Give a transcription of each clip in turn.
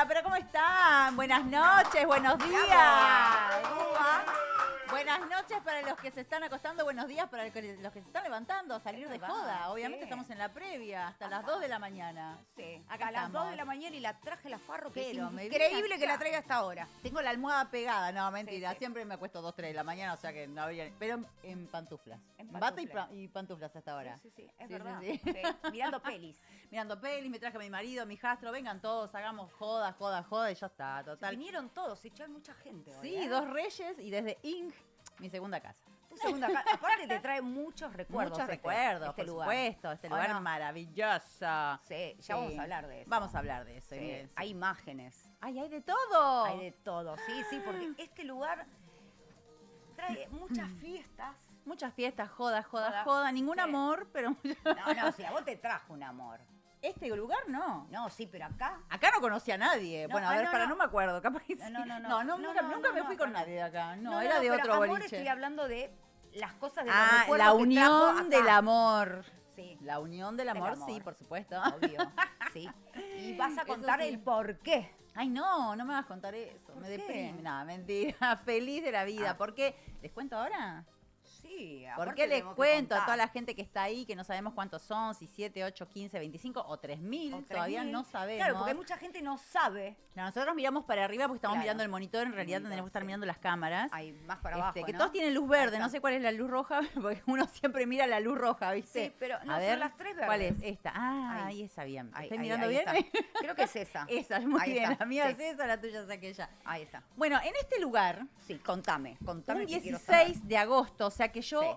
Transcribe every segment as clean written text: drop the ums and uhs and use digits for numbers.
Hola, pero ¿cómo están? Buenas noches, buenos días. ¿Cómo va? Buenas noches para los que se están acostando, buenos días para los que se están levantando a salir de joda. Obviamente sí. estamos en la previa, hasta las 2 de la mañana. Sí, Acá a las estamos. 2 de la mañana y la traje la Farro, que Pero es me increíble vine que la acá. traiga hasta ahora. Tengo la almohada pegada, no, mentira, Sí, sí. siempre me acuesto 2, 3 de la mañana, o sea que no habría... Pero en pantuflas. En Bata pantuflas. y pantuflas hasta ahora. Sí, es Sí, verdad. sí, Sí, sí. mirando pelis. Mirando pelis, me traje a mi marido, mi hijastro, vengan todos, hagamos joda y ya está, total. Vinieron todos, se echó mucha gente hoy, Sí, ¿eh? 2 reyes y desde Inc, mi segunda casa. Tu segunda casa. Aparte te trae muchos recuerdos. Muchos recuerdos, este por lugar. supuesto, este lugar Bueno, maravilloso. Sí, ya vamos a hablar de eso. Vamos a hablar de eso. Sí, bien, sí. hay imágenes. ¡Ay, hay de todo! Hay de todo. Sí, porque este lugar trae muchas fiestas. Muchas fiestas, joda. Joda. Ningún Sí. amor, pero... No, si a vos te trajo un amor. Este lugar no. No, sí, pero acá. Acá no conocía a nadie. No, bueno, a ver, no. no me acuerdo. Capaz que sí. Nunca me fui con no. nadie de acá. No, era de pero otro amor, boliche. estoy hablando de las cosas de los Ah, recuerdos la que trajo unión acá. del amor. Sí, La unión del amor, sí, por supuesto. obvio. Sí. Y vas a Eso contar sí. el por qué. Ay, no me vas a contar eso. ¿Por Me qué? deprime. No, mentira. Feliz de la vida. Ah. ¿Por qué? ¿Les cuento ahora? Sí, ¿Por aparte qué les tenemos que cuento a contar. toda la gente que está ahí, que no sabemos cuántos son, si 7, 8, 15, 25 o 3.000? O Todavía 3.000. no sabemos. Claro, porque mucha gente no sabe. No, nosotros miramos para arriba porque estamos Claro. mirando el monitor. En realidad Monitor, tendríamos que estar sí. mirando las cámaras. Hay más para abajo, Que ¿no? todos tienen luz Ahí verde, está. no sé cuál es la luz roja, porque uno siempre mira la luz roja, ¿viste? Sí, pero no, a son ver, las 3 verdes. ¿cuál es? Esta. Ah, Ahí. ahí esa bien. Ahí, ¿Estoy ahí, mirando ahí bien? está. Creo que es esa. Esa, muy Ahí bien. está, La mía sí. es esa, la tuya es aquella. Ahí está. Bueno, en este lugar, Sí, contame un que quiero saber. 16 de agosto, o sea que yo, Sí.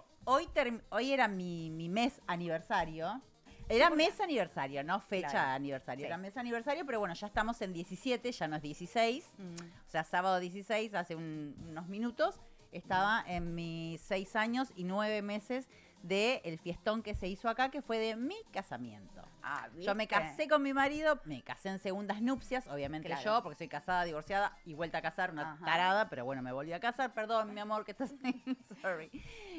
hoy era mi mes aniversario. Era mes aniversario, no fecha Claro. aniversario. Sí. Era mes aniversario, pero bueno, ya estamos en 17, ya no es 16. O sea, sábado 16, hace unos minutos, estaba en mis 6 años y 9 meses del fiestón que se hizo acá, que fue de mi casamiento. Ah, Yo me ¿viste? casé con mi marido, me casé en segundas nupcias, obviamente Claro. yo, porque soy casada, divorciada y vuelta a casar, una Ajá. tarada, pero bueno, me volví a casar, perdón, mi amor, que estás sorry.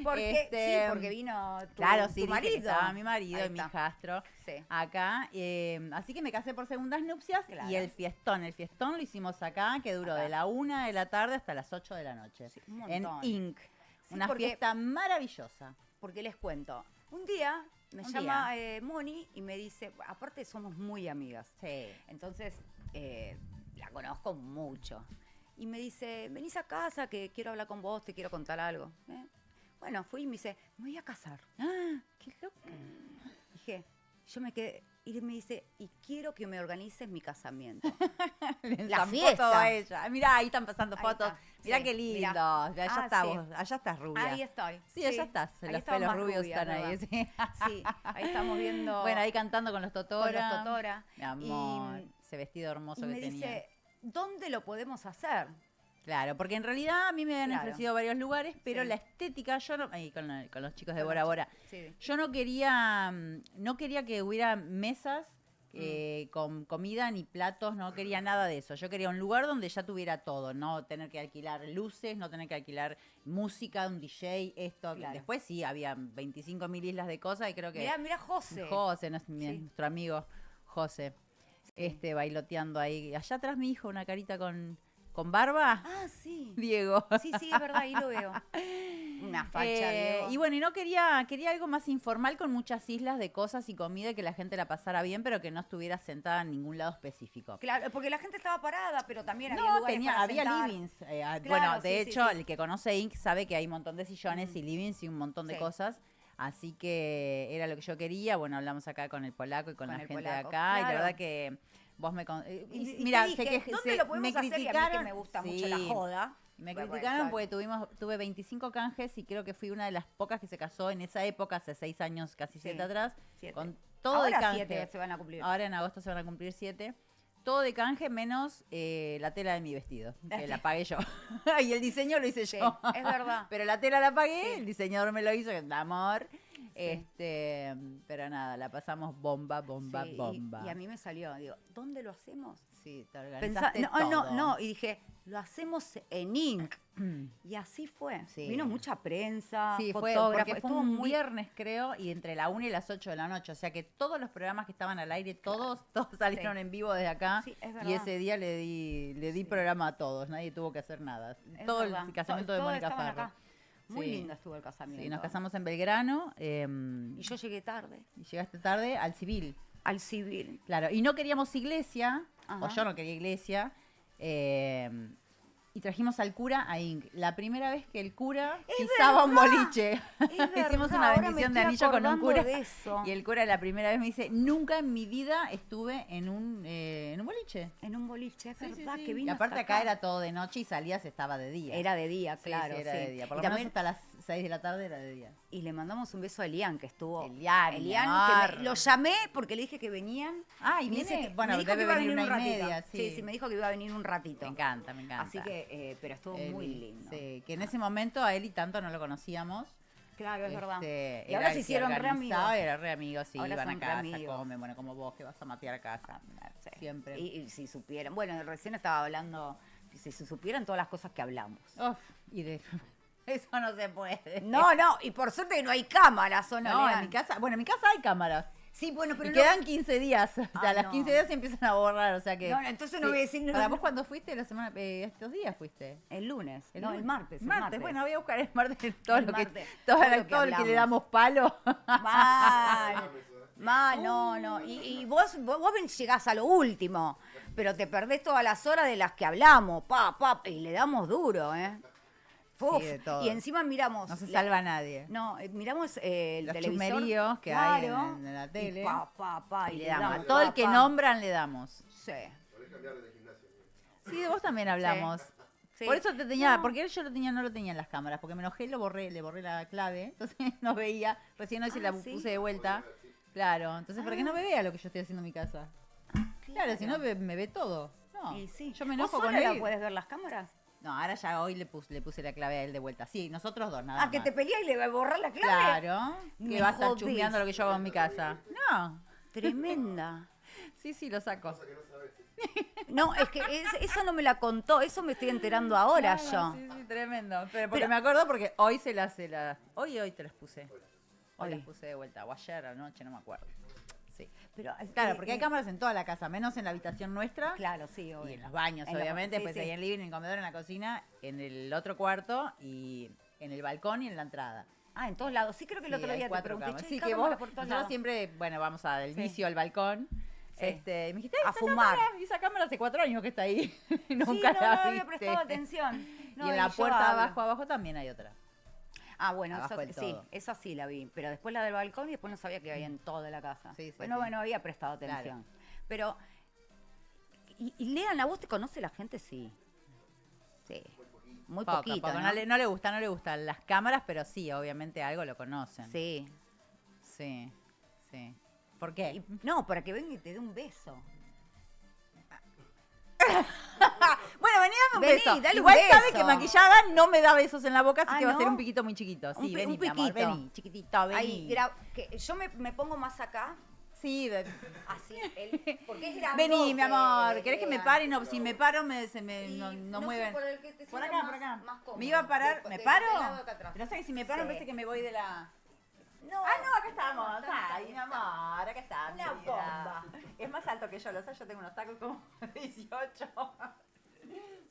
Porque, sí, porque vino tu, claro, tu sí, dije que marido. estaba mi marido Ahí y mi está. hijastro Sí. acá, así que me casé por segundas nupcias Claro. y el fiestón lo hicimos acá, que duró Acá. de la 1 de la tarde hasta las 8 de la noche, Sí, un en montón. Inc. Sí, Una porque- fiesta maravillosa. Porque les cuento. Un día me Un llama Moni y me dice, aparte somos muy amigas. Sí. Entonces, la conozco mucho. Y me dice, venís a casa que quiero hablar con vos, te quiero contar algo. Bueno, fui y me dice, me voy a casar. ¡Ah, qué loca! Dije, yo me quedé, y me dice, y quiero que me organices mi casamiento. Le La enzampó fiesta. todo a ella. Mirá, ahí están pasando Ahí fotos. está. Mirá Sí, qué lindo. mirá. Allá Ah, está sí. vos, allá estás rubia. Ahí estoy. Sí, allá estás. Ahí Los estaba pelos más rubios rubia, están ahí. ¿verdad? Sí. Sí, ahí estamos viendo. Bueno, ahí cantando con los Totora. Con los Totora. Mi amor, Y- ese vestido hermoso Y que me tenía. dice, ¿dónde lo podemos hacer? Claro, porque en realidad a mí me habían Claro. ofrecido varios lugares, pero Sí. la estética, yo no, ahí con los chicos de Con Bora los Bora, Sí. yo no quería que hubiera mesas con comida ni platos, no quería nada de eso. Yo quería un lugar donde ya tuviera todo, no tener que alquilar luces, no tener que alquilar música, un DJ, esto. Claro. Después sí, había 25.000 islas de cosas y creo que Mirá José. José, Sí. nuestro amigo José, bailoteando ahí. Allá atrás mi hijo, una carita con barba. Ah, sí. Diego. Sí, es verdad, ahí lo veo. Una facha, Diego. Y bueno, y no quería algo más informal con muchas islas de cosas y comida y que la gente la pasara bien, pero que no estuviera sentada en ningún lado específico. Claro, porque la gente estaba parada, pero también había No, lugares para había sentar. livings. Claro, Bueno, sí, de sí, hecho, sí. el que conoce Inc. sabe que hay un montón de sillones y livings y un montón de Sí. cosas. Así que era lo que yo quería. Bueno, hablamos acá con el polaco y con Con la el gente polaco, de acá. Y la claro. verdad que vos me... Y mira, te dije, ¿dónde lo podemos me hacer? Y a mí criticaron. que me gusta mucho la Sí. joda. Me Bueno, criticaron bueno, porque tuve 25 canjes y creo que fui una de las pocas que se casó en esa época, hace 6 años, casi 7 Sí, atrás, 7. con todo de Ahora canje. 7 se van a cumplir. Ahora en agosto se van a cumplir 7. Todo de canje menos la tela de mi vestido, que la pagué yo. Y el diseño lo hice Sí, yo. es verdad. Pero la tela la pagué, Sí. el diseñador me lo hizo, amor. Pero nada, la pasamos bomba. Sí, y a mí me salió, digo, ¿dónde lo hacemos? Sí, te Pensá, organizaste no, y dije, lo hacemos en Inc. Y así fue. Sí. Vino mucha prensa, Sí, fotógrafos, porque fue estuvo un muy... viernes, creo, y entre la 1 y las 8 de la noche. O sea que todos los programas que estaban al aire, todos salieron en vivo desde acá. Sí, es verdad. Y ese día le di programa a todos, nadie tuvo que hacer nada. Es Todo verdad. el casamiento de Todos Mónica estaban Farro. acá. Muy Sí. lindo estuvo el casamiento. Sí, nos casamos en Belgrano. Y yo llegué tarde Y llegaste tarde al civil. al civil. Claro, y no queríamos iglesia, Ajá. o yo no quería iglesia, y trajimos al cura a Inc. La primera vez que el cura pisaba un boliche. Hicimos una bendición de anillo con un cura. De eso. Y el cura la primera vez me dice, nunca en mi vida estuve en un boliche. En un boliche, es Sí, sí, verdad sí. que vino Y aparte hasta acá era todo de noche y salías estaba de día. Era de día, Sí, claro. sí, era de día. Por Y lo menos también- hasta las 6 de la tarde era de día. Y le mandamos un beso a Elian, que estuvo. Elian, mi amor. lo llamé porque le dije que venían. Ah, y Me dice viene, que- bueno, me dijo debe que iba a venir venir una un y ratito. media, Sí, sí, me dijo que iba a venir un ratito. Me encanta, me encanta. Así que, pero estuvo muy Eli, lindo. Sí, que en ese momento a Eli tanto no lo conocíamos. Claro, es verdad. Y Y ahora se hicieron re amigos. Era re amigos, sí, Ahora iban a son re casa, amigos. comen, bueno, como vos que vas a matear a casa. Sí. Siempre. Y si supieran. Bueno, recién estaba hablando. Si supieran todas las cosas que hablamos. Uf, y de eso no se puede. No, y por suerte que no hay cámaras, ¿o no? No, Lean? en mi casa, bueno, en mi casa hay cámaras. Sí, bueno, pero Y no- quedan 15 días. O sea, Ah, las no. 15 días se empiezan a borrar, o sea que. No, entonces no voy a decir nada. ¿Para vos cuándo fuiste la semana? Estos días fuiste. El lunes. El lunes. martes. Martes, bueno, voy a buscar el martes todo El lo que martes, todo todo lo que el que le hablamos. damos palo. Mal, no. Y vos llegás a lo último, pero te perdés todas las horas de las que hablamos, y le damos duro, ¿eh? Uf, de todo. y encima miramos... No se salva nadie. No, miramos el Los televisor. chusmeríos que hay en la tele. Y Y y le damos. damos, Todo el que nombran le damos. Sí. Sí, de vos también hablamos. Sí. Por eso te tenía, No. porque él yo no lo tenía en las cámaras, porque me enojé y le borré la clave, entonces no veía, recién hoy se la ¿sí? puse de vuelta. Claro, entonces para que no me vea lo que yo estoy haciendo en mi casa. Claro, si no me ve todo. No, Y sí. yo me ¿Vos enojo con sola él. la puedes ver las cámaras? No, ahora ya hoy le puse la clave a él de vuelta. Sí, nosotros dos, nada Ah, que más. te peleas y le va a borrar la clave. Claro, que Me va a estar jodés. chusmeando lo que yo hago en mi casa. No, Tremenda. sí, lo saco. No, es que eso no me la contó, eso me estoy enterando ahora yo. Sí, tremendo. Pero porque Pero- me acuerdo porque hoy hoy te las puse. Hoy Hoy. las puse de vuelta, o ayer anoche, no me acuerdo. Sí. Pero, Claro, porque hay cámaras en toda la casa, menos en la habitación nuestra. Claro, sí, obvio. Y en los baños, En la- obviamente, sí, pues sí. ahí en el living, en el comedor, en la cocina, en el otro cuarto y en el balcón y en la entrada. Ah, en todos lados. Sí, creo que el Sí, otro hay día te 4 pregunté, cámaras. che, Sí, hay que cámaras vos, por todos nosotros lados. siempre, bueno, vamos del Sí. vicio al balcón. Sí. Y me dijiste, A esa fumar. cámara, y esa cámara hace 4 años que está ahí. Sí, Nunca no, la no había viste. prestado atención. No, y en la yo puerta hablo. abajo también hay otra. Ah, bueno, abajo esa, del sí, todo. esa sí la vi. Pero después la del balcón y después no sabía que había en toda la casa. Sí, sí, bueno, sí. no había prestado atención. Claro. Pero, y Lean, ¿a vos te conoce la gente? Sí. Sí. Muy Poco, poquito, poco. ¿no? No le gustan las cámaras, pero sí, obviamente algo lo conocen. Sí. Sí, sí. ¿Por qué? No, para que venga y te dé un beso. Bueno, vení, dame un Vení, beso. dale un Igual sabe beso. que maquillada no me da besos en la boca, así Ah, que va a ser ¿no? un piquito muy chiquito. Sí, Un vení, mi amor, piquito. vení, chiquitito, vení. Ahí, que yo me pongo más acá. Sí, Así, porque es grandote, vení, mi amor. ¿Querés que me Lean. pare? No, si me paro, Y no sé mueven. por el que te Por sientas acá, por acá. más cómodo. Me iba a parar. ¿Me Del paro? lado de acá atrás. Pero sabes que si me paro, Sí. parece que me voy de la. No, Ah, no, acá estamos. Ay, mi amor, acá está. Una mi vida. bomba. Es más alto que yo, lo sé, yo tengo unos tacos como 18.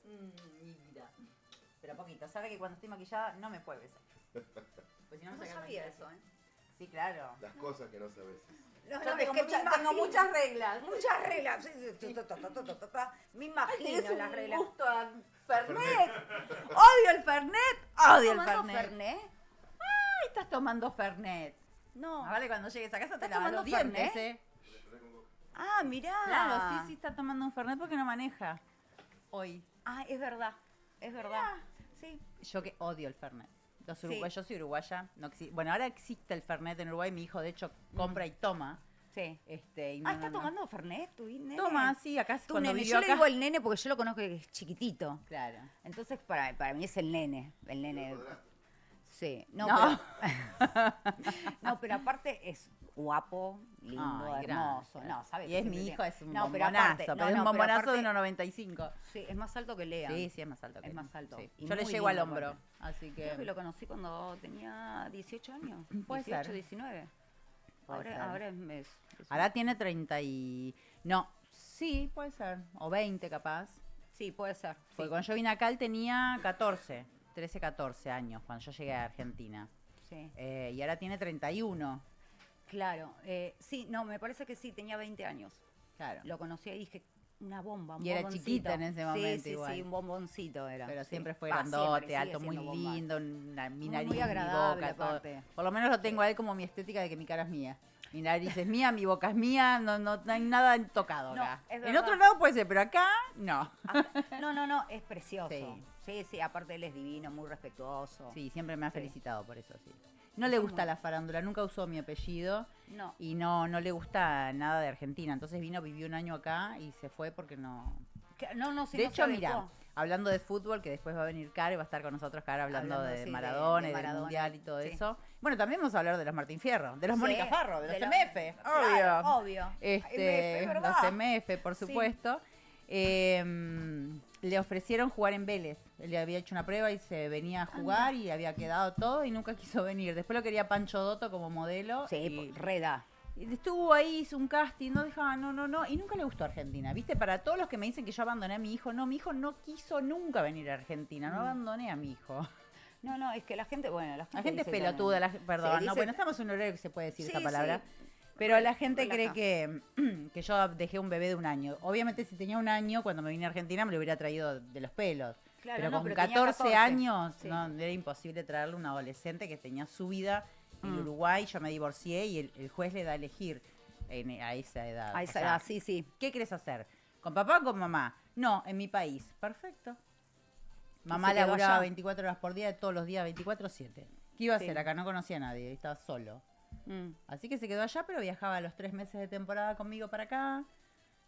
Mi vida. Pero poquito, sabe que cuando estoy maquillada no me puede besar. Pues si no me no saca el sabía maquillaje. eso, ¿eh? Sí, claro. Las cosas que no sabes. No, Yo no, tengo, es que me tengo imagino. muchas reglas. Muchas reglas. Sí, sí, sí, me Ay, imagino tenés las un reglas. gusto a Fernet. Odio el Fernet. Odio el ¿Tomando Fernet. Fernet? Ay, estás tomando Fernet. No. Ah, vale, cuando llegues a casa te ¿Estás lavas los tomando dientes, Fernet? ¿eh? Ah, mirá. Claro, sí, está tomando un Fernet porque no maneja. Hoy. Ah, es verdad. Es verdad. Sí. Yo que odio el Fernet. Los Sí. uruguayos, yo soy uruguaya. No bueno, ahora existe el Fernet en Uruguay. Mi hijo, de hecho, compra y toma. Sí. Y Ah, ¿está tomando Fernet tu nene? Toma, sí, acá Tu cuando nene. vivió Yo le acá. digo el nene porque yo lo conozco que es chiquitito. Claro. Entonces, para mí es el nene. El nene. Sí, No. no, pero aparte es guapo, lindo, Ay, hermoso. gracias. No, ¿sabes? Y que es mi siempre hijo, tiene- es un No, pero bombonazo, aparte- pero no, es un no, pero bombonazo aparte- de 1,95. Sí, es más alto que Lea. Sí, sí, es más alto que Es él. más alto. Sí. Y Yo le muy llego al lindo, hombro, aparte. así que... Creo que lo conocí cuando tenía 18 años. Puede 18, ser. 19. Puede ser. Ahora es Ahora tiene 30 y... No, sí, puede ser. O 20 capaz. Sí, puede ser. Porque Sí. cuando yo vine acá él tenía 13, 14 años, cuando yo llegué a Argentina. Sí. Y ahora tiene 31. Claro. Sí, no, me parece que sí, tenía 20 años. Claro. Lo conocí y dije, una bomba, un Y era bomboncito. chiquita en ese momento Sí, igual. sí, un bomboncito era. Pero sí. siempre fue Va, grandote, siempre, alto, sigue muy siendo bomba. lindo, mi Muy nariz, mi agradable, boca, todo. aparte. Por lo menos lo tengo a él como mi estética de que mi cara es mía. Mi nariz es mía, mi boca es mía, no hay nada tocado No, acá. es En verdad. otro lado puede ser, pero acá no. No, es precioso. Sí. Sí, aparte él es divino, muy respetuoso. Sí, siempre me ha Sí. felicitado por eso, sí. No le gusta la farándula, nunca usó mi apellido No. y no le gusta nada de Argentina. Entonces vino, vivió un año acá y se fue porque no... No, sí, De no se hecho, mira, adecuó. hablando de fútbol, que después va a venir Caro y va a estar con nosotros, Caro, hablando Hablando, de sí, Maradona de y del Maradona, Mundial y todo sí. eso. Bueno, también vamos a hablar de los Martín Fierro, de los Sí, Mónica Farro, de los de los- MF, Claro, obvio. obvio. Los ¿verdad? MF, por Sí. supuesto. Le ofrecieron jugar en Vélez. Él le había hecho una prueba y se venía a jugar y había quedado todo y nunca quiso venir. Después lo quería Pancho Dotto como modelo. Sí, y, reda. y estuvo ahí, hizo un casting, no dejaba, no. Y nunca le gustó Argentina. ¿Viste? Para todos los que me dicen que yo abandoné a mi hijo, no, mi hijo no quiso nunca venir a Argentina. No abandoné a mi hijo. No, es que la gente, bueno, La gente es dice pelotuda, también. perdón. Sí, no, dice- bueno, estamos en un horario que se puede decir Sí, esa palabra. sí. Pero la gente Relaja. cree que yo dejé un bebé de 1 año. Obviamente, si tenía 1 año, cuando me vine a Argentina, me lo hubiera traído de los pelos. Claro, pero no, con pero tenía 14 años, Sí. no, era imposible traerle un adolescente que tenía su vida en Mm. Uruguay. Yo me divorcié y el juez le da a elegir a esa edad. Ahí O se sea, da, sí. ¿qué querés hacer? ¿Con papá o con mamá? No, en mi país. Perfecto. Mamá se quedó laburaba allá? 24 horas por día, todos los días, 24/7. ¿Qué iba a Sí. hacer acá? No conocía a nadie, estaba solo. Mm. Así que se quedó allá, pero viajaba los 3 meses de temporada conmigo para acá.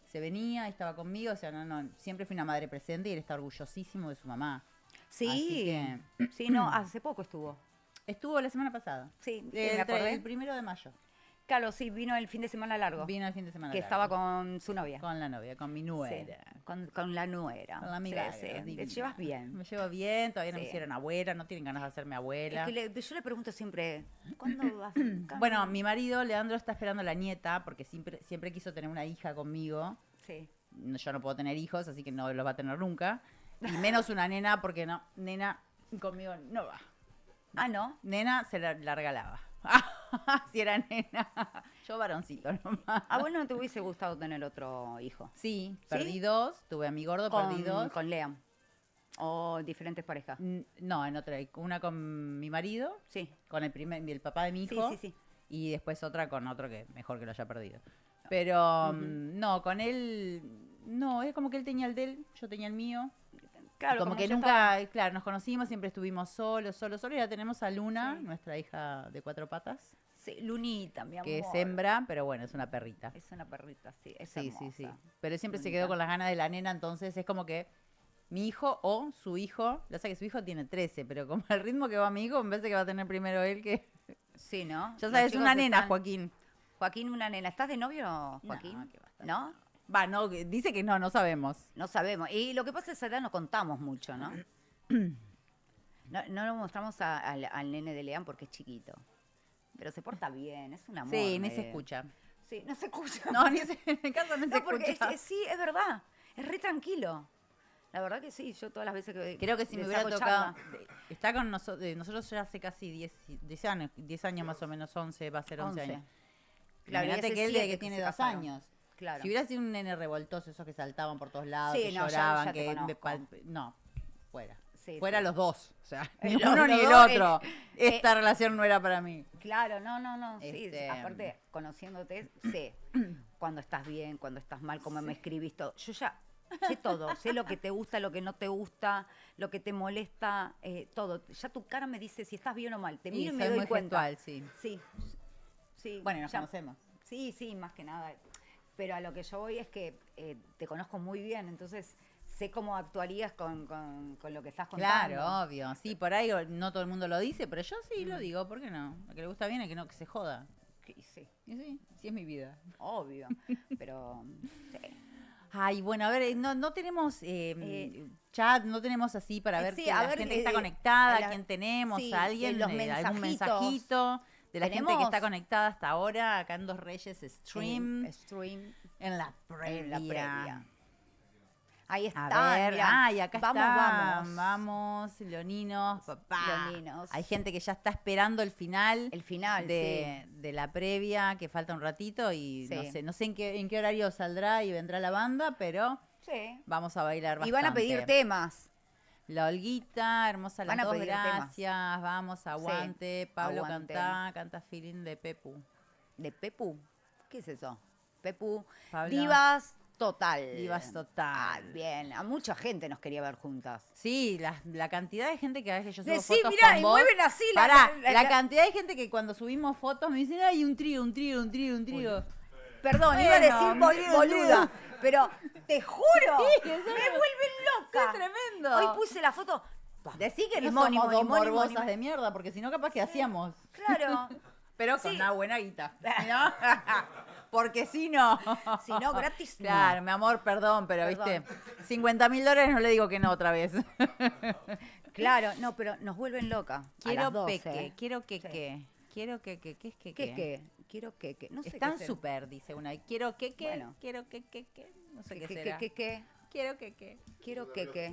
Se venía y estaba conmigo. O sea, siempre fui una madre presente y él está orgullosísimo de su mamá. Sí, Así que- sí, no, hace poco estuvo. Estuvo la semana pasada. Sí, me El acordé. 1 de mayo. Claro, sí, vino el fin de semana largo. Vino el fin de semana. Que largo. estaba con su novia. Con la novia, con mi nuera. Sí, con la nuera. Con la amiga. Sí, ¿te llevas bien? Me llevo bien, todavía no me Sí. hicieron abuela, no tienen ganas de hacerme abuela. Es que yo le pregunto siempre, ¿cuándo vas? Bueno, mi marido, Leandro, está esperando la nieta porque siempre quiso tener una hija conmigo. Sí. Yo no puedo tener hijos, así que no los va a tener nunca. Y menos una nena, porque no, nena conmigo no va. Ah, ¿no? Nena se la regalaba. Si era nena. Yo varoncito nomás. Ah, bueno, ¿no te hubiese gustado tener otro hijo? Sí, perdí 2, tuve a mi gordo, perdí 2. Con Liam. O diferentes parejas. No, en otra, una con mi marido, Sí. con el papá de mi Sí, hijo. sí. Y después otra con otro que mejor que lo haya perdido. Pero no, con él, no, es como que él tenía el de él, yo tenía el mío. Claro, como que yo nunca, claro, nos conocimos, siempre estuvimos solos. Y ahora tenemos a Luna, Sí. nuestra hija de 4 patas, Sí, Lunita, mi amor. que es hembra, pero bueno, es una perrita. Es una perrita, sí. Es Sí, sí, sí. hermosa. Pero siempre se Lunita. quedó con las ganas de la nena, entonces es como que mi hijo o su hijo, lo sé que su hijo tiene 13, pero como el ritmo que va mi hijo, me parece que va a tener primero él que... Sí, ¿no? Ya Los sabes, chicos una nena, están- Joaquín. Joaquín, una nena. ¿Estás de novio, Joaquín? No, que va a estar. ¿No? Va, no, dice que no sabemos. No sabemos. Y lo que pasa es que a esa edad no contamos mucho, ¿no? No lo mostramos al nene de Leán porque es chiquito. Pero se porta bien, es un amor. Sí, ni se escucha. Sí, no se escucha. No, en casa no se No, porque escucha. sí, es verdad. Es re tranquilo. La verdad que sí, yo todas las veces que Creo que si me le hubiera saco tocado. charla, Está con nosotros ya hace casi 10 años más o menos, 11, va a ser 11 años. Claro, y Imagínate hace que él 7 desde que que tiene se 2 casaron. años. Claro. Si hubiera sido un nene revoltoso, esos que saltaban por todos lados, Sí, que no, ya lloraban, te que conozco. No, fuera. Sí, Fuera sí. los dos. O sea, Eh, ni los- uno ni los el dos, otro. Esta relación no era para mí. Claro, no, sí, Este, aparte, conociéndote, sé cuando estás bien, cuando estás mal, cómo me escribís todo. Yo ya sé todo, sé lo que te gusta, lo que no te gusta, lo que te molesta, todo. Ya tu cara me dice si estás bien o mal. Te Y miro y me soy doy muy cuenta. gestual, sí. Sí, sí. Bueno, nos ya- conocemos. Sí, más que nada. Pero a lo que yo voy es que te conozco muy bien, entonces sé cómo actuarías con lo que estás contando. Claro, obvio. Sí, por ahí no todo el mundo lo dice, pero yo sí lo digo, ¿por qué no? A que le gusta bien, a que no, que se joda. Sí, Y sí, sí es mi vida. obvio. Pero sí. Ay, bueno, a ver, no tenemos chat, no tenemos así para ver sí, que a la ver, gente que está conectada, la- quién tenemos, sí, a alguien, los algún mensajitos. mensajito de la gente que Tenemos, está conectada hasta ahora, acá en Dos Reyes Stream, stream en la previa. en la previa. Ahí A está, ver, mirá. ay, acá vamos, está, vamos. vamos, Leoninos, papá. Leoninos. Hay gente que ya está esperando el final. El final, de la previa, que falta un ratito y Sí. no sé en qué horario saldrá y vendrá la banda, pero sí. vamos a bailar bastante. Y van a pedir temas. La Olguita, hermosa las Van a dos, pedir temas. gracias, vamos, aguante. Pablo aguante. canta feeling de Pepu. ¿De Pepu? ¿Qué es eso? Pepu. Pablo. Divas total. Divas total. Ah, bien. A mucha gente nos quería ver juntas. Sí, la cantidad de gente que a veces yo subo Sí, fotos mirá, con y vos. mueven así la- Pará, la- la la- cantidad de gente que cuando subimos fotos me dicen, ay, un trío. Perdón, iba a decir Bueno, boluda. Pero te juro, Sí, me eso vuelven loca. es tremendo. Hoy puse la foto. Decí que no Limón, somos dos limón, limón, morbosas limón. de mierda, porque si no capaz que hacíamos. Claro. Pero con Sí. una buena guita. ¿No? Porque si no. Si no, gratis no. Claro, mi amor, perdón, pero Perdón. viste, $50.000 no le digo que no otra vez. Claro, no, pero nos vuelven loca. Quiero quiero que. ¿Qué es que? ¿Qué qué? Quiero que. No sé Están qué será. súper, dice una. Quiero que. Bueno. Quiero que. No sé qué ¿Qué, será. qué? Quiero que. Quiero que.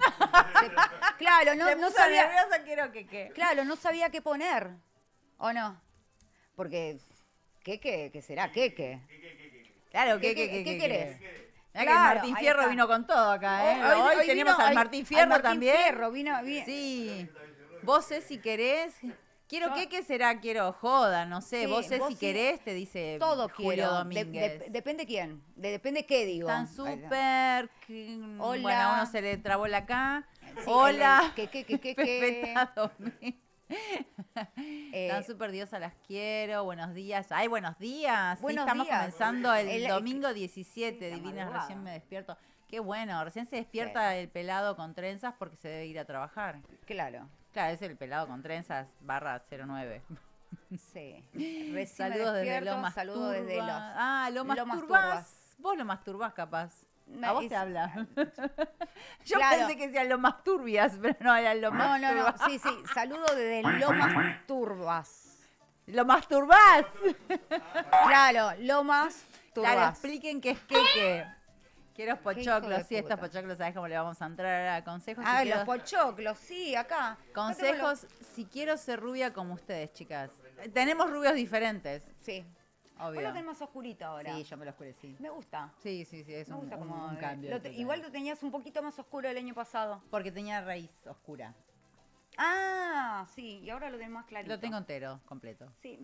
Claro, Se no puso sabía. nerviosa, quiero que. Claro, no sabía qué poner. ¿O no? Porque. ¿Qué será? ¿Qué? Claro, ¿Qué querés? Claro, Martín ahí Fierro está. vino con todo acá, ¿eh? Hoy tenemos vino- al hoy- Martín al Fierro Martín también. Fierro, vino. Sí. Vos sé si querés. Quiero Yo- qué será, quiero joda, no sé. Sí, vos sé vos si sí. querés, te dice Todo Julio quiero. Domínguez. Depende quién. Depende qué digo. Están súper. Hola. Bueno, a uno se le trabó la acá. Sí, Hola. ¿Qué? Pepeta Domínguez. Eh, Están súper diosas, las quiero. Buenos días. Ay, buenos días. Sí, Buenos estamos días. comenzando el El- domingo 17. la Divinas, madrugada. recién me despierto. Qué bueno, recién se despierta el pelado con trenzas porque se debe ir a trabajar. Claro. Claro, es el pelado con trenzas /09. Sí. Recién me Saludos desde despierto, Lomas saludos desde los. Turbas. Ah, Lomas Lomas Turbas. Turbas. Vos lo masturbás, capaz. No, A vos es- te habla. Yo Claro. pensé que sean Lomas Turbias, pero no, eran Lomas No. Turbas. Sí. Saludo desde Lomas Turbas. ¡Lo masturbás! Claro, Lomas Turbas. Claro, expliquen qué es queque. Quiero hijo de pochoclos, sí, estos puta. pochoclos, ¿sabes cómo le vamos a entrar a consejos? Ah, Si los quiero- pochoclos, sí, acá. consejos, si quiero ser rubia como ustedes, chicas. Tenemos rubios diferentes, Sí. obvio. Vos lo tenés más oscurito ahora. Sí, yo me lo oscurecí. Me gusta. Sí, es Me gusta un como. cambio. total. Igual lo tenías un poquito más oscuro el año pasado. Porque tenía raíz oscura. Ah, sí, y ahora lo tenés más clarito. Lo tengo entero, completo. Sí,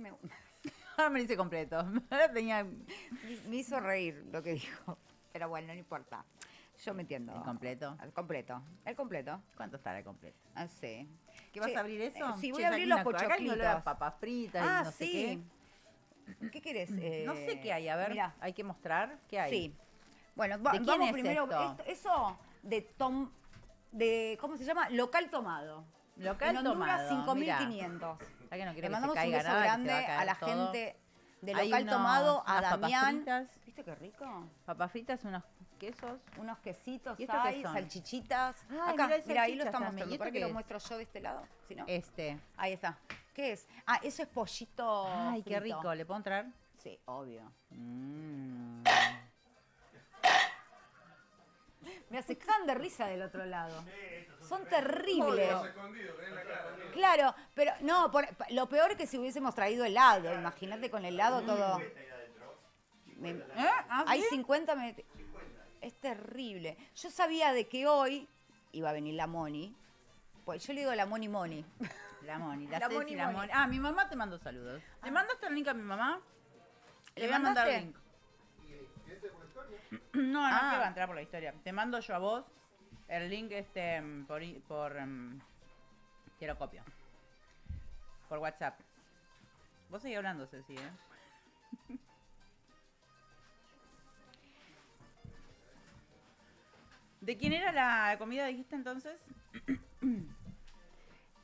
Ahora me lo hice completo. Ahora tenía me hizo reír lo que dijo. Pero bueno, no importa. Yo me entiendo. el completo. El completo. El completo. ¿Cuánto estará el completo? Ah, sí. ¿Qué vas Che, a abrir eso? sí, voy Che, a abrir aquí los acá hay pochoclitos. olor a papas fritas Ah, y no sé sí. ¿Qué querés? qué. No sé qué hay, a ver, Mirá. hay que mostrar qué hay. Sí. Bueno, ¿De quién vamos es primero. esto? Eso de ¿cómo se llama? Local tomado. Local en Honduras, tomado, mirá. 5.500. Ya que no quiero Le que mandamos se un caiga beso nada, que se grande va a caer a la todo. gente de Hay Local unos- Tomado, a unas papas Damián. fritas. ¿Viste qué rico? Papas fritas, unos quesos. Unos quesitos ¿Y esto qué hay, son? salchichitas. Ay, Acá, mirá, hay mira, ahí lo salchichas está también. mostrando. ¿Y esto ¿Para qué que lo es? muestro yo de este lado? Si no. Este. Ahí está. ¿Qué es? Ah, eso es pollito. Ay, qué frito. rico. ¿Le puedo entrar? Sí, obvio. Mm. Mira, se cagan de risa del otro lado. Son terribles. Claro, pero no, lo peor es que si hubiésemos traído helado. Imagínate con helado todo. ¿Ah, Hay sí? 50. Es terrible. Yo sabía de que hoy iba a venir la Moni. Pues yo le digo la Moni Moni. La Moni, La Ceci, Moni la Moni. Moni. Ah, mi mamá te mandó saludos. ¿Le mandaste el link a mi mamá? ¿Le voy a mandar el mandaste? link. No, Ah. que va a entrar por la historia. Te mando yo a vos el link te lo copio. Por WhatsApp. Vos seguís hablando, Ceci, ¿eh? ¿De quién era la comida, dijiste entonces?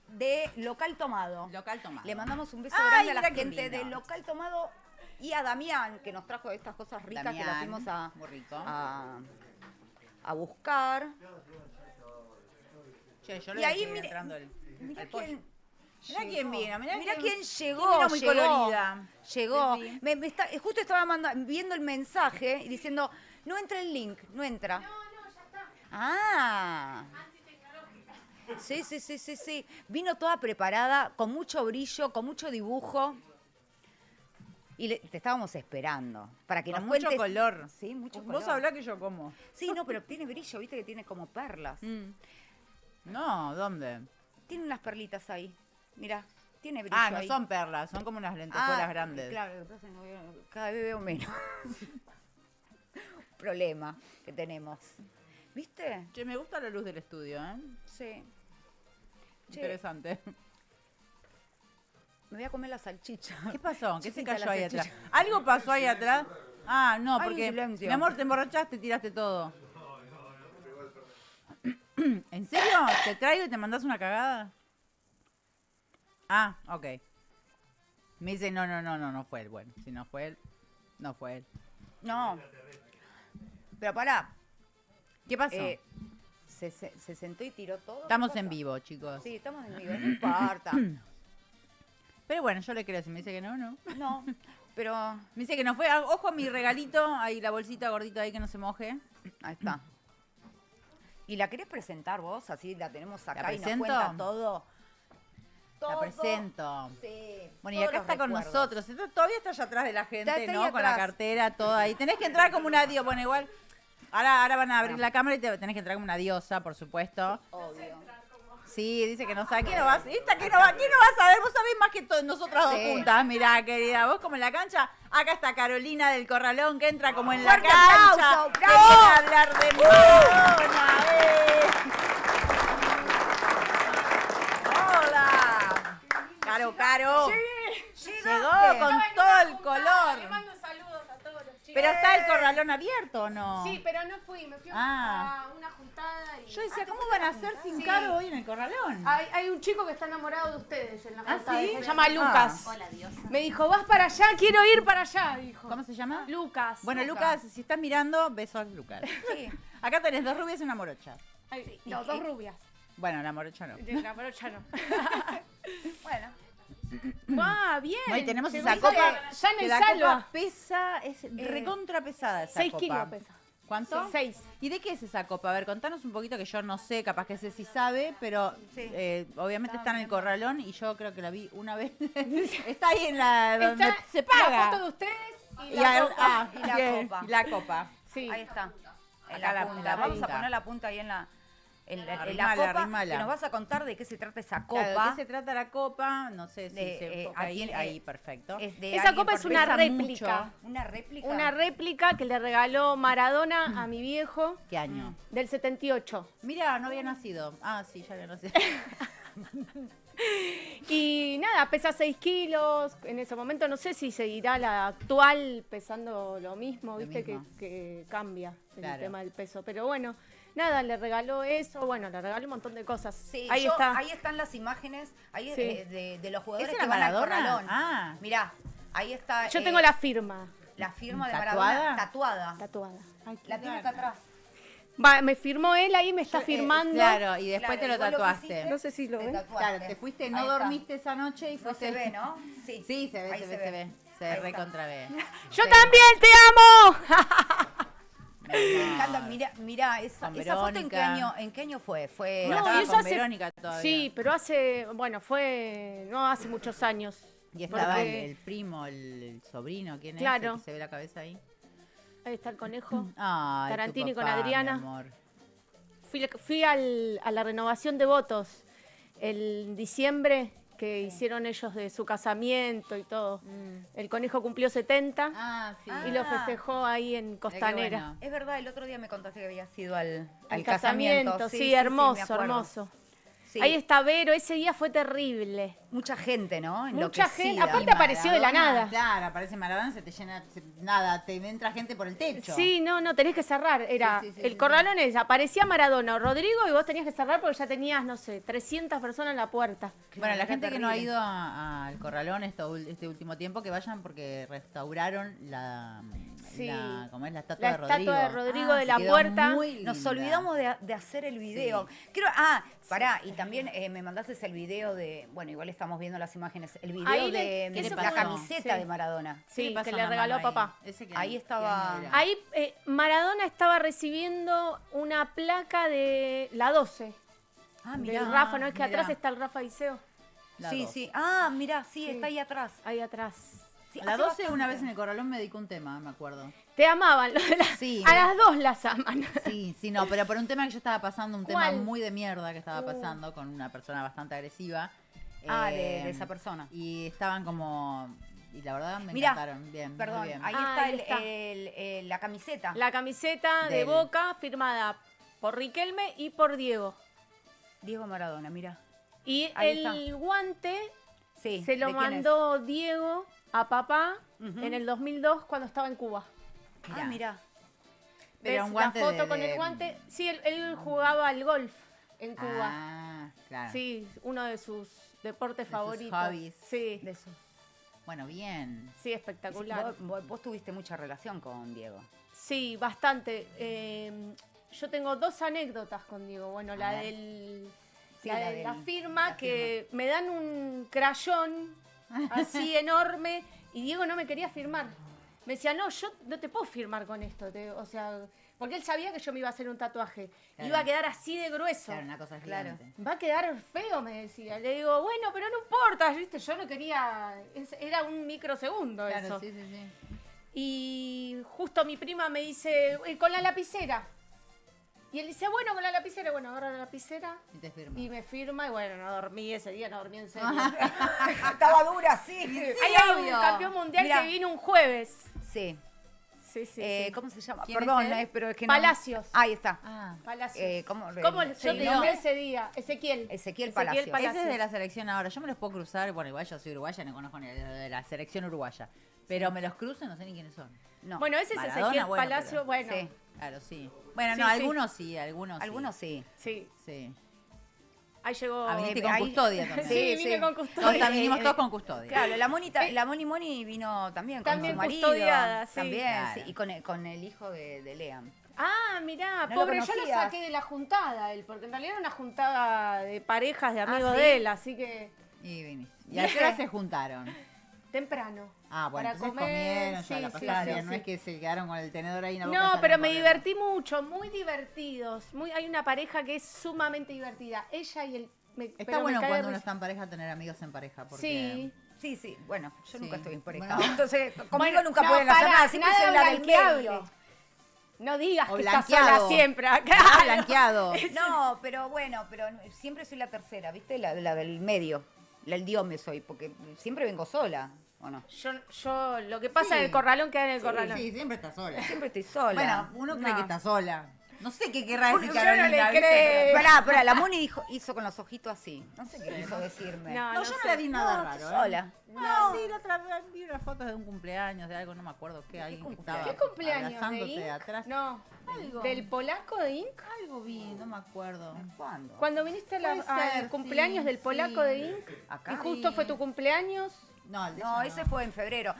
De Local Tomado. Local Tomado. Le mandamos un beso Ay, grande a la mira qué gente de lindo. Local Tomado y a Damián, que nos trajo estas cosas ricas que las Damián, fuimos muy rico. a buscar. Che, yo Y le ahí, voy mire, entrando el Mirá pollo. quién, Mirá quién vino, mirá quién quién llegó. vino muy colorida. Llegó. Sí, sí. Justo estaba viendo el mensaje y diciendo, no entra el link, no entra. No, ya está. Ah. Antitecnológica. Sí. Vino toda preparada, con mucho brillo, con mucho dibujo. Y te estábamos esperando para que Con nos mucho cuentes. color. Sí, mucho Vos color. hablá que yo como. Sí, no, pero tiene brillo, viste que tiene como perlas. No, ¿dónde? Tiene unas perlitas ahí. Mira, tiene brillo Ah, no ahí. son perlas, son como unas lentejuelas grandes. Claro, lo que pasa es que no cada vez veo menos. Problema que tenemos. ¿Viste? Che, me gusta la luz del estudio, ¿eh? Sí. Che, Interesante. me voy a comer la salchicha. ¿Qué pasó? ¿Qué se Chiquita cayó la ahí salchicha. atrás? ¿Algo pasó ahí atrás? Ah, no, Hay un porque, silencio. mi amor, te emborrachaste, tiraste todo. ¿En serio? ¿Te traigo y te mandás una cagada? Ah, ok. Me dice, no fue él. Bueno, si no fue él, no fue él. No. Pero pará. ¿Qué pasó? Se sentó y tiró todo. Estamos ¿Qué en pasa? vivo, chicos. Sí, estamos en vivo, no importa. Pero bueno, yo le creo. Si me dice que no, no. No, pero Me dice que no fue. Ah, ojo a mi regalito. Ahí la bolsita gordita ahí que no se moje. ahí está. ¿Y la querés presentar vos? Así la tenemos acá y nos presento? cuenta todo. La Todo. presento. Sí. Bueno, y todos acá los está con recuerdos. nosotros. Entonces, todavía está allá atrás de la gente, Está ahí ¿no? Con la atrás. cartera, todo ahí. Tenés que entrar como una diosa. Bueno, igual. Ahora van a abrir la cámara y tenés que entrar como una diosa, por supuesto. Obvio. Sí, dice que no sabe. ¿Quién no va a saber? ¿Quién no va a saber? Vos sabés más que nosotras dos Sí. juntas. Mirá, querida. Vos como en la cancha. Acá está Carolina del Corralón, que entra como en la ¡Fuerte cancha. aplauso! Que ¡Bravo! viene a hablar de Maradona. ¡Hola! Caro. Llegó con todo el color. Le mando saludos a todos los chicos. ¿Pero está el corralón abierto o no? Sí, pero no fui, me fui Ah. a una juntada y... Yo decía, ¿cómo van a hacer sin Sí. Caro hoy en el corralón? Hay un chico que está enamorado de ustedes en la ¿Ah, juntada, sí? se llama Lucas. Hola, diosa. Me dijo, vas para allá, quiero ir para allá, dijo. ¿Cómo se llama? Lucas. Bueno, Lucas, si estás mirando, besos a Lucas. Sí. Acá tenés 2 rubias y una morocha. Ay, no, dos rubias. Bueno, la morocha no. La morocha no. Bueno. Ah, bien. No, y tenemos Llegó esa copa. Ya en que el la salva. copa pesa, es recontra pesada esa 6 copa. kilos pesa. ¿Cuánto? Sí, 6. ¿Y de qué es esa copa? A ver, contanos un poquito que yo no sé, capaz que Ceci sabe, pero Sí. obviamente Estaba está en el viendo. corralón y yo creo que la vi una vez. Está ahí en la donde Está se la paga. foto de ustedes y Y la al- copa. y la bien, copa. y la copa. Sí. Ahí está. En Acá la en punta. la Vamos punta. a poner la punta ahí en la Arrimala, copa. arrimala. Y nos vas a contar de qué se trata esa Claro, copa. ¿de qué se trata la copa? No sé si De, se enfoca ahí, aquí, ahí, perfecto. Es de Esa alguien copa es por una pesa réplica. mucho. ¿Una réplica? Una réplica que le regaló Maradona a mi viejo ¿Qué año? del 78. Mira, no había nacido. Ah, sí, ya había nacido. Y nada, pesa 6 kilos. En ese momento no sé si seguirá la actual pesando lo mismo, Lo viste mismo. Que cambia el Claro. tema del peso. Pero bueno, nada, le regaló eso, bueno, le regaló un montón de cosas. Sí, ahí está. Ahí están las imágenes ahí Sí. de los jugadores ¿Ese que era van al Maradona? corralón. Ah. Mirá, ahí está. Yo tengo la firma la firma de ¿Tatuada? Maradona tatuada. tatuada. La tiene acá atrás. Va, me firmó él ahí, me está firmando. Claro, y después Claro, te lo y vos tatuaste. hiciste, No sé si lo te ven. tatuaste. Claro, te fuiste, Ahí no está. dormiste esa noche y No fuiste... se ve, ¿no? Sí. Sí, se ve, Ahí se ve. Se Ahí está. recontra ve. Yo Sí. también te amo. Me encanta, mira, esa Con foto Verónica. en qué año fue? Fue No, No, y estaba eso con hace- Verónica todavía. Sí, pero hace, bueno, fue, no hace muchos años. Y estaba porque- el primo, el sobrino, ¿quién es? Claro. El que se ve la cabeza ahí. Ahí está el conejo. Ay, Tarantini tu con papá, mi Adriana. amor. Fui a la renovación de votos el diciembre que hicieron ellos de su casamiento y todo. El conejo cumplió 70 Ah, sí. y lo festejó ahí en Costanera. bueno. Es verdad, el otro día me contaste que había sido al Al casamiento, sí, me hermoso, acuerdo. hermoso. Sí. Ahí está Vero, ese día fue terrible. Mucha gente, ¿no? Mucha gente, Enloquecida. aparte apareció de la Maradona, nada. Claro, aparece Maradona, se te llena, nada, te entra gente por el techo. Sí, no, tenés que cerrar. Era Sí, sí, el sí, corralón es, aparecía Maradona o Rodrigo y vos tenías que cerrar porque ya tenías, no sé, 300 personas en la puerta. Bueno, la Qué gente que no ha terrible. ido al Corralón este último tiempo, que vayan porque restauraron Sí. ¿cómo es? La estatua La de Rodrigo. estatua de Rodrigo de la quedó puerta. muy Nos linda. olvidamos de hacer el video. Pará, y también me mandaste el video de, bueno, igual estamos viendo las imágenes, el video Ahí de ¿qué le la pasó? camiseta Sí. de Maradona. ¿Qué le Sí, pasó que a le la regaló a mamá papá. Ese que- Ahí estaba- ¿qué año era? Ahí Maradona estaba recibiendo una placa de la 12. Ah, Del mirá. Rafa, ¿no? Es que mirá. atrás está el Rafa Iseo. La Sí, 12. sí. Ah, mirá, sí, Sí. está ahí atrás. Ahí atrás. Sí, A la hace 12 bastante. una vez en el Corralón me dedicó un tema, me acuerdo. Te amaban, lo de Sí. a las dos las aman. Sí, sí, no, pero por un tema que yo estaba pasando, un tema ¿Cuál? muy de mierda que estaba pasando con una persona bastante agresiva. De esa persona. Y estaban como... Y la verdad me Mirá, encantaron. Bien, muy Perdón, bien. ahí Ah, está, ahí está. la camiseta. La camiseta de Del- Boca firmada por Riquelme y por Diego. Diego Maradona, mirá. Y Ahí el guante Sí, se lo ¿de quién es? mandó Diego a papá Ujú. en el 2002 cuando estaba en Cuba. Ah, mirá. Pero ¿Ves un guante la foto de- con de- el guante? Sí, él jugaba al golf en Cuba. Ah, claro. Sí, uno de sus deportes sus favoritos. hobbies. Sí, De eso. Bueno, bien. sí, espectacular. Vos tuviste mucha relación con Diego. Sí, bastante. Yo tengo dos anécdotas con Diego. Bueno, la ver. del Sí, la la de la del- firma, la que me dan un crayón así enorme y Diego no me quería firmar. Me decía, no, yo no te puedo firmar con esto. O sea, porque él sabía que yo me iba a hacer un tatuaje. Claro. Iba a quedar así de grueso. Claro, una cosa Claro. gigante. Va a quedar feo, me decía. Le digo, bueno, pero no importa, ¿viste? Yo no quería. Era un microsegundo Claro, eso. sí, sí, sí. Y justo mi prima me dice, con la lapicera. Y él dice, bueno, con la lapicera. Bueno, agarra la lapicera Y te firmo. y me firma. Y bueno, no dormí ese día, no dormí en serio. Estaba dura, sí. Ahí hay un obvio. campeón mundial Mirá. que vino un jueves. Sí. Sí, sí. sí. ¿Cómo se llama? ¿Quién Perdón, es él? pero es que no. Palacios. Ahí está. Ah, Palacios. ¿Cómo ¿Cómo sí, yo te ¿no? nombré ese día? Ezequiel. Ezequiel Palacios. ese es de la selección ahora. Yo me los puedo cruzar. Bueno, igual yo soy uruguaya, no conozco ni de la selección uruguaya. Pero me los cruzo y no sé ni quiénes son. No. Bueno, ese es Maradona, Ezequiel bueno, Palacio. pero- Bueno, Sí. Claro, sí. Bueno, Sí, no, sí. algunos sí, algunos sí. Algunos sí. sí. Sí. Ahí llegó. Ah, viniste con ahí- custodia también. Sí, Sí, vine sí. con custodia. Todos, vinimos todos con custodia. Claro, la Moni Moni vino también con También su marido. custodiada, sí. También, Claro. sí, y con el hijo de Leam. Ah, mirá, No lo pobre, yo lo conocías. saqué de la juntada él, porque en realidad era una juntada de parejas, de amigos ¿sí? de él, así que Y viniste. ¿Y a qué hora se juntaron? temprano. Ah, bueno, Para entonces comer, comieron, sí, ya la sí, pasaron sí, bien. No sí. es que se quedaron con el tenedor ahí en la boca. y No, salieron pero me corriendo. divertí mucho, muy divertidos. Hay una pareja que es sumamente divertida. Ella y el... Está pero me bueno cae de cuando uno risa. está en pareja tener amigos en pareja. Porque... Sí. Sí, sí, bueno, yo Sí. nunca estoy en pareja. Bueno. Entonces, conmigo Bueno, nunca no, pueden hacer pará, nada, siempre nada soy la del blanqueable. medio. No digas O que estás blanqueado. sola siempre acá. Ah, blanqueado. No, pero bueno, pero siempre soy la tercera, ¿viste? La del medio, el diome soy, porque siempre vengo sola, ¿o no? Yo lo que pasa Sí. en el corralón queda en el corralón. Sí, siempre está sola. Siempre estoy sola. Bueno, uno cree No. que está sola. No sé qué querrá Uno- decir yo no Carolina. le ¿viste? creo. Pará, la Moni hizo con los ojitos así. No sé qué quiso decirme. No, No, yo no sé. la vi nada No, raro. estoy ¿eh? sola. No, sí, la otra vez vi unas fotos de un cumpleaños, de algo, no me acuerdo qué. Alguien que estaba ¿Qué cumpleaños? ¿De abrazándote Inc? atrás. No. Algo. ¿Del polaco de Inc? Algo vi, no me acuerdo. ¿Cuándo? Cuando viniste Puede al ser, cumpleaños sí, del polaco sí. de Inc. Acá. Y justo Sí. fue tu cumpleaños. No, el de No, ella ese fue en febrero.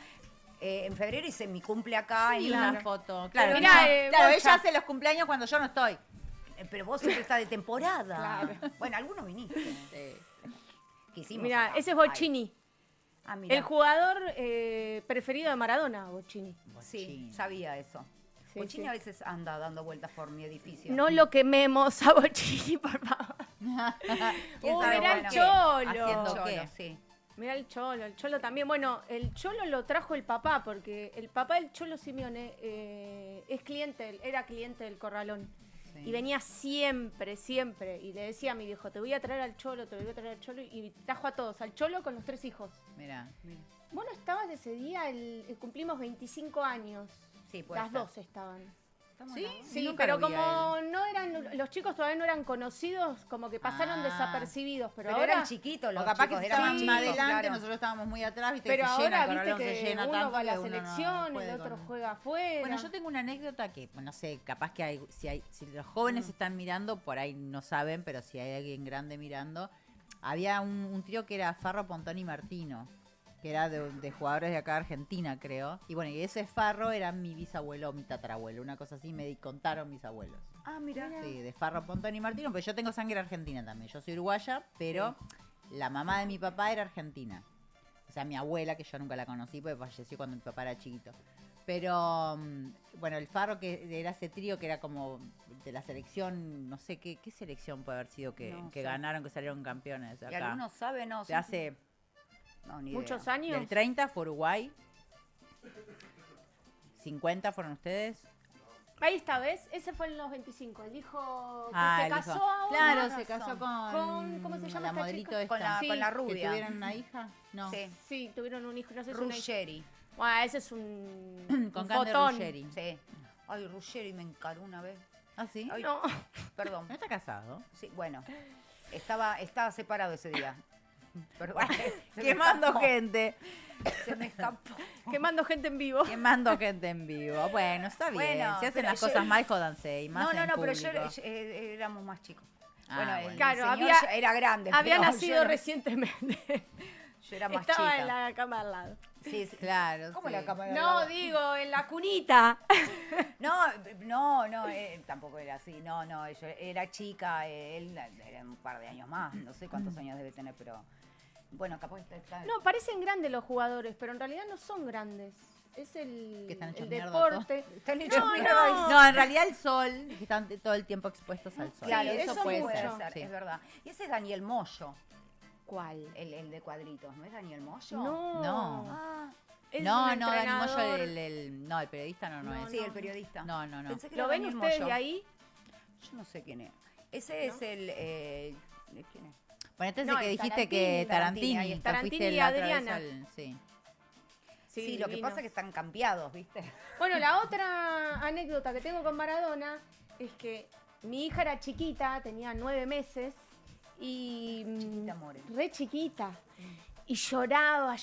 En febrero hice mi cumple acá Vi en una una foto. Claro, Mirá, no, claro, Bocha. ella hace los cumpleaños cuando yo no estoy. Pero vos siempre estás de temporada. Claro. Bueno, algunos viniste. Que hicimos Mira, acá. ese es Bocini. Ah, mirá. El jugador preferido de Maradona, Bocini. Sí, sabía eso. Sí, Bochini sí. a veces anda dando vueltas por mi edificio. No lo quememos a Bocini, por favor. ¿Quién Oh, sabe? mirá Bueno, el Cholo. haciendo Cholo, qué? sí. Mirá el Cholo también. Bueno, el Cholo lo trajo el papá, porque el papá del Cholo Simeone era cliente del Corralón. Sí. Y venía siempre, siempre. Y le decía a mi viejo, te voy a traer al Cholo, te voy a traer al Cholo. Y trajo a todos, al Cholo con los 3 hijos. Mira. Vos no estabas ese día, cumplimos 25 años. Sí, puede Las ser. dos estaban. Estamos ¿Sí? en la- Sí, Nunca pero lo vi a como no eran, los chicos todavía no eran conocidos, como que pasaron Ah. desapercibidos, pero, Pero ahora eran chiquitos los O capaz chicos, que eran estaban más más chicos, adelante, claro. nosotros estábamos muy atrás, viste, pero que se ahora llena, el viste Corralón se que llena uno tanto va a la que uno no selección, puede el otro con- juega afuera. Bueno, yo tengo una anécdota que, no sé, capaz que si los jóvenes están mirando, por ahí no saben, pero si hay alguien grande mirando, había un trío que era Farro, Pontón y Martino, que era de jugadores de acá de Argentina, creo. Y bueno, y ese Farro era mi bisabuelo o mi tatarabuelo, una cosa así me contaron mis abuelos. Ah, mira. Sí, de Farro, Pontón y Martino, pero yo tengo sangre argentina también. Yo soy uruguaya, pero la mamá de mi papá era argentina. O sea, mi abuela, que yo nunca la conocí porque falleció cuando mi papá era chiquito. Pero, bueno, el Farro, que era ese trío que era como de la selección, no sé qué selección puede haber sido que No sé. ganaron, que salieron campeones de ¿Y acá. alguno sabe? No, De hace no, ni muchos idea. años. del 30 fue Uruguay. 50 fueron ustedes. Ahí está, ¿ves? Ese fue en los 25, el hijo que se El hijo. casó ahora. Claro, Tenés se casó razón. Con- ¿cómo se llama la esta modelito chica? esta. Con la, Sí, con la ¿Que rubia. tuvieron una hija? No. Sí. Sí, tuvieron un hijo, no sé si una hija. Ruggeri. Bueno, ese es un, Con un Cande fotón. Ruggeri. Sí. Ay, Ruggeri me encaró una vez. ¿Ah, sí? Ay, No, Perdón. ¿No está casado? Sí, bueno. Estaba separado ese día. Perdón. Se me Quemando escapó. gente. Se me escapó. quemando gente en vivo. Quemando gente en vivo. Bueno, está bien. Bueno, Si hacen pero las yo- cosas mal, jódanse. Y más No, no, en no, pero yo público. éramos más chicos. Ah, bueno, bueno. el Claro, señor había- ya era grande. Había pero nacido yo era- recientemente. Yo era más Estaba chica. en la cama al lado. Sí, sí. Claro. ¿Cómo sí. la cámara? No, digo, en la cunita. No, tampoco era así. No, yo era chica, él era un par de años más. No sé cuántos años debe tener, pero bueno, capaz está. No, parecen grandes los jugadores, pero en realidad no son grandes. Es el, Que están hechos el mierda deporte. Están hechos No, mierda. no. No, en realidad el sol, que están todo el tiempo expuestos al sol. Claro, Sí, eso eso puede mucho. ser, Sí. es verdad. Y ese es Daniel Moyo, ¿Cuál? el de cuadritos, ¿no es Daniel Moyo? No. No. Ah, Es No, un no, Dani Moyo, entrenador. no, el periodista no No, es. sí, el periodista. No, no, no. Pensé que ¿Lo era ven Daniel ustedes Moyo. de ahí? Yo no sé quién es. Ese es el. ¿Quién es? Bueno, entonces No, que el dijiste que Tarantini, Tarantini, ahí que está. fuiste Tarantini y la otra vez Adriana. sí. Sí, lo que divinos. pasa es que están cambiados, ¿viste? Bueno, la otra anécdota que tengo con Maradona es que mi hija era chiquita, tenía 9 meses y Chiquita, more. re chiquita y lloraba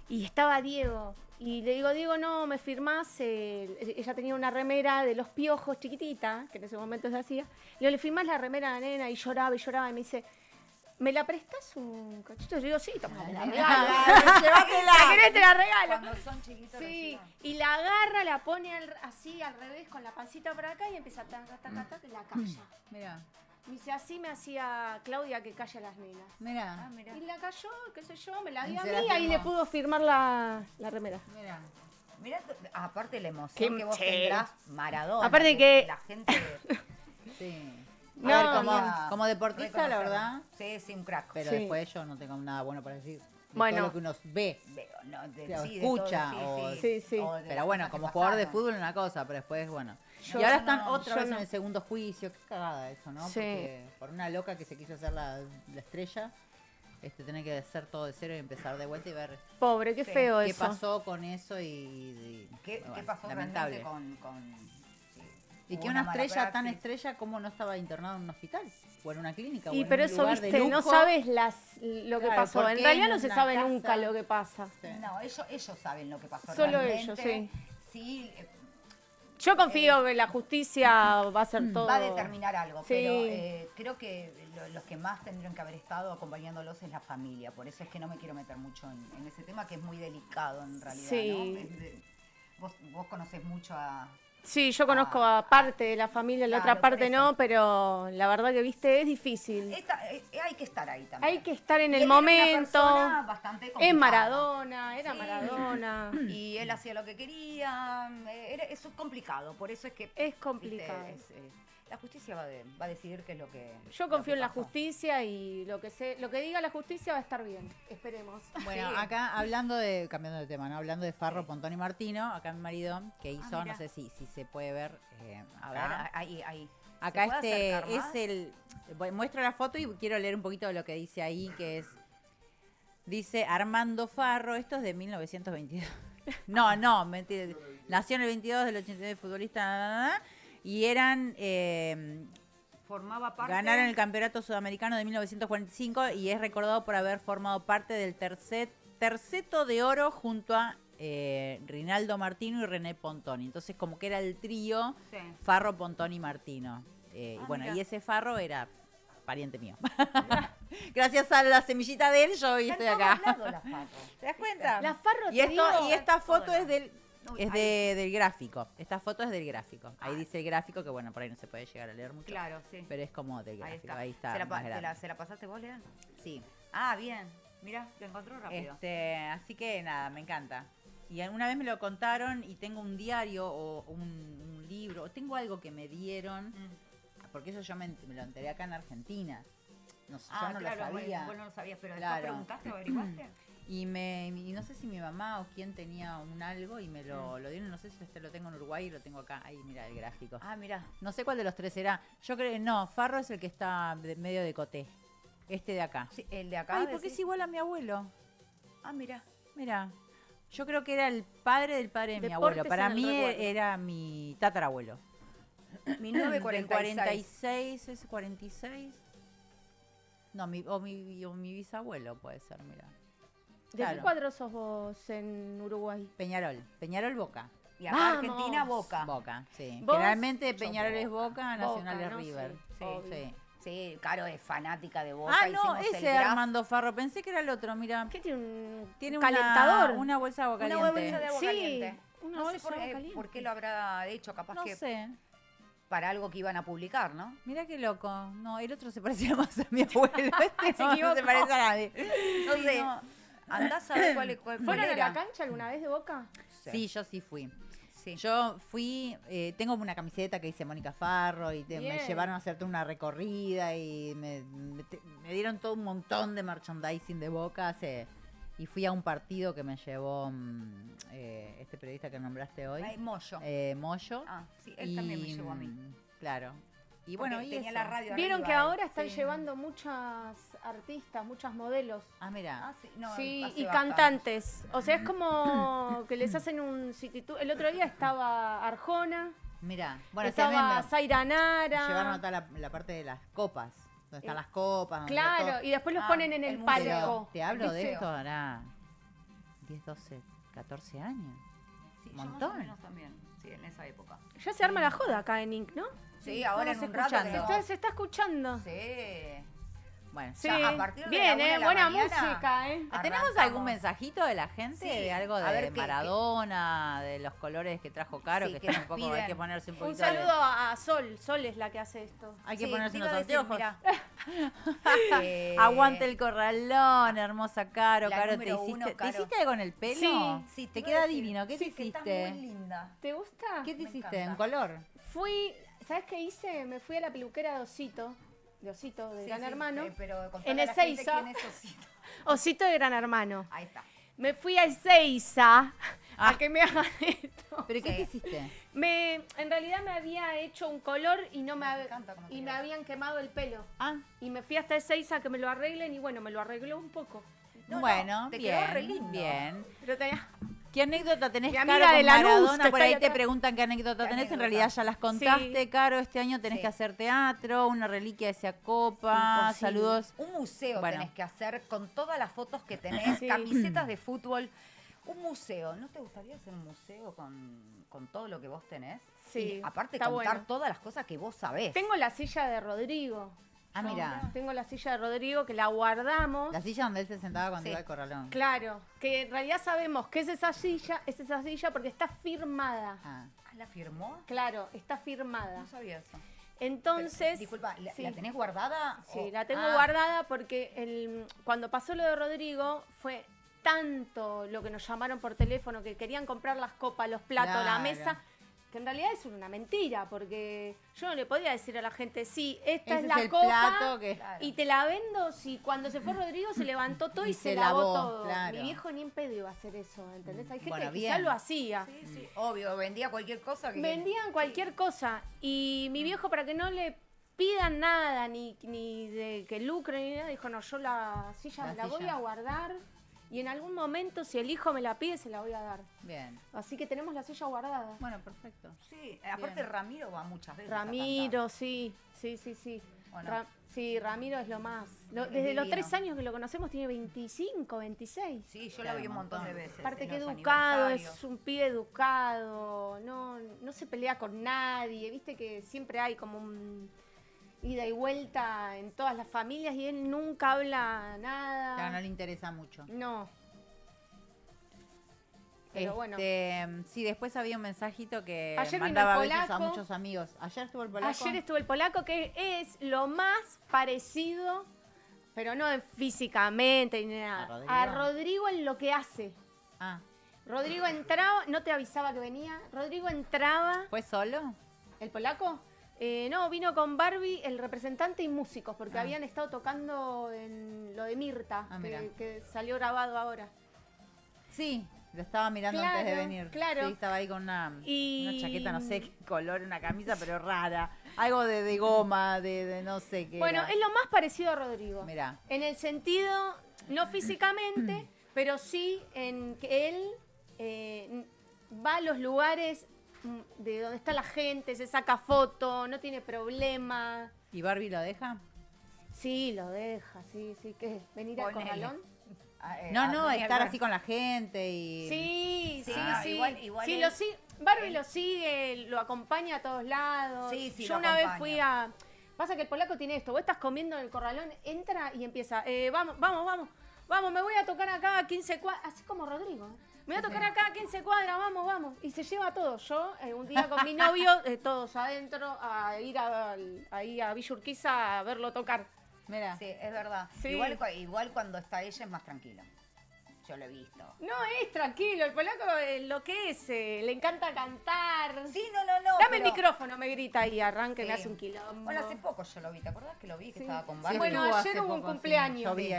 y estaba Diego y le digo, Diego, no, me firmás, ella tenía una remera de los Piojos chiquitita, que en ese momento se hacía, le digo, le firmás la remera a la nena y lloraba y me dice, ¿me la prestás un cachito? Yo digo, sí, toma, te la regalo. ¿La querés? Te la regalo. Cuando son chiquitos. Sí, recién. y la agarra, la pone así al revés con la pancita para acá y empieza a taca, y la calla. Mira, Me dice, así me hacía Claudia que calla a las nenas. Ah, mira, mira. Y la cayó, qué sé yo, me la Y dio a se mí la y ahí firmó. le pudo firmar la remera. mira. Mirá, aparte la emoción Qué que vos che. tendrás, Maradona. Aparte que- La gente. Sí. No, a ver, como, ya. como deportista, la verdad, Sí, un crack. pero Sí. después yo no tengo nada bueno para decir. De Bueno. todo lo que uno ve. Veo, no, O sí, escucha, de todo, o- Sí. o de Pero las bueno, cosas que como jugador de pasaron. fútbol una cosa, pero después, bueno. Yo y ahora no, están no, otra yo vez no. en el segundo juicio. Qué cagada eso, ¿no? Sí. Porque por una loca que se quiso hacer la estrella, tener que hacer todo de cero y empezar de vuelta y ver Pobre, qué Sí. feo qué eso. pasó con eso y ¿Qué bueno, pasó lamentable. realmente con sí, Y hubo que una mala estrella tan praxis? estrella, ¿cómo no estaba internado en un hospital? O en una clínica. o Y en pero un eso, lugar de viste, no lujo. sabes lo que Claro, pasó. ¿por En qué realidad en no se una sabe casa? nunca lo que pasa. Sí. No, ellos saben lo que pasó Solo realmente. ellos, sí. Sí, Yo confío que la justicia va a hacer todo. va a determinar algo, Sí. pero creo que los que más tendrían que haber estado acompañándolos es la familia. Por eso es que no me quiero meter mucho en ese tema, que es muy delicado en realidad. Sí. ¿No? Vos conocés mucho a... Sí, yo conozco a parte de la familia, la Claro, otra parte por eso. no, pero la verdad que, viste, es difícil. hay que estar ahí también. Hay que estar en Y el él era una momento. persona bastante Es complicada. Maradona, era Sí. Maradona. Y él hacía lo que quería. Eso es complicado, por eso es que... Es viste, complicado. la justicia va a decidir qué es lo que... Yo lo confío que en la pasó. justicia y lo que diga la justicia va a estar bien. Esperemos. Bueno, Sí. acá cambiando de tema, ¿no? Hablando de Farro, Pontón y Martino, acá mi marido, que hizo, mira. no sé si se puede ver. A acá. ver, ahí. Acá ¿Se puede acercar más? muestro la foto y quiero leer un poquito de lo que dice ahí, que es, dice Armando Farro, esto es de 1922. No, mentira. Nació en el 22 del 89, futbolista, y eran... Formaba parte. ganaron el campeonato sudamericano de 1945 y es recordado por haber formado parte del terceto de oro junto a Rinaldo Martino y René Pontoni. Entonces como que era el trío Sí. Farro, Pontoni, Martino. Y bueno, mira. y ese Farro era pariente mío. Gracias a la semillita de él yo hoy Está estoy en acá. todos lados la Farro. ¿Te das cuenta? La Farro, y, te esto, digo, y esta foto todo es del... Uy, Es del gráfico. Esta foto es del gráfico. Ahí Ah. dice el gráfico, que bueno, por ahí no se puede llegar a leer mucho. Claro, sí. Pero es como del Ahí gráfico. está. Ahí está. ¿Se la, más pa- grande. se la pasaste vos, Lean? Sí. Ah, bien. Mira, lo encontró rápido. Así que nada, me encanta. Y una vez me lo contaron y tengo un diario o un libro, o tengo algo que me dieron, porque eso yo me lo enteré acá en Argentina. No sé, yo no lo sabía. Vos no lo sabías, pero Claro. después preguntaste o averiguaste. Y no sé si mi mamá o quién tenía un algo y me lo dieron, no sé si lo tengo en Uruguay y lo tengo acá. Ahí, mira el gráfico. Ah, mira. No sé cuál de los tres era. Yo creo que no, Farro es el que está medio de coté. Este de acá. Sí, el de acá. Ay, porque decís. es igual a mi abuelo. Ah, mira. Mira, yo creo que era el padre del padre de mi Deportes abuelo. Para en el mí recuerdo. era mi tatarabuelo. 1946. 46, ¿es 46? No, o mi bisabuelo puede ser, mira. ¿De qué Claro. cuadro sos vos en Uruguay? Peñarol Boca. Y acá Vamos. Argentina, Boca. Boca, sí. ¿Vos? Generalmente Yo Peñarol es Boca. Boca, Nacional Boca, es ¿no? River. Sí, obvio. Sí. Sí, Caro es fanática de Boca. Ah, no, hicimos el ese graph. Armando Farro. Pensé que era el otro, mira. ¿Qué tiene un Tiene calentador? Una bolsa de agua Una caliente. bolsa de agua Sí, caliente. una No sé bolsa de agua caliente. por qué lo habrá hecho, capaz No que sé. para algo que iban a publicar, ¿no? Mira qué loco. No, el otro se parecía más a mi abuelo. Este Se no equivocó. se parece a nadie. No Sí, sé. no. Andás a ver cuál ¿Fueron a era. la cancha alguna vez de Boca? Sí, yo sí fui. Sí. Yo fui, tengo una camiseta que dice Mónica Farro y me Bien. llevaron a hacerte una recorrida y me dieron todo un montón de merchandising de Boca y fui a un partido que me llevó este periodista que nombraste hoy, Ay, Moyo. Moyo. Ah, sí, él también me llevó a mí. Claro. Y Porque bueno, y tenía eso. la radio Vieron arriba, que ahora están sí. llevando muchas artistas, muchas modelos. Ah, mira. Ah, sí, no, Sí, hace y bastante. cantantes. O sea, es como que les hacen un city tour. El otro día estaba Arjona, Mira. Bueno, este año estaba me Zaira llevaron Nara. a toda la parte de las copas, donde están las copas. donde Claro, todo. y después los Ah, ponen en el el museo. Pero palco. te hablo el de museo. esto ahora 10, 12, 14 años. Sí, Un yo montón. más o menos también, sí, en esa época. Ya se arma la joda acá en Inc, ¿no? Sí, ahora en estamos un rato escuchando. tenemos- Se está escuchando. Sí. Bueno, Sí, Ya, a partir de bien, la 1 de la buena mañana, música, ¿eh? ¿tenemos arrancamos. algún mensajito de la gente? Sí, De algo a ver de qué- Maradona, de los colores que trajo Caro, Sí, que que están un nos poco, hay piden. que ponerse un Un poquito saludo a Sol. Sol es la que hace esto. hay que Sí, ponerse te unos iba a decir, anteojos. mirá. Aguante el corralón, hermosa Caro. la Caro, número uno, ¿te Caro. hiciste algo en el pelo? Sí, Sí, te iba a queda decir. divino. ¿Qué Sí, te que estás hiciste? muy linda. ¿Te gusta? ¿Qué te Me hiciste? encanta. ¿En color? Fui, ¿sabes qué hice? Me fui a la peluquera de Osito, de Sí, Gran sí, Hermano. pero En contale a la gente Ezeiza. quién es Osito. Osito de Gran Hermano. Ahí está. Me fui a Ezeiza Ah. a que me hagan esto. ¿Pero qué Sí. te hiciste? En realidad me había hecho un color y no me, Me encanta cómo te y me queda. habían quemado el pelo. Ah, Y me fui hasta Ezeiza a que me lo arreglen y bueno, me lo arregló un poco. No, bueno, te bien, quedó re lindo. bien. Pero tenía... ¿Qué anécdota tenés, Mi Caro, amiga con de la luz, Maradona? que Por está ahí ahí te atrás. preguntan qué anécdota ¿Qué tenés. En anécdota? realidad ya las contaste, Sí. Caro. Este año tenés Sí. que hacer teatro, una reliquia de esa copa. Imposible. Saludos. Un museo Bueno. tenés que hacer con todas las fotos que tenés, Sí. camisetas de fútbol. Un museo. ¿No te gustaría hacer un museo con todo lo que vos tenés? Sí, Y aparte está contar bueno. todas las cosas que vos sabés. Tengo la silla de Rodrigo. Ah, mira. Tengo la silla de Rodrigo que la guardamos. La silla donde él se sentaba cuando Sí. iba al corralón. Claro, que en realidad sabemos que es esa silla porque está firmada. Ah. Ah, ¿la firmó? Claro, está firmada. No sabía eso. Entonces, Pero, disculpa, sí. ¿la tenés guardada? Sí, o- la tengo Ah, guardada porque cuando pasó lo de Rodrigo fue tanto lo que nos llamaron por teléfono que querían comprar las copas, los platos, la Claro. mesa, que en realidad es una mentira porque yo no le podía decir a la gente, sí, esta Ese es la el copa plato que... Claro. y te la vendo si cuando se fue Rodrigo se levantó todo y, Y se se lavó lavó, todo. claro. Mi viejo ni en pedo iba a hacer eso, ¿entendés? Hay gente Bueno, que quizá bien. lo hacía. Sí, sí, obvio, vendía cualquier cosa que... Vendían cualquier cosa y mi viejo para que no le pidan nada ni de que lucre ni nada dijo no, yo la silla La me la voy silla. a guardar y en algún momento, si el hijo me la pide, se la voy a dar. Bien. Así que tenemos la suya guardada. Bueno, perfecto. Sí, aparte Bien. Ramiro va muchas veces a Ramiro, sí. ¿O no? Sí, Ramiro es lo más. Es Desde los divino. 3 años que lo conocemos tiene 25, 26. cantar. Sí, yo Claro, la vi un un montón de montón. veces. Aparte en que los educado, aniversarios. es un pibe educado, no se pelea con nadie, viste que siempre hay como un ida y vuelta en todas las familias y él nunca habla nada. Claro, no le interesa mucho. No. Pero bueno. Sí, después había un mensajito que Ayer vino mandaba el besos a polaco. muchos amigos. ¿Ayer estuvo el polaco? Ayer estuvo el polaco, que es lo más parecido, pero no físicamente ni nada, ¿A a Rodrigo? Rodrigo en lo que hace. Ah, Rodrigo entraba, no te avisaba que venía, Rodrigo entraba, ¿fue solo? ¿el polaco? No, vino con Barbie, el representante y músicos, porque Ah. habían estado tocando en lo de Mirta, Ah, mirá. que salió grabado ahora. Sí, lo estaba mirando Claro, antes de venir. claro. Sí, estaba ahí con una Y- chaqueta, no sé qué color, una camisa, pero rara. Algo de goma, de no sé qué. Bueno, era. es lo más parecido a Rodrigo. Mirá. En el sentido, no físicamente, pero sí en que él va a los lugares de donde está la gente, se saca foto, no tiene problema. ¿Y Barbie lo deja? Sí, lo deja, sí, ¿qué? ¿Venir al Ponele. corralón? No, venía estar al- así con la gente y... Sí, sí, Sí, sí. igual Sí, él- Barbie lo sigue, lo acompaña a todos lados. Sí, sí, Yo lo una vez acompaña. fui a... Pasa que el polaco tiene esto, vos estás comiendo en el corralón, entra y empieza, vamos, me voy a tocar acá a 15 cuadras, así como Rodrigo. Me voy a tocar acá a 15 cuadras, vamos. Y se lleva todo. Yo, un día con mi novio, todos adentro, a ir ahí a Villa Urquiza a verlo tocar. Mira. Sí, es verdad. Sí. Igual cuando está ella es más tranquila. Yo lo he visto. No, es tranquilo, el polaco lo que es, le encanta cantar. Sí, no. Dame el pero- micrófono, me grita ahí, arranca y me Sí. hace un quilombo. Bueno, hace poco yo lo vi. ¿Te acordás que lo vi? Que Sí. estaba con Sí, Barbie. bueno, Estuvo ayer hace hubo un poco, sí. cumpleaños. Yo vi,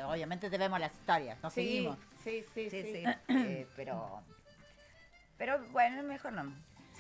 obviamente te vemos las historias, nos Sí, seguimos. sí. Sí. Pero bueno, mejor no.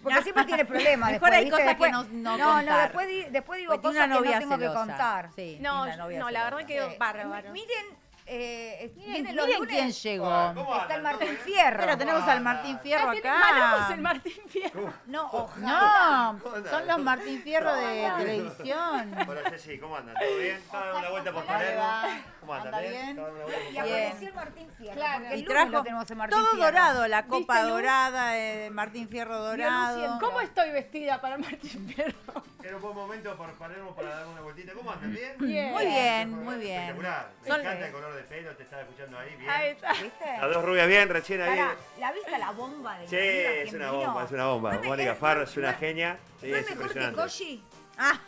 Porque siempre tiene problemas. Mejor después, hay ¿viste? cosas que Después- no No, contar. después digo Porque tiene cosas una que no novia tengo que celosa. contar. Sí, No, tiene una novia no, la verdad celosa. que bárbaro. Miren, Miren, vienen los miren lunes. quién llegó. ¿Cómo Está el andan? Martín ¿Todo bien? Fierro. Pero tenemos al Martín Fierro Ganamos acá. el Martín Fierro. No, ojalá. No, ¿Cómo andan? son los Martín Fierro de televisión. Hola Ceci, ¿cómo andan? ¿Todo bien? ¿Estaban dando una vuelta por Ojalá. Palermo? ¿Cómo ¿Anda andan? bien? ¿Estaban dando una vuelta por Y Bien. Palermo? apareció el Martín Fierro. Claro. Porque el Y lunes lo trajo tenemos el Martín todo Fierro. dorado, la copa ¿Viste, Lu? dorada, Martín Fierro dorado. ¿Cómo estoy vestida para Martín Fierro? Era un buen momento por Palermo para dar una vueltita. ¿Cómo andan? ¿Bien? Bien. Muy bien, muy bien. Espectacular. Me Son- encanta el color de pelo, te estaba escuchando ahí. Bien. Ahí está. ¿Viste? Las dos rubias bien, recién ahí. Pará, ¿la viste la bomba de Sí, Mónica? es ¿Quién una vino? bomba, es una bomba. ¿No es Mónica mejor- Farro es no una es- genia. Sí, ¿No es es mejor que impresionante. Koshi? Ah,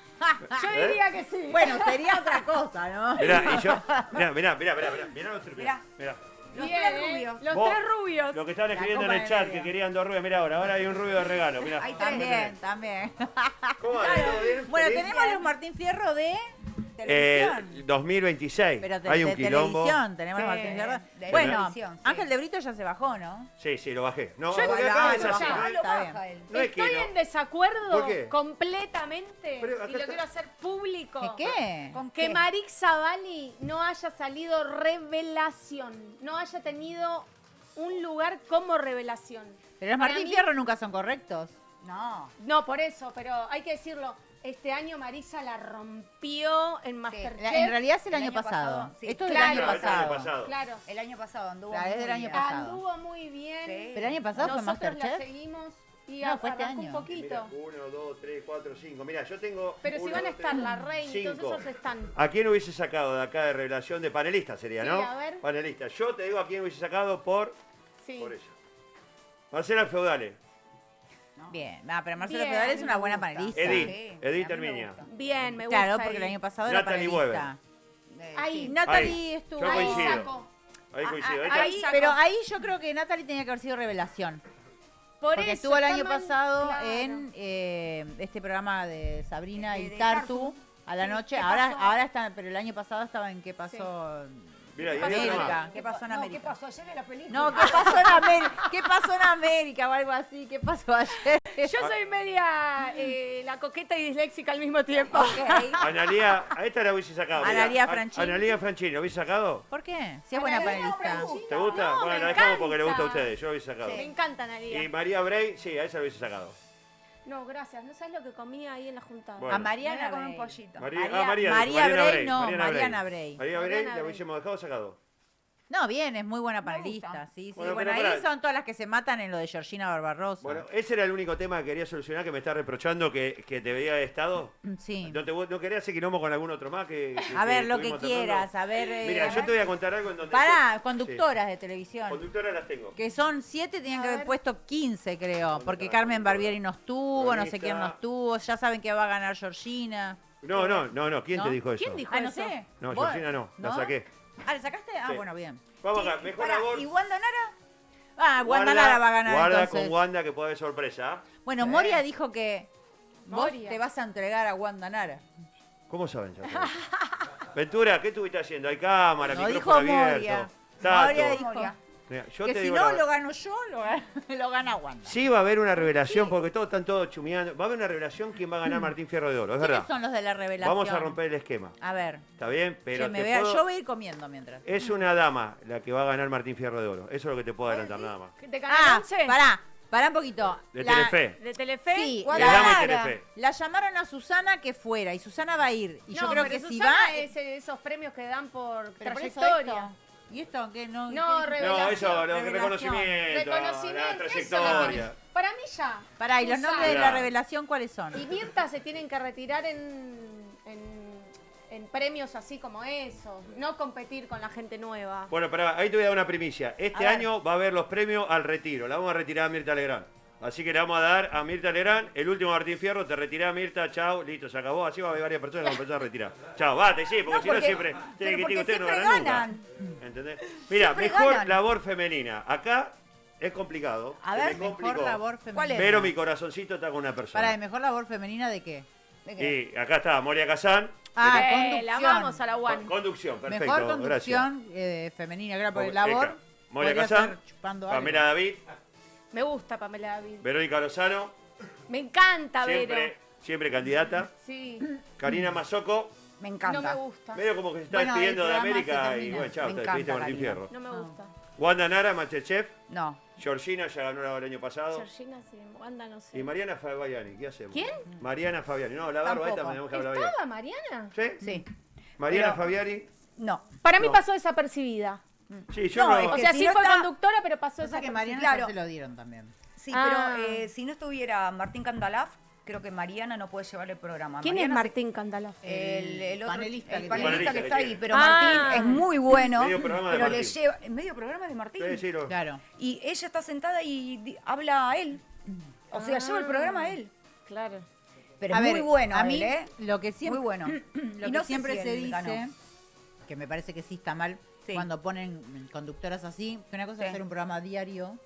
Yo diría que sí. bueno, sería otra cosa, ¿no? Mirá, y yo. Mirá los truques. Mirá. Mirá. Los Bien, tres rubios. Los Vos, tres rubios. Lo que estaban La escribiendo en copa el de chat medio. que querían dos rubias, mirá ahora hay un rubio de regalo, mirá. Hay tres. También, también. ¿Cómo andan? ¿Todo bien? Bueno, ¿Feliz? tenemos los Martín Fierro de televisión. 2026. Pero hay un de quilombo. televisión tenemos Sí, Martín Fierro. de Bueno, televisión, sí. Ángel de Brito ya se bajó, ¿no? Sí, lo bajé. No, Yo- porque Bueno, acá es lo así. baja. ¿no? Ah, lo Está baja bien. él. No es que Estoy no. en desacuerdo ¿Por qué? completamente Pero acá y lo está- quiero hacer público. ¿Qué qué? ¿Con Que qué? Marix Zavalli no haya salido revelación, no haya tenido un lugar como revelación. Pero los Para Martín mí- Fierro nunca son correctos. No. No, por eso, pero hay que decirlo. Este año Marisa la rompió en Masterchef. En realidad es el El año año pasado. pasado, sí. Esto es del Claro. año Ah, este año pasado. pasado. Claro. El año pasado anduvo Claro, es muy del año bien. pasado. Anduvo muy bien. Sí. ¿Pero el año pasado fue Nosotros la Masterchef? seguimos y No, fue este arrancó año. un poquito. Mira, 1, 2, 3, 4, 5. Mira, yo tengo. Pero si uno, van a dos, estar tres, la reina y todos 5. esos están. ¿A quién hubiese sacado de acá de revelación de panelista sería, Sí, no? a ver. Panelista. Yo te digo a quién hubiese sacado por Sí. ella. Marcela Feudale. Bien, pero Marcelo Bien. Feudal es una Me buena gusta. panelista. Edith. Sí, Edith a mí me Herminia. gusta. Bien, me gusta. Claro, porque ahí. el año pasado era Natalie panelista. Ahí, Sí. Natalie Ahí. estuvo. Yo Ahí coincido. sacó. Ahí coincido. ahí Esta- sacó. Pero ahí yo creo que Natalie tenía que haber sido revelación. Por Porque eso estuvo el está año mal, pasado claro. en este programa de Sabrina y De Tartu a la Sí, noche. ¿qué Ahora, pasó? ahora está, pero el año pasado estaba en qué pasó. Mirá, y hay otra más. América. ¿Qué pasó en No, ¿qué América? pasó ayer en la película? No, ¿qué pasó en América? ¿Qué pasó en América o algo así? ¿Qué pasó ayer? Yo soy media la coqueta y disléxica al mismo tiempo. Analía, a esta la hubiese sacado. mirá. Analía Franchini. Analía Franchini, ¿la hubiese sacado? ¿Por qué? Si es buena panelista. ¿Te gusta? No, bueno, me la dejamos porque le gusta a encanta. ustedes. Yo la hubiese sacado. Me encanta Analia. Y María Brey, sí, a esa la hubiese sacado. No, gracias. No sabes lo que comía ahí en la juntada. Bueno. A Mariana con un Bray. pollito. María María- dijo, María Mariana Brey, no, Mariana Brey. María Brey Mariana la Brey. hubiésemos dejado sacado. No, bien, es muy buena Me panelista. gusta. Sí, sí. Bueno, Bueno, pero ahí pará. son todas las que se matan en lo de Georgina Barbarossa. Bueno, ese era el único tema que quería solucionar, que me está reprochando que te veía de estado. Sí. ¿No querías hacer quilombo con algún otro más? A ver, lo que estuvimos quieras, tratando? a ver. Mira, a yo ver. te voy a contar algo en donde... Pará, Sí. conductoras de televisión. Conductoras las tengo. Que son 7, tenían que A haber ver. puesto 15, creo. ¿Dónde Porque está la Carmen conductora? Barbieri no estuvo, no sé Cronista. quién no estuvo. Ya saben que va a ganar Georgina. No. ¿Quién ¿No? te dijo eso? ¿Quién dijo Ah, no eso? sé. No, ¿Vos? Georgina no, la saqué. Ah, ¿le sacaste? Ah, Sí. bueno, bien. Vamos acá, mejor Pará, labor. ¿y Wanda Nara? Ah, Wanda Nara va a ganar Guarda entonces. con Wanda que puede haber sorpresa. ¿Ah? Bueno, Moria dijo que vos Moria. te vas a entregar a Wanda Nara. ¿Cómo saben? ya? Ventura, ¿qué estuviste haciendo? Hay cámara, No micrófono dijo Moria. abierto. Tato. Moria dijo Moria. Mira, yo que te si digo no la lo verdad. gano yo, lo gana Wanda. Sí va a haber una revelación, porque todos están todos chumeando. Va a haber una revelación quién va a ganar Martín Fierro de Oro, es ¿Quiénes verdad. son los de la revelación? Vamos a romper el esquema. A ver, ¿Está bien? Pero che, me te vea, puedo- yo voy a ir comiendo mientras. es una dama la que va a ganar Martín Fierro de Oro. Eso es lo que te puedo adelantar nada más. ¿De Canal Ah, 11? pará un poquito. De La- Telefe. ¿De Telefe? Sí, De Wanda Dama y Nara. Telefe. La llamaron a Susana que fuera y Susana va a ir. Y yo No, creo pero que si Susana va. es esos premios que dan por Pero por eso trayectoria. esto. ¿Y esto qué? No, No, ¿qué? revelación. No, eso, lo que Revelación. reconocimiento, la Reconocimiento. eso trayectoria. para mí ya. Pará, ¿y los Susana. nombres de la Claro. revelación cuáles son? Y Mirta se tienen que retirar en premios así como esos. No competir con la gente nueva. Bueno, pará, ahí te voy a dar una primicia. Este A ver. año va a haber los premios al retiro. La vamos a retirar a Mirta Legrand. Así que le vamos a dar a Mirta Legrand el último Martín Fierro. Te retirás, Mirta, chau, listo, se acabó. Así va a haber varias personas que van a empezar a retirar. Chau, bate, sí, porque No, si no porque- siempre pero tienen que porque ustedes no siempre ganan ganan. nunca. ¿Entendés? Mira, Siempre mejor ganan. labor femenina. Acá es complicado. A se ver, me mejor complicó, labor femenina. ¿Cuál es? Pero mi corazoncito está con una Pará, persona. ¿de mejor labor femenina de qué? ¿De qué? Y acá está Moria Kazán. Ah, La conducción. vamos a la One. Conducción, perfecto. Mejor Gracias. conducción femenina, claro, porque Moria labor. Moria podría Kazán, ser chupando algo. Pamela David, Me gusta Pamela David. Verónica Lozano, Me encanta siempre, siempre candidata. Sí. Karina Mazoco, Me No encanta. me gusta. medio como que se está Bueno, despidiendo el de programa América se y termina. bueno, chao, Me te despediste a encanta, Martín Karina. Fierro. No me gusta. Wanda Nara, Masterchef, No. Georgina ya ganó el año pasado. Georgina sí, Wanda no sé. Y Mariana Fabiani, ¿qué hacemos? ¿Quién? Mariana Fabiani. No, la barba esta Tampoco. tenemos que hablar bien. ¿Estaba Mariana? ¿Sí? Sí. Mariana Pero- Fabiani. No. Para mí No. pasó desapercibida. Sí, yo No, no. es O que sea, si sí no fue está- conductora, pero pasó Pasa que desapercibida. Mariana Claro. ya se lo dieron también. Sí, Ah. pero si no estuviera Martín Candalaf, creo que Mariana no puede llevar el programa. ¿Quién Mariana es Martín Candalaf? El otro, panelista el que panelista tiene. que está ahí, pero Ah. Martín es muy bueno. Medio programa de pero le Martín. lleva. ¿Medio programa de Martín? Sí, sí, Claro. Y ella está sentada y habla a él. O sea, lleva el programa a él. Claro. Pero A es ver, muy bueno a él, mí ¿eh? lo que siempre Muy bueno. Lo Y que no sé siempre si se él dice, ganó. que me parece que sí está mal, Sí. cuando ponen conductoras así, que una cosa es Sí. hacer un programa diario,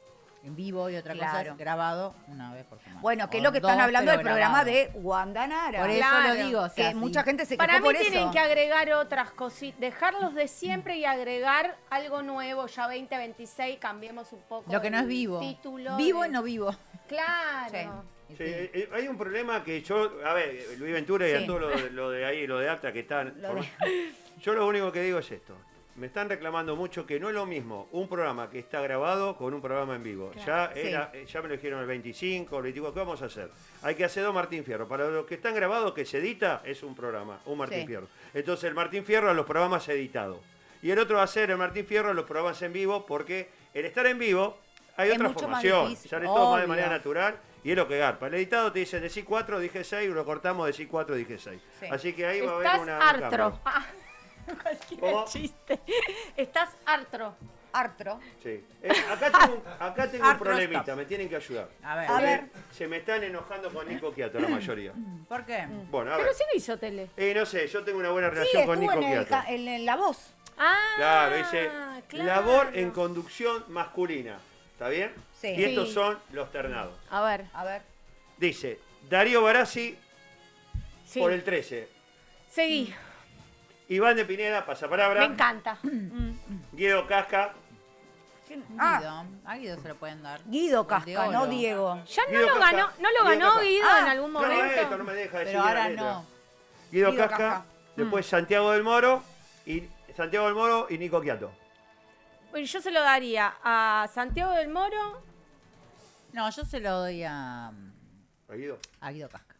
en vivo, y otra cosa Claro. es grabado una vez por semana. Bueno, que O es lo que están dos, hablando pero del programa grabado. de Wanda Nara. Por eso Claro. lo digo, o sea, que sí. mucha gente se Para quejó mí por tienen eso. que agregar otras cositas, dejarlos de siempre y agregar algo nuevo. Ya 2026 cambiemos un poco. Lo que no es el vivo. Título Vivo de- y no vivo. Claro. Y Sí, sí. hay un problema que yo, a ver, Luis Ventura y Sí. a todo lo de ahí, lo de Acta que están. Lo de- Yo lo único que digo es esto. Me están reclamando mucho que no es lo mismo un programa que está grabado con un programa en vivo. Claro, Ya me lo dijeron el 25, el 24, ¿qué vamos a hacer? Hay que hacer dos Martín Fierro. Para los que están grabados, que se edita, es un programa, un Martín Sí. Fierro. Entonces el Martín Fierro a los programas editados. Y el otro va a ser el Martín Fierro a los programas en vivo, porque el estar en vivo hay Es otra mucho más formación. difícil, Sale todo más de obvio. manera natural y es lo que garpa. El editado te dice decí 4, dije 6, lo cortamos, decí 4, dije 6. Sí. Así que ahí va a haber Estás un artro. cambio. Ah, cualquier ¿Cómo? chiste. Estás artro. Artro. Sí. Acá tengo un Artro problemita, stop. me tienen que ayudar. A ver. A ver. Se me están enojando con Nico Quiato la mayoría. ¿Por qué? Bueno, a Pero ver. sí no hizo tele. No sé, yo tengo una buena Sí, relación con estuvo Nico en, Quiato. en La Voz. Ah, Claro, dice claro. labor en conducción masculina. ¿Está bien? Sí. Y estos Sí. son los ternados. A ver, A ver. Dice Darío Barassi sí. por el 13. Seguí. Iván de Pineda, pasapalabra. Me encanta. Guido Casca. Ah, A Guido se lo pueden dar. Guido El de Casca, no oro. Diego. Ya no Guido lo Casca. ganó, no lo Guido ganó Casca. Guido en algún No, momento. esto no me deja decir Pero la ahora letra. no. Guido Guido Casca, Casca. después Santiago del Moro y Nico Quiato. Bueno, yo se lo daría a Santiago del Moro. No, yo se lo doy a Guido? Guido Casca.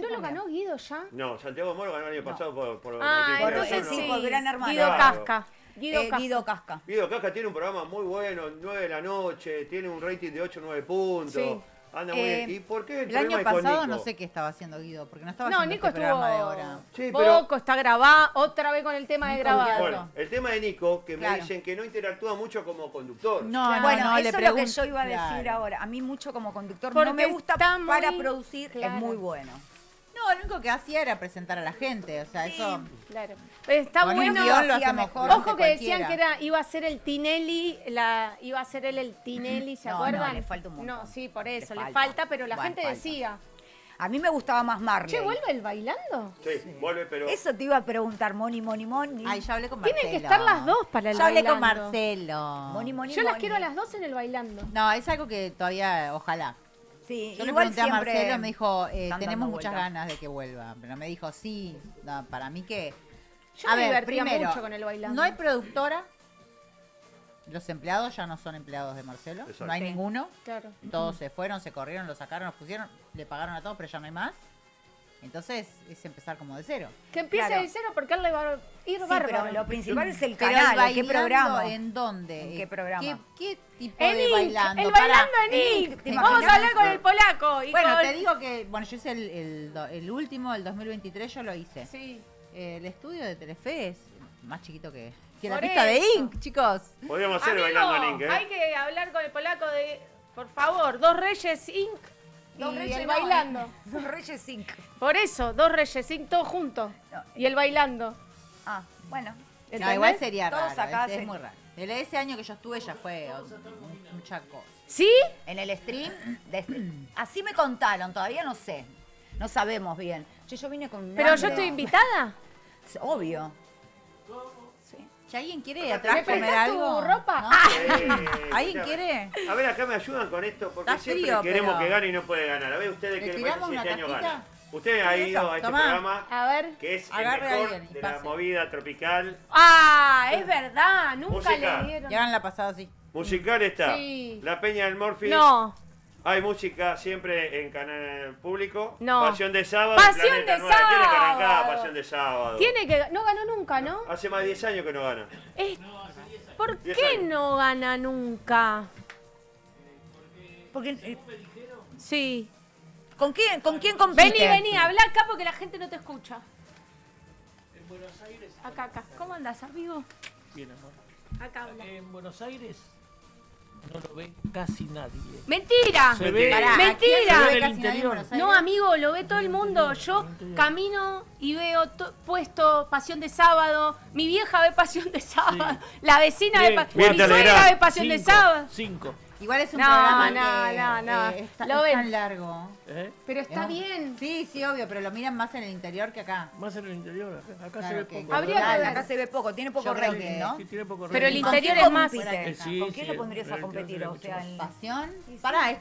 ¿No lo ganó Guido ya? No, Santiago del Moro ganó el año pasado por Ah, Martín Por entonces Fierro, sí, sí. por Gran Hermano. Guido Claro. Casca. Guido Casca. Guido Casca. Guido Casca tiene un programa muy bueno, 9 de la noche, tiene un rating de 8 o 9 puntos. Sí. Anda muy bien. ¿Y por qué el, El año problema es con pasado Nico? no sé qué estaba haciendo Guido, porque no estaba No, haciendo Nico este programa de estuvo ahora. Sí, pero- poco, está grabado, otra vez con el tema de Nico grabar. Bueno, el tema de Nico, que Claro. me dicen que no interactúa mucho como conductor. No, Claro. no, Bueno, no, eso le es lo que pregunto. yo iba a decir Claro. ahora. A mí mucho como conductor Porque no me gusta, está muy- para producir claro. es muy bueno. No, lo único que hacía era presentar a la gente, o sea, eso... Claro. Está Con un bueno. guión lo hacía hace mejor. mejor. Ojo que decían que iba a ser el Tinelli, iba a ser él el Tinelli, ¿se No, acuerdan? no, le falta un montón. No, sí, por eso, Le le falta. falta, pero la Bueno, gente falta. decía, A mí me gustaba más Marley. che, ¿vuelve el bailando? Sí, vuelve, pero... Eso te iba a preguntar, Moni. Ay, ya hablé con Marcelo. Tienen que estar las dos para el Ya hablé con bailando. Marcelo. Moni. Yo las quiero a las dos en el bailando. No, es algo que todavía, ojalá. Sí, Yo le igual pregunté a siempre Marcelo, me dijo, están dando tenemos muchas vueltas. ganas de que vuelva. Pero me dijo, sí, no, para mí que... Yo A me ver, divertía primero, mucho con el bailando. no hay productora. Los empleados ya no son empleados de Marcelo. Exacto. No hay Sí. ninguno. Claro. Todos se fueron, se corrieron, lo sacaron, los pusieron, le pagaron a todos, pero ya no hay más. Entonces es empezar como de cero. Que empiece Claro. de cero porque él le va a ir Sí, bárbaro. pero lo principal es el Pero el canal, ¿en qué bailando, programa? ¿en dónde? ¿En qué programa? ¿Qué tipo En de Inc, bailando? el Pará. bailando en Inc, Inc. ¿te Vamos a imaginas? hablar con el polaco. Y Bueno, con- te digo que, bueno, yo hice el último, el 2023, yo lo hice. Sí. El estudio de Telefe es más chiquito que la Por pista de eso. Inc, chicos. Podríamos hacer Amigo, bailando en Inc, ¿eh? hay que hablar con el polaco de, por favor, Dos Reyes Inc. Dos y Reyes el no, bailando. Dos Reyes Inc. Por eso, Dos Reyes Inc. todos juntos. No. Y el bailando. Ah, bueno. No, ¿Entendés? igual sería Todos raro, acá es se- muy raro. Ese año que yo estuve ya fue mucha cosa. ¿Sí? En el stream, así me contaron, todavía no sé. No sabemos bien. Yo vine con un Pero yo hambre. estoy invitada. Obvio. Si alguien quiere ¿Me atrás comer prestás tu algo. ropa? ¿no? ¿Alguien escuchame. quiere? A ver, acá me ayudan con esto porque Está siempre frío, queremos pero- que gane y no puede ganar. A ver, ustedes ¿Le que le tiramos parece una 7 años tacita? gana. Usted ha ido a este Tomá. programa A ver. que es Agarre el a mejor alguien y de la pase. movida tropical. Ah, es verdad. Nunca Música. le dieron. Ya van la pasada, sí. Musical está Sí. La Peña del Morphy. No. Hay música siempre en canal público. No. Pasión de sábado. Pasión Planeta de 9. Tiene que arrancar sábado. Pasión de sábado. Tiene que. No ganó nunca, ¿no? Hace más de 10 años que no gana. Es- ¿Por 10 qué años. no gana nunca? Porque, Sí. ¿con quién compite? Vení, habla acá porque la gente no te escucha. En Buenos Aires. Acá. ¿Cómo andás, amigo? Bien, amor. Acá habla. En Buenos Aires no lo ve casi nadie. ¡Mentira! Se ve. Pará, Mentira. ¿a quién no ve En el casi nadie en interior. Buenos Aires? No, amigo, lo ve todo el mundo. Yo camino y veo puesto Pasión de Sábado. Mi vieja ve Pasión de Sábado. La vecina ve Bien. Mi Mirta suegra Legrand. ve Pasión de Sábado. 5. Igual es un No, programa no. que es Lo ven. tan largo. Pero está ¿no? bien. Sí, sí, obvio, pero lo miran más en el interior que acá. Más en el interior. Acá Claro se ve que- poco. Habría ¿verdad? que ver. Acá se ve poco, tiene poco Yo creo rating, que- ¿no? Sí, tiene poco Pero el rating. ¿Con interior quién es más. compite? Sí, ¿Con quién sí, lo pondrías a el interior competir? tiene O sea, mucho en- ¿Pasión? Pará,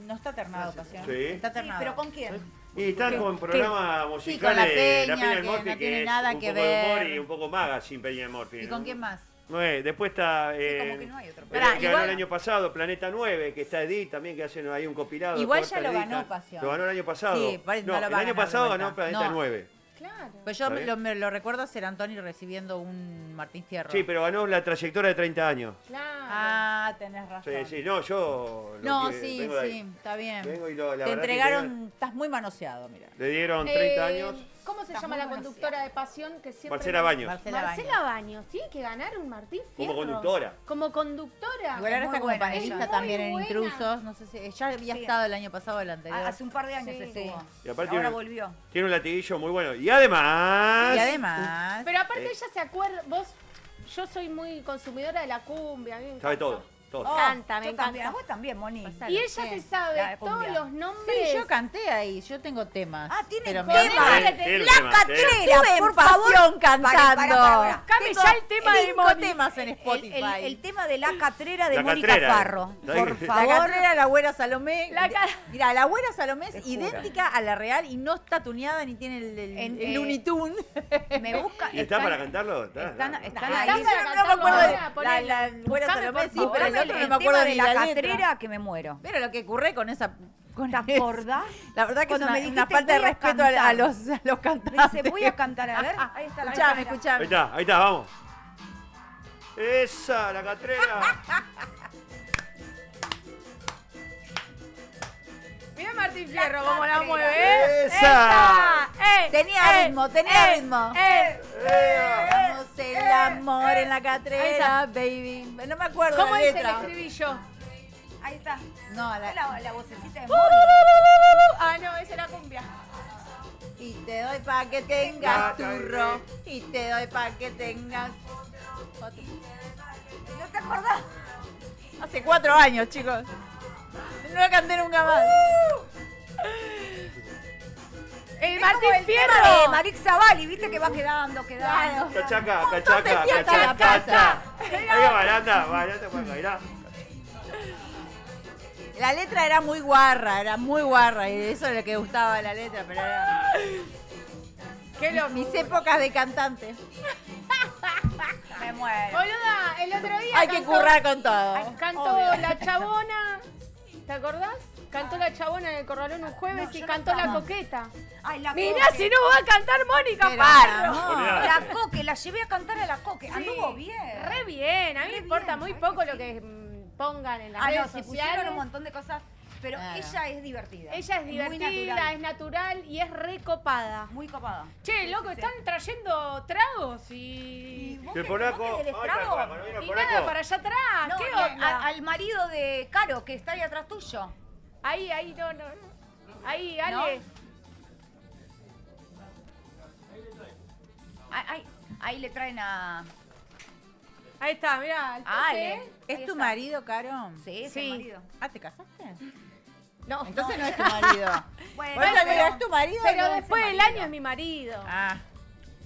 no está ternado Pasión. Sí. Está Sí, ternado. pero ¿con quién? Y están con programas musicales. con La Peña, La Peña del que Morphy, no tiene es nada un que poco de humor ver. y un poco maga sin Peña del Morphy. ¿Y ¿no? con quién más? Después está como que no hay otro. el Pará, que ganó igual- el año pasado, Planeta 9, que está Edith también, que hacen ahí un compilado. Igual corta, ya lo editan. ganó Pasión. Lo ganó el año pasado. Sí, por eso no lo el va a año ganar de pasado vuelta. ganó Planeta No. 9. Claro. Pues yo ¿Está bien? me lo recuerdo a Ser Antonio recibiendo un Martín Fierro. Sí, pero ganó la trayectoria de 30 años. Claro. Ah, tenés razón. Sí, sí, no, yo... No, que- sí, vengo de ahí. sí, está bien. Vengo y la Te verdad que entregaron, estás muy manoseado, mira. le dieron 30 Eh, años. ¿Cómo se Estás llama muy la conductora de Pasión que siempre... Marcela Baños. Marcela Baños. Tiene que ganar un Martín Fierro. Como conductora. Como conductora. Igual ahora muy está como buena panelista ella. también Es en muy buena. Intrusos. No sé si ya había Sí. estado el año pasado o el anterior. Hace un par de años Sí. estuvo. Y aparte Ahora tiene- volvió. Tiene un latiguillo muy bueno. Y además... Y además, Pero aparte ella se acuerda... Vos... Yo soy muy consumidora de la cumbia. a mí me Sabe encanta. todo. Todos. Canta, me Yo también, encanta. vos también, Moni. Y ella se La sabe de todos cumbia. los nombres. Sí, yo canté ahí, yo tengo temas. Ah, tiene pero temas. mi Sí, alma- tiene un La tema, catrera, Estuve por en favor. pasión cantando. Cambie Tengo ya el tema de 5 Moni. temas en Spotify. El tema de la catrera de La Mónica catrera. Farro. ¿Sabés Por que- La favor. carrera de la güera Salomé. La ca- Mira, la güera Salomé es Te juro. idéntica a la real y no está tuneada ni tiene el Looney Tunes. Me busca. ¿Y está para cantarlo? Están ahí. Está Ahí para yo no me cantarlo acuerdo de ahora, la ponelo. güera Buscame, Salomé, por sí, favor. pero el Buscame otro no el me acuerdo tema ni de la la letra. catrera que me muero. Pero lo que ocurre con esa... Con ¿Te acordás? La verdad que Cuando es me una dijiste, falta de voy a respeto cantar. a los Me cantantes. dice, voy a cantar, a ver. Ahí está la Escuchame, catrera. escuchame. Ahí está, vamos. Esa, la catrera. Mira Martín La Fierro cómo la catrera. mueve. ¿eh? ¡Esa! Tenía ritmo, tenía ritmo. ¡Ea! Vamos el amor en la catrera, baby. No me acuerdo ¿Cómo la dice el letra. estribillo? Ahí está. No, La vocecita de Moni. Ah, no, esa es la cumbia. Y te doy pa' que tengas turro. Y te doy pa' que tengas... ¿No te acordás? Hace 4 años, chicos. No la canté nunca más. El Es Martín como el tema Fierro. de Marix Zavalli, viste que va quedando. Claro. Cachaca, Un montón de cachaca, fiesta en la cachaca. casa. Ahí va, bailando para bailar. La letra era muy guarra, y eso es lo que gustaba de la letra, pero era Qué loco. mis épocas de cantante. Me muero. Boluda, el otro día Hay que currar con todo. Cantó Obvio. la chabona. ¿Te acordás? Cantó la chabona en el corralón un jueves No, y yo no cantó la estaba. coqueta. Ay, la Mirá Coque. si no va a cantar Mónica Pero, Farro. amor, La Coque, la llevé a cantar a la Coque. Sí, Anduvo bien. Re bien. A mí me Re importa bien, muy ¿sabés poco que lo sí? que pongan en las Ah, redes no, se sociales. pusieron un montón de cosas. Pero Claro. ella es divertida. Ella es muy divertida, natural, es natural y es recopada. muy copada. Che, loco, Sí, sí. están trayendo tragos ¿Y y... vos El qué- polaco. vos qué querés Ay, trago? cuando vino el Y polaco. nada, para allá atrás. No, ¿Qué y onda? al marido de Caro, que está ahí atrás tuyo. Ahí, no. Ahí, ¿No? Ale. Ahí le traen a... Ahí está, mirá. el Ale. toque. ¿Es Ahí tu está. marido, Caro? Sí, es Sí. el marido. Ah, ¿te casaste? No, Entonces no es tu marido. Bueno, Por eso pero- digo, ¿es tu marido? pero No es después tu del marido. año es mi marido. Ah,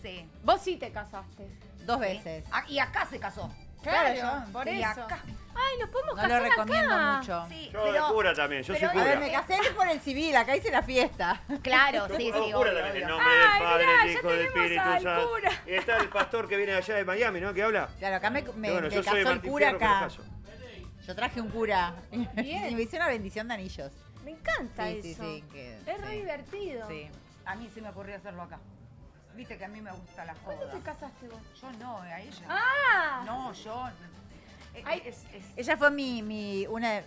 Sí. Vos sí te casaste. 2 veces. Ah, y acá se casó. Claro, Claro, yo- por y eso. acá. Ay, nos podemos No casar lo recomiendo acá. mucho. Sí, Yo de cura también, yo soy pero- A cura. ver, me casé por el civil, acá hice la fiesta. Claro, sí, Yo sí, cura obvio, también, en obvio. nombre del Ay, Padre, mirá, del ya Hijo, del tenemos Espíritu al Santo. cura. Y está el pastor que viene allá de Miami, ¿no? Que habla. Claro, acá me Y bueno, yo casó soy el Martín cura Fierro, que me acá. caso. Yo traje un cura. Bien. Y me hizo una bendición de anillos. Me encanta Sí, sí, eso. sí, que- Es re sí. divertido. Sí. A mí sí me ocurrió hacerlo acá. Viste que a mí me gusta la ¿Cuándo joda. te casaste vos? Yo no, a ella. ¡Ah! No, yo. Ay, Ella fue una.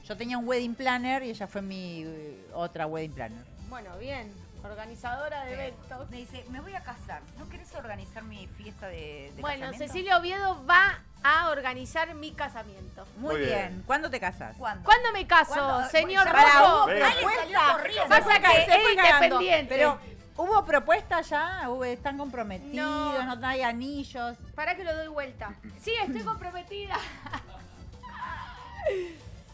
Yo tenía un wedding planner y ella fue mi otra wedding planner. Bueno, bien. Organizadora de eventos. Me dice, me voy a casar. ¿No querés organizar mi fiesta de Bueno, casamiento? Cecilia Oviedo va a organizar mi casamiento. Muy Muy bien. bien. ¿Cuándo te casas? ¿Cuándo? ¿Cuándo me caso, ¿Cuándo? señor Ya para Rojo? Ven. Dale, salió corriendo. Pasa Se fue que es cagando. independiente. Pero, ¿hubo propuestas ya? ¿Están comprometidos? No. ¿No hay anillos? Para que lo doy vuelta. Sí, estoy comprometida.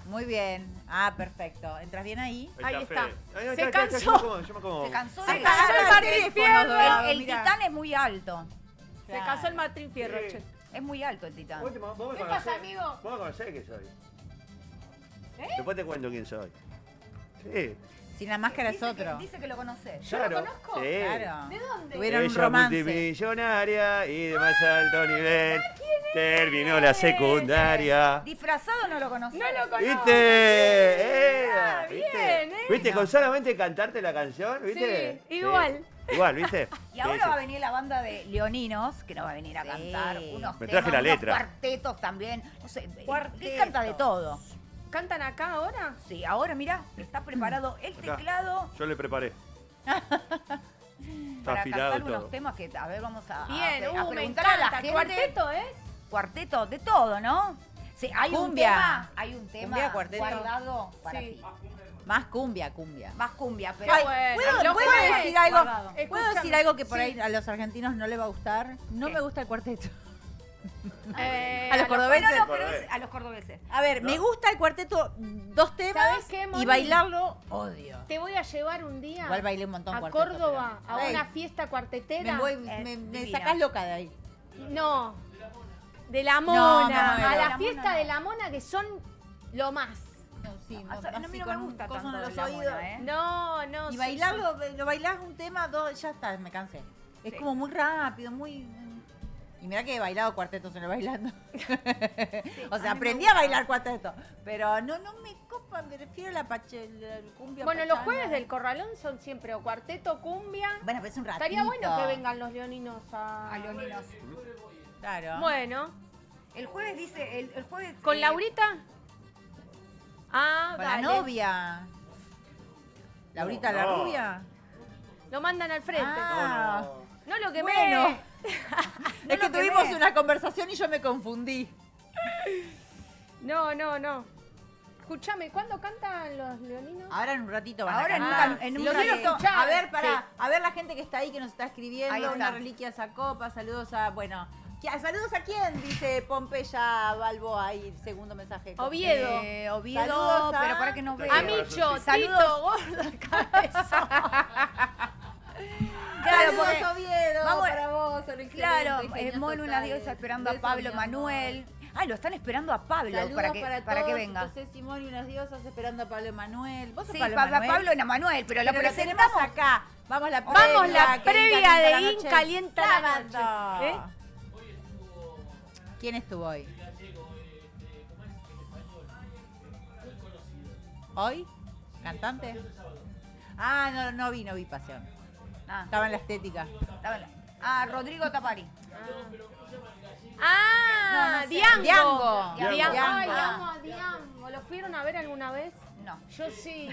Muy bien. Ah, perfecto. ¿Entras bien ahí? Ahí Ahí está. Fede. Se cansó. Yo me acomodo, yo me acomodo. Se cansó Se de cansó el Ah, Martín teléfono Fierro. dorado, El mirá. titán es muy alto. Se casó el Martín Fierro, Sí. che. Es muy alto el titán. Vos me ¿Qué conocés- pasa, amigo? Vos me conocés quién soy. ¿Eh? Después te cuento quién soy. Sí, Sin la máscara es Dice otro. dice que lo conoces. ¿Yo lo conozco? Sí. Claro. ¿De dónde? Tuvieron un Ella romance. multimillonaria y de más alto nivel. Terminó la secundaria. Disfrazado no lo conoces. No lo conozco. ¿Viste? Ah, bien, ¿eh? ¿Viste? Con solamente cantarte la canción, ¿viste? Sí, igual. Igual, ¿viste? Y ahora Sí, sí. va a venir la banda de Leoninos, que nos va a venir a Sí. cantar unos Me traje la unos letra. cuartetos también. No sé, él Cuartetos. canta de todo. ¿Cantan acá ahora? Sí, ahora mirá, está preparado el Acá. teclado Yo le preparé. Está para afilado cantar unos todo. temas que, a ver, vamos a, Bien, a me preguntar a la encanta. gente. ¿Cuarteto es? Cuarteto, de todo, ¿no? Sí, Cumbia. hay un tema Cumbia, cuarteto. guardado para Sí. ti. Más cumbia, cumbia. Más cumbia, pero Ay, bueno. ¿puedo, Lo puedo jueves, decir algo? guardado. ¿Puedo Escúchame. decir algo que por Sí. ahí a los argentinos no les va a gustar? No ¿Qué? me gusta el cuarteto. A los cordobeses. No, pero a los cordobeses. A ver, me gusta el cuarteto, 2 temas ¿Sabes qué, Moni? y bailarlo odio. Te voy a llevar un día Igual bailé un montón a cuarteto, Córdoba pero- a Ey, una fiesta cuartetera. me divina. sacás loca de ahí. No, de la mona. No, me muero. A la La fiesta mona no. de la mona que son lo más. No, sí, A mí no me gusta coso tanto en los la oídos. mona, ¿eh? No. Y sí, bailarlo, lo bailás un tema, 2, ya está, me cansé. Es Sí. como muy rápido, muy... Y mirá que he bailado cuartetos en el bailando. O sea, a mí me aprendí gusta. a bailar cuarteto. Pero no me copa, me refiero a la cumbia Bueno, los pachana. jueves del Corralón son siempre o cuarteto, cumbia. Bueno, pues un ratito. Estaría bueno que vengan los leoninos a... A leoninos. Claro. Bueno, El jueves dice, el jueves... ¿con Laurita? Ah, Con dale. la novia. Laurita la No. rubia. Lo mandan al frente. Ah. No lo que Bueno. Es que lo tuvimos quemé. una conversación y yo me confundí. No. Escúchame, ¿cuándo cantan los leoninos? Ahora en un ratito van Ahora a en un cantar. can- en un Sí. Lo quiero ratito. escuchar. A ver, para, Sí. a ver la gente que está ahí, que nos está Ahí escribiendo, está. una reliquia esa copa, saludos a, bueno, ¿saludos a quién? Dice Pompeya Balboa ahí, el segundo mensaje. Oviedo. Oviedo, Saludos a- pero para que nos vea. A Micho, Saludos. Tito, gorda, cabeza. Claro, Saludos, porque Oviedo, vamos- para vos, son excelentes, Claro, genios Monu, una totales. diosa esperando a Besos, Pablo mi amor. Manuel. Ay, lo están esperando a Pablo Saludos para que todos, venga. José Simón y unas diosas esperando a Pablo Emanuel. ¿Vos sos Sí, Pablo Pablo Emanuel? y Manuel, pero lo Pero lo tenemos presentamos acá. Vamos la previa. Vamos la que previa Calienta de la In Noche Calienta la el sábado. Noche. ¿Eh? ¿Quién estuvo hoy? ¿Hoy? ¿Cantante? Ah, no vi Pasión. Ah, Estaba en la estética. está bien. Ah, Rodrigo Tapari. Ah, No sé. Diango. Diango. Diango. Ay, Diango. amo a Diango. ¿Lo fueron a ver alguna vez? No. Yo sí.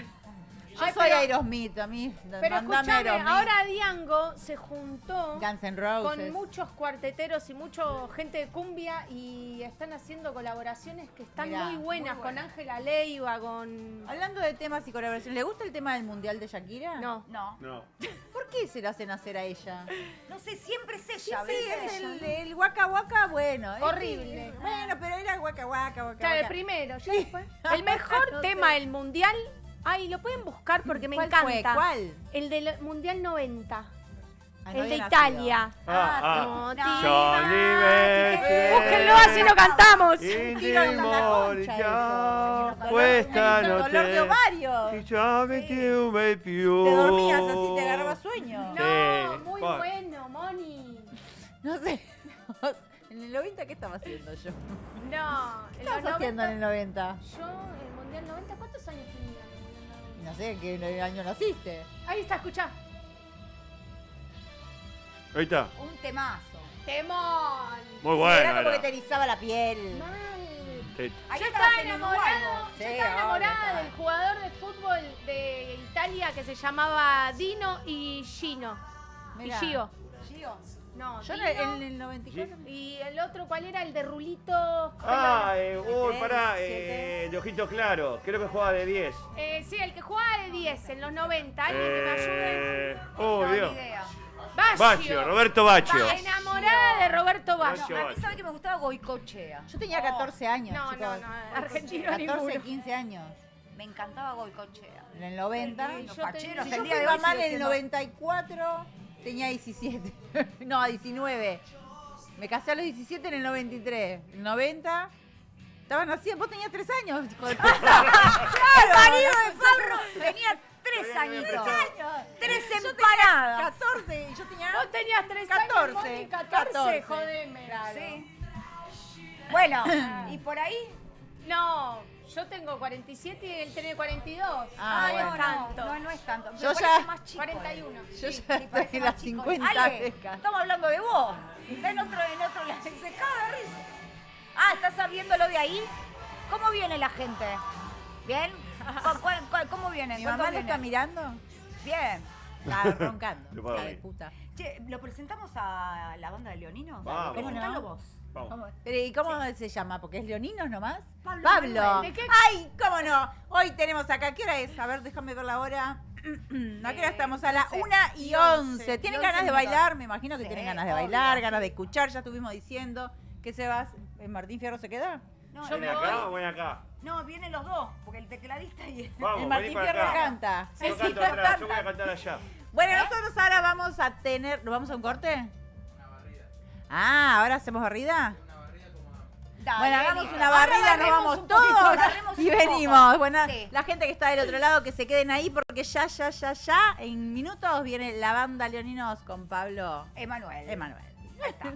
Yo Ay, soy pero- Aerosmith, a mí. Pero mandame escúchame, Aerosmith. ahora Diango se juntó Guns N' Roses. con muchos cuarteteros y mucha gente de cumbia y están haciendo colaboraciones que están Mirá, muy buenas, muy con buenas. Ángela Leiva, con... Hablando de temas y colaboración, ¿le gusta el tema del Mundial de Shakira? No. No. No. ¿Por qué se lo hacen hacer a ella? No sé, siempre es ella. Sí, a veces es ella. el Waka Waka, bueno. es Horrible. que- bueno, pero era Waka Waka, Waka Claro, el Waka. primero, ya después. El mejor No tema sé. del mundial. Ay, lo pueden buscar porque me ¿Cuál encanta. fue? ¿Cuál? El del mundial 90. Ah, no el de había nacido. Italia. Ah, Johnny Vecchio. Búsquenlo así lo cantamos. In Tiro the con la morning, concha già eso. questa Dolor de noche ovario. ti già mettiume più. Te dormías así, te agarraba sueño. No, Sí, muy bueno. bueno, Moni. No sé. En el 90, ¿qué estaba haciendo yo? No, ¿Qué en los estabas haciendo en el 90. 90? Yo, el mundial 90, ¿cuántos años tenía? en el Mundial 90? No sé en qué año naciste. Ahí está, escuchá. Ahí está. Un temazo. Temón. Muy Era bueno. como que Era. te erizaba la piel. Mal. Sí. Ahí Yo estabas estaba en enamorado, Uruguay. Sí, yo estaba enamorada obvio, del jugador de fútbol de Italia que se llamaba Dino y Gino. Mirá. Y Gio. Gio. No, Yo Dino. en el 94. Y el otro, ¿cuál era? El de Rulito. Ah, pará, Siete. de ojitos claros. Creo que juega de 10. Sí, el que jugaba de 10 en los 90. ¿Alguien que me ayude? Oh, No, Dios. ni idea. Baggio, Roberto Baggio. Enamorada de Roberto No, Baggio. a mí sabe que me gustaba Goicochea. Yo tenía 14 años, No, chicos. argentino 14, ninguno. 15 años. Me encantaba Goicochea. En el 90. Los yo facheros te- hasta Si yo el fui día de hoy mamá sigue en el siendo- 94, tenía 17. No, 19. Me casé a los 17 en el 93. En el 90, estaban así. Vos tenías 3 años, hijo de puta. El marido de Fabro tenía 3 añitos. 3 Yo empanadas. 14 y yo tenía... Vos tenías 3 14, años, Moni, 14, 14. jodeme. Sí. Bueno, y por ahí. No, yo tengo 47 y él tiene 42. Ah, bueno. no, tanto. no es tanto. Me Yo parece ya- más chico. 41. Yo Sí, ya sí, estoy parece en más las chico. 50 Ale, décadas. estamos hablando de vos. Está en otro lado. Se caga de risa. Ah, ¿estás viéndolo de ahí? ¿Cómo viene la gente? ¿Bien? ¿Cómo viene? Mi ¿Cuánto mamá lo viene? está mirando. Bien. Está roncando. Se puede hija de dormir. puta. Che, ¿lo presentamos a la banda de Leoninos? Vamos. Presentalo ¿Cómo no? vos. Vamos. Pero, ¿y cómo se llama? ¿Porque es Leoninos nomás? Pablo Pablo. Manuel. ¿De qué? ¡Ay, cómo no! Hoy tenemos acá, ¿qué hora es? A ver, déjame ver la hora. ¿A qué hora estamos? A las 11. 1:11. ¿Tienen Y 11 ganas de minutos. bailar? Me imagino que Sí, tienen ganas de obvio. bailar, ganas de escuchar. Ya estuvimos diciendo ¿Qué se va? ¿Martín Fierro se queda? No, Yo ¿Viene me acá voy. o voy acá? no, vienen los dos, porque el tecladista y el... Vamos, El vení Martín para Fierro acá. canta. Yo canto atrás, yo voy a cantar allá. Bueno, nosotros ahora vamos a tener... ¿Nos vamos a un corte? Ah, ¿ahora hacemos barrida? Dale, Bueno, hagamos listo. una Ahora barrida, nos barremos vamos un poquito, todos barremos y un poco. venimos. Bueno, Sí. la gente que está del otro lado, que se queden ahí porque ya, en minutos viene la banda Leoninos con Pablo Emanuel. Emanuel. Ahí está.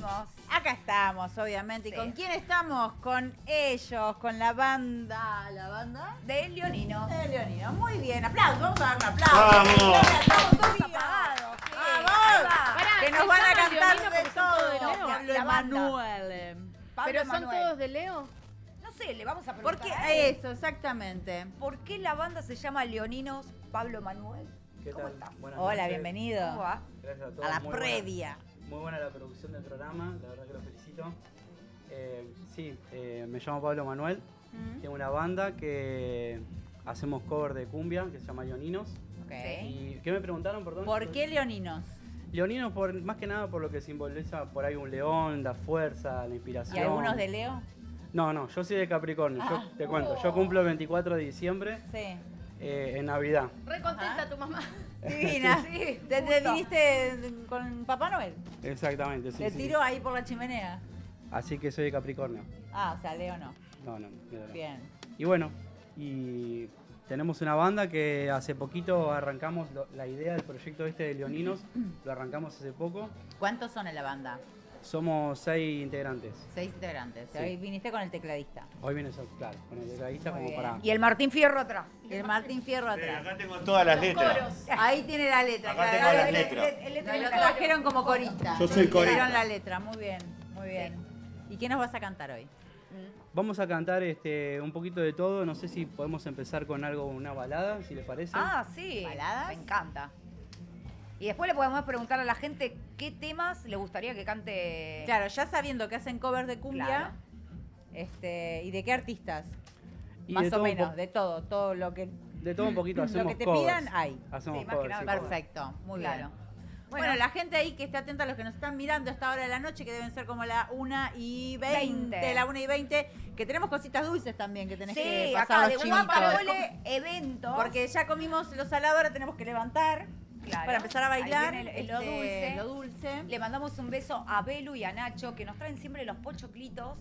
venimos. Acá estamos, obviamente. ¿Y Sí. con quién estamos? Con ellos, con la banda. ¿La banda? De Leonino. De Leonino. Muy bien, aplausos. Vamos a dar un aplauso. ¡Vamos! Estamos todos apagados. Sí. ¡Vamos! Ahí va. Pará, Que ¿se nos van a llaman cantar Leonino de porque son todos de todo. Leo? Pablo La banda. Emanuel. Pablo ¿Pero son Emanuel. todos de Leo? No sé, le vamos a ¿Por preguntar. qué a él. eso? Exactamente. ¿Por qué la banda se llama Leoninos Pablo Emanuel? ¿Qué ¿Cómo tal? estás? Buenas Hola, noches. bienvenido. ¿Cómo va? Gracias a todos. A la muy buena- previa. muy buena la producción del programa, la verdad que lo felicito. Me llamo Pablo Manuel, tengo una banda que hacemos cover de cumbia que se llama Leoninos. Ok. ¿Y qué me preguntaron, perdón? ¿Por qué Leoninos? Leoninos, más que nada por lo que simboliza por ahí un león, la fuerza, la inspiración. ¿Y algunos de Leo? No, yo soy de Capricornio, Ah. yo te cuento, yo cumplo el 24 de diciembre Sí. en Navidad. Re contenta Ajá. tu mamá. Divina. Sí, ¿Te justo. viniste con Papá Noel? Exactamente, sí. ¿Te sí. tiró ahí por la chimenea? Así que soy de Capricornio. Ah, o sea, Leo no. No. Bien. Y bueno, y tenemos una banda que hace poquito arrancamos la idea del proyecto este de Leoninos, lo arrancamos hace poco. ¿Cuántos son en la banda? Somos 6 integrantes. 6 integrantes. Sí. Hoy viniste con el tecladista. Hoy viene eso, claro, con el tecladista Muy como bien. para... Y el Martín Fierro atrás. Y el Martín Fierro Sí, atrás. acá tengo todas las letras. Coros. Ahí tiene la letra. Acá claro. tengo las El- letras. el- Nos lo trajeron como corista. Yo soy corista. Trajeron la letra, muy bien, muy bien. ¿Y qué nos vas a cantar hoy? Vamos a cantar un poquito de todo, no sé si podemos empezar con algo, una balada, si les parece. Ah, sí. ¿Baladas? Me encanta. Y después le podemos preguntar a la gente qué temas le gustaría que cante. Claro, ya sabiendo que hacen covers de cumbia, Claro. ¿y de qué artistas? Y Más de o todo un menos, po- de todo lo que... De todo un poquito, Lo hacemos que te covers. pidan, hay. Hacemos Sí, más que covers, nada sí, covers. covers. Perfecto, muy Claro. bien. Bueno, la gente ahí que esté atenta a los que nos están mirando a esta hora de la noche, que deben ser como la 1:20, 20. la 1:20, que tenemos cositas dulces también que tenés Sí, que pasar acá los de chivitos. Guapamole eventos. Porque ya comimos lo salado, ahora tenemos que levantar Claro. para empezar a Ahí bailar viene lo dulce. lo dulce. Le mandamos un beso a Belu y a Nacho, que nos traen siempre los pochoclitos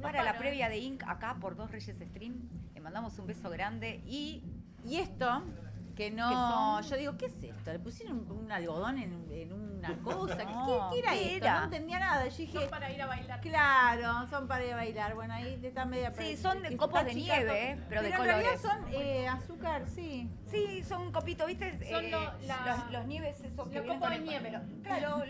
para la paran. previa de Inc. acá por Dos Reyes Stream. Le mandamos un beso grande y Y esto, que no... ¿Qué son? Yo digo, ¿qué es esto? Le pusieron un algodón en una cosa. No, ¿Qué era ¿qué esto? era? No entendía nada. Yo dije, Son para ir a bailar. claro, son para ir a bailar. Bueno, ahí está media... sí, son que copos está de chica, nieve, pero de en colores. realidad son azúcar, sí. Sí, son copitos, ¿viste? Son los nieves esos que los vienen copos con de el- nieve. Claro,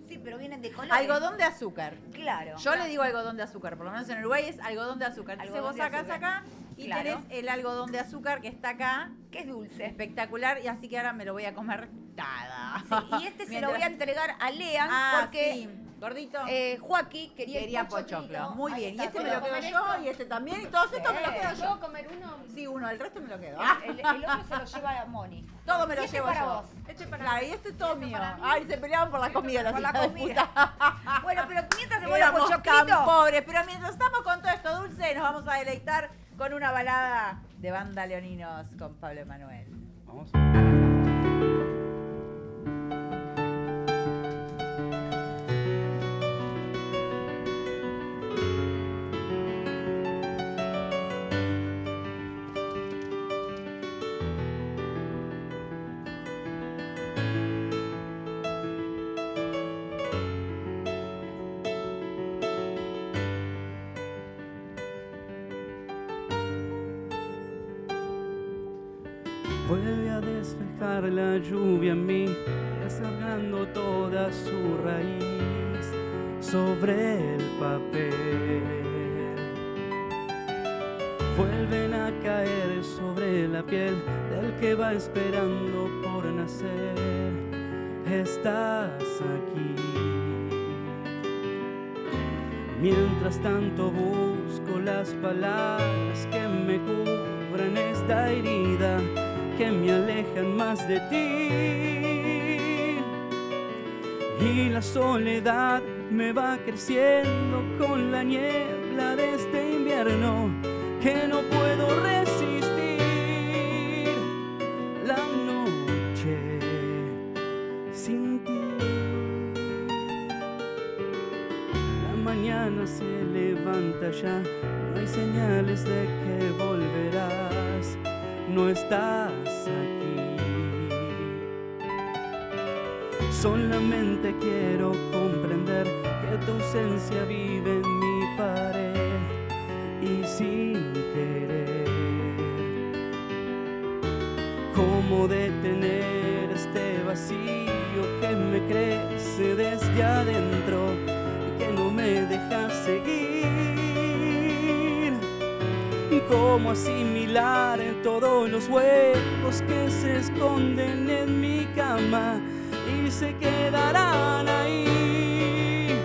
sí, pero vienen de colores. Algodón de azúcar. Claro. Yo le digo algodón de azúcar, por lo menos en Uruguay es algodón de azúcar. Entonces Algodón vos de sacás azúcar. acá y Claro. tenés el algodón de azúcar que está acá, Que es dulce. espectacular, y así que ahora me lo voy a comer nada. Sí, y este se lo voy a entregar a Lean Ah, porque sí. Gordito. Joaquín quería, Quería el pochoclo. pochoclo. Muy Ahí bien. Y está, este se me lo quedo comer yo, esto? y este también, y todos estos me los quedo yo. ¿Puedo comer uno? Sí, uno, el resto me lo quedo. El otro se lo lleva a Moni. Todo me lo Y este llevo para yo. vos. Este para Claro, mí. y este es todo Este mío. para mí. Ay, se peleaban por la comida los Por la hijos de comida. puta. Bueno, pero mientras se vuelve Éramos pochoclito. tan pobres, pero mientras estamos con todo esto dulce, nos vamos a deleitar con una balada de banda Leoninos con Pablo Emanuel. Vamos. Vuelve a despejar la lluvia en mí, descargando toda su raíz sobre el papel. Vuelven a caer sobre la piel del que va esperando por nacer. Estás aquí. Mientras tanto busco las palabras que me cubran esta herida, que me alejan más de ti. Y la soledad me va creciendo con la niebla de este invierno que no puedo resistir. La noche sin ti. La mañana se levanta ya, no hay señales de que volverás. No estás aquí. Solamente quiero comprender que tu ausencia vive en mi pared y sin querer. ¿Cómo detener este vacío que me crece desde adentro y que no me deja seguir? ¿Cómo asimilar todos los huecos que se esconden en mi cama y se quedarán ahí?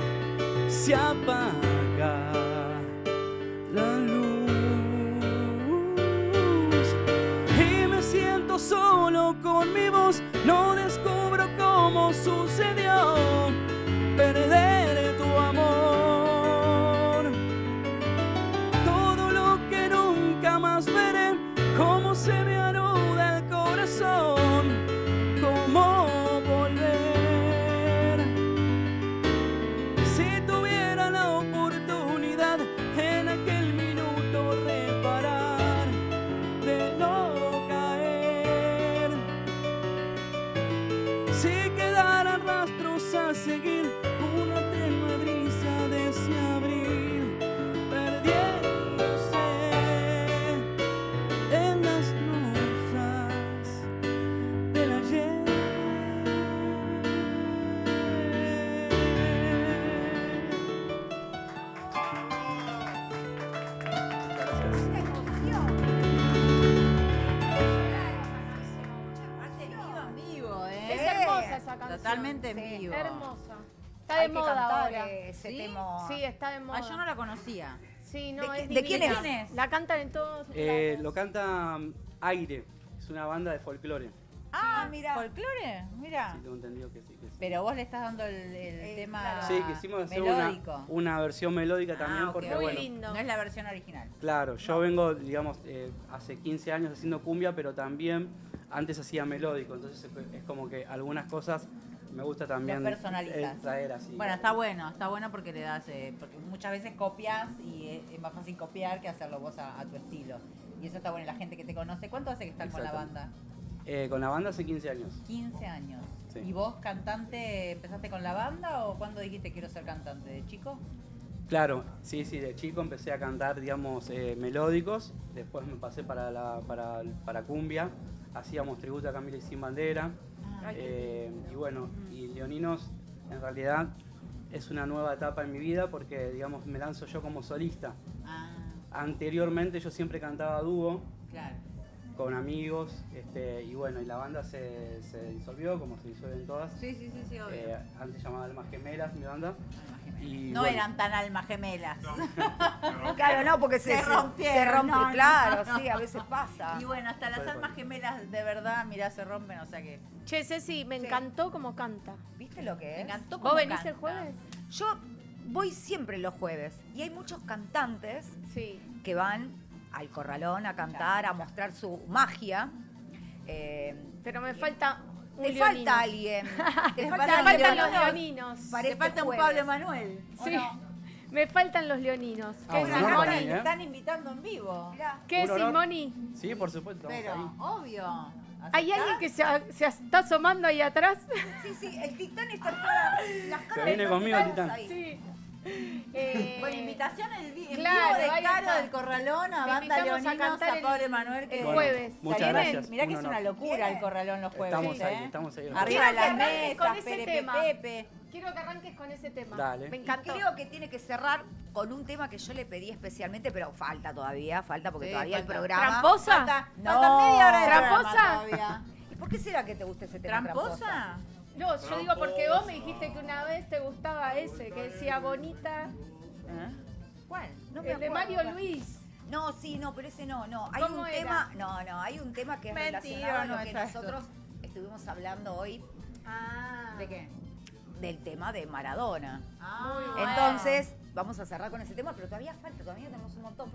Se apaga la luz y me siento solo con mi voz. No descubro cómo sucedió perder tu amor. Todo lo que nunca más veré, cómo se me anuda el corazón, cómo volver. Si tuviera la oportunidad en aquel minuto reparar, de no caer. Si quedaran rastros a seguir, una tenue brisa de ese abril, perdiéndose en las rosas del ayer. Aparte en vivo, Es hermosa esa canción. Totalmente en Sí. vivo. Hermosa. Está Hay de que moda cantar ahora. ese ¿Sí? tema. Sí, está de moda. Ah, yo no la conocía. Sí, no, ¿De es quién divina. es? La cantan en todos lados. Lo canta Aire, es una banda de folclore. Ah, mira. ¿Folclore? Mira. Sí, tengo entendido que sí. Que sí. Pero vos le estás dando el tema claro. Sí, quisimos hacer melódico. una versión melódica también, ok, porque Muy bueno, lindo. No es la versión original. claro, yo vengo, digamos, hace 15 años haciendo cumbia, pero también antes hacía melódico, entonces es como que algunas cosas me gusta también Lo personalizas. traer así. Bueno, está bueno porque le das, porque muchas veces copias y es más fácil copiar que hacerlo vos a tu estilo. Y eso está bueno, y la gente que te conoce. ¿Cuánto hace que estás con la banda? Con la banda hace 15 años. 15 años. Sí. ¿Y vos, cantante, empezaste con la banda o cuándo dijiste quiero ser cantante? ¿De chico? Claro, sí, de chico empecé a cantar, digamos, melódicos, después me pasé para cumbia, hacíamos tributo a Camila y Sin Bandera, y bueno, y Leoninos en realidad es una nueva etapa en mi vida porque, digamos, me lanzo yo como solista. Ah, Anteriormente yo siempre cantaba dúo claro. con amigos, y bueno, y la banda se disolvió, como se disuelven todas. Sí, obvio. Antes llamaba Almas Gemelas mi banda. Almas gemelas. Y No bueno, eran tan almas gemelas. Claro, no, porque Se se rompieron, rompe, no, claro, no. sí, a veces pasa. Y bueno, hasta las Fue almas gemelas de verdad, mirá, se rompen, o sea que Che, Ceci, me encantó cómo canta. ¿Viste lo que me es? encantó ¿Vos cómo venís canta. el jueves? Yo voy siempre los jueves y hay muchos cantantes Sí. que van al corralón a cantar, a mostrar su magia. Pero me falta un Te leonino. falta alguien. Te Te falta Me faltan alguien faltan los leoninos. leoninos. para Te este falta un jueves. Pablo Emanuel. ¿o Sí. no? Me faltan los leoninos. Ah, ¿Qué bueno, decís, no, Moni? para mí, Te están invitando en vivo. Mirá. ¿Qué Un decís, honor. Moni? sí, por supuesto, estamos Pero, ahí. obvio. ¿Hay ¿Aceptás? alguien que se está asomando ahí atrás? Sí, el Titán está toda las caras viene de conmigo el Titán Titán. ahí. Sí. Bueno, invitación en vivo claro, de ahí Caro está. del Corralón a Te Banda invitamos a Leoninos, cantar a Pablo Emanuel. el Bueno, jueves. muchas ¿Vienen? gracias. Mirá que un es honor. una locura el Corralón los jueves, Estamos ahí, ¿eh? estamos ahí. Arriba Quiero de las que arranques con mesas, ese Pepe, tema. Pepe. Quiero que arranques con ese tema. Dale. Me Y encantó. creo que tiene que cerrar con un tema que yo le pedí especialmente, pero falta porque Sí, todavía el falta. programa. ¿Tramposa? Falta No. media hora de ¿Tramposa? programa todavía. ¿Y por qué será que te gusta ese tema? ¿Tramposa? No, yo digo porque vos me dijiste que una vez te gustaba ese, que decía bonita. ¿Eh? ¿Cuál? No me El de acuerdo. Mario Luis. No, sí, no, pero ese no. Hay ¿Cómo un era? tema, hay un tema que es Mentira, relacionado a no lo que es eso. nosotros estuvimos hablando hoy Ah. ¿De qué? del tema de Maradona. Ah, Entonces, vamos a cerrar con ese tema, pero todavía tenemos un montón.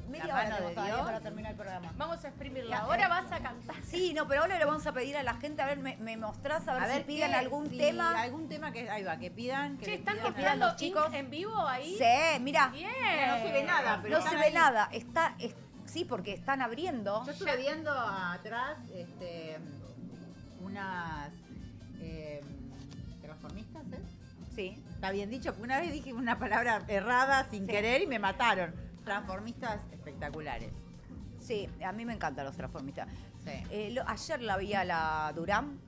Media La hora mano tenemos de todavía Dios. para terminar el programa. Vamos a exprimirla. Ya, Ahora vas a cantar. Sí, no, pero ahora le vamos a pedir a la gente, a ver, me mostrás, a ver si piden ¿qué? algún Sí, tema. algún tema que, ahí va, que pidan. Que Che, le ¿están pidan a copiando los chicos. en vivo ahí? Sí, mira, Bien. No se ve nada, pero no se están ve ahí. nada. Sí, porque están abriendo. Yo estuve viendo atrás unas transformistas, ¿eh? Sí. Está bien dicho, que una vez dije una palabra errada sin querer y me mataron. Transformistas espectaculares. Sí, a mí me encantan los transformistas. Sí. Ayer la vi a la Durán,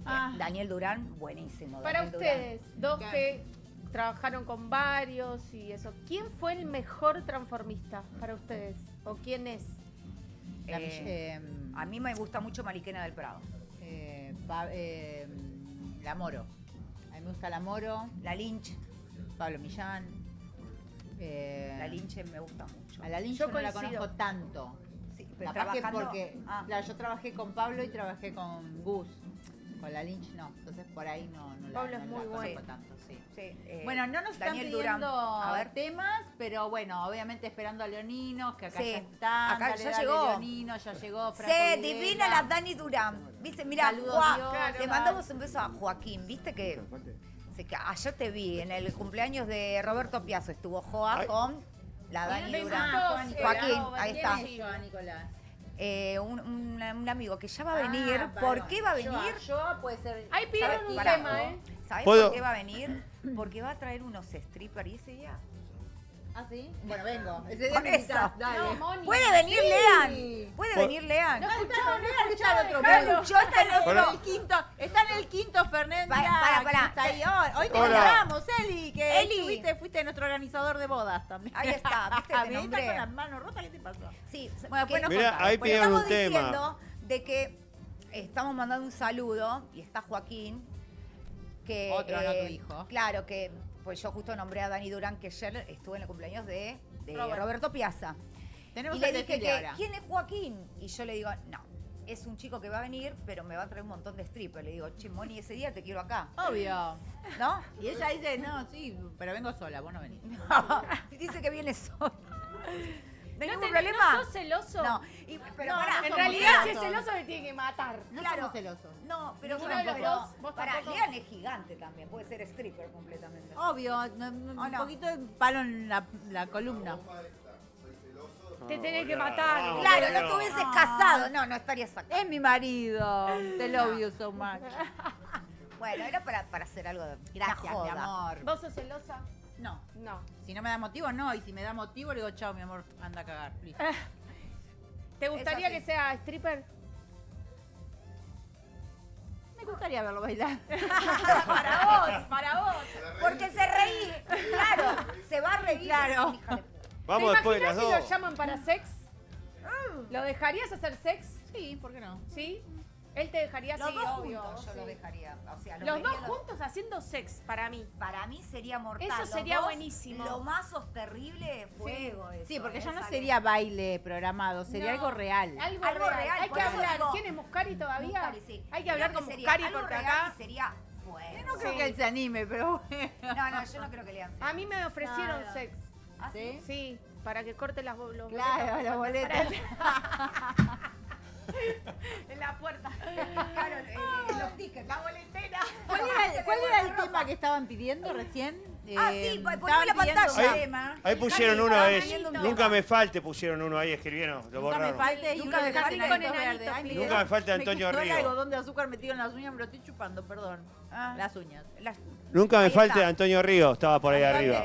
Ah. Daniel Durán, buenísimo. Para Daniel Durán. ustedes, dos Claro. que trabajaron con varios y eso, ¿quién fue el mejor transformista para ustedes? ¿O quién es? A mí me gusta mucho Mariquena del Prado. La Moro. A mí me gusta la Moro, La Lynch. Pablo Millán. La Lynch me gusta mucho. A la Lynch Yo yo no la coincido. conozco tanto. Sí, pero Capaz que trabajando- porque Ah. claro, yo trabajé con Pablo y trabajé con Gus. Con la Lynch no. Entonces por ahí no Pablo la, es no muy la bueno. conozco tanto, sí. Sí, Bueno, no nos están Daniel pidiendo Durán. A ver. temas, pero bueno, obviamente esperando a Leoninos, que acá Sí, ya está. acá Dale, ya dale, llegó. Leonino, ya llegó. Franco Se Videla. divina la Dani Durán. ¿Viste? Mira, Saludos, Dios. le Claro. mandamos un beso a Joaquín. ¿Viste que ayer te vi en el cumpleaños de Roberto Piazzo? Estuvo Joa Ay. con la Dani Besitos, Durán. Joaquín, ahí ¿Quién está. es Joa, Nicolás? Un amigo que ya va a venir. Ah, ¿Por perdón. qué va a venir? Joa puede ser. Ahí pidieron ¿Sabes? un Pará. tema, ¿eh? ¿Sabes ¿Puedo? por qué va a venir? Porque va a traer unos strippers y ese día. ¿Ah, sí? Bueno, vengo. Ese día Por me eso. invitás, dale. No, Moni. ¿Puede venir Sí. Lean? ¿Puede Por- venir Lean? No escuchá el otro. dejalo. Yo está en otro. el quinto. Está en el quinto Fernández. Pará. Está ahí hoy. Hoy te Hola. nombramos, Eli, que Eli. fuiste nuestro organizador de bodas también. Ahí está, ¿viste? Te Estás nombré. con las manos rotas, ¿qué te pasó? Sí, Bueno, después nos Mirá, contás. ahí Después pidieron estamos un tema. diciendo de que estamos mandando un saludo y está Joaquín, que Otro, no tu hijo. Claro, que pues yo justo nombré a Dani Durán, que ayer estuvo en el cumpleaños de Roberto Piazza. Tenemos Y le el dije desfile que, ahora. ¿quién es Joaquín? Y yo le digo, no, es un chico que va a venir, pero me va a traer un montón de strippers. Le digo, che, Moni, ese día te quiero acá. Obvio. ¿No? Y ella dice, no, sí, pero vengo sola, vos no venís. Y dice que viene sola. ¿No hay ¿No ningún te- problema? ¿No sos celoso? No, pero No, pará. no En somos realidad, si es celosos. celoso, me tiene que matar. No Claro. somos celosos. No, pero Ninguno de los pero- dos, vos pará, tampoco. Lean es gigante también, puede ser stripper completamente. Obvio, un no? poquito de palo en la columna. Te tenés que matar. Vamos. Claro, no. no estuvieses casado, no estarías acá. Es mi marido. Te love you so much. Bueno, era para hacer algo de Gracias, una mi joda. amor. ¿Vos sos celosa? No. No. Si no me da motivo, no. Y si me da motivo, le digo, chao, mi amor, anda a cagar. Listo. ¿Te gustaría así. que sea stripper? Me gustaría verlo bailar. Para vos. Porque se reí, claro, se va a reír. Claro. Hija de puta. Vamos ¿Te después de las imaginas si dos. lo llaman para sex? ¿Lo dejarías hacer sex? Sí, ¿por qué no? ¿Sí? Él te dejaría Los así, dos obvio. juntos yo sí. lo dejaría. O sea, Los vería dos juntos haciendo sex, para mí. Para mí sería mortal. Eso Los sería dos, buenísimo. Lo más terrible fuego. Eso, Sí, porque ya no ¿sabes? sería baile programado, sería No, algo real. Algo real. Hay por que eso hablar. digo, ¿Quién es Muscari todavía? Muscari, sí. Hay que hablar Creo con sería Muscari algo porque real acá... y sería fuego. No creo Sí. que él se anime, pero bueno. No, yo no creo que le hagan. A mí me ofrecieron Nada. sex. ¿Ah, ¿Sí? Sí, para que corte los boletos. Claro, los boletos. En la puerta. Claro, los tickets. La boletera. ¿Cuál era el tema que estaban pidiendo recién? Ah, sí, poneme estaban la pidiendo pantalla. un Ahí, tema. ahí pusieron uno, Fijate, es. Danielito. Nunca me falte, pusieron uno ahí, escribieron, lo Nunca me borraron. falte y Nunca uno me de falte enanitos con enanitos, verdes. Ay, pide. Nunca me falte Antonio Me quedó el Río. algodón de azúcar metido en las uñas, me lo estoy chupando, perdón. Ah. Las uñas. Nunca me Ahí falte está. Antonio Río, estaba por ahí arriba.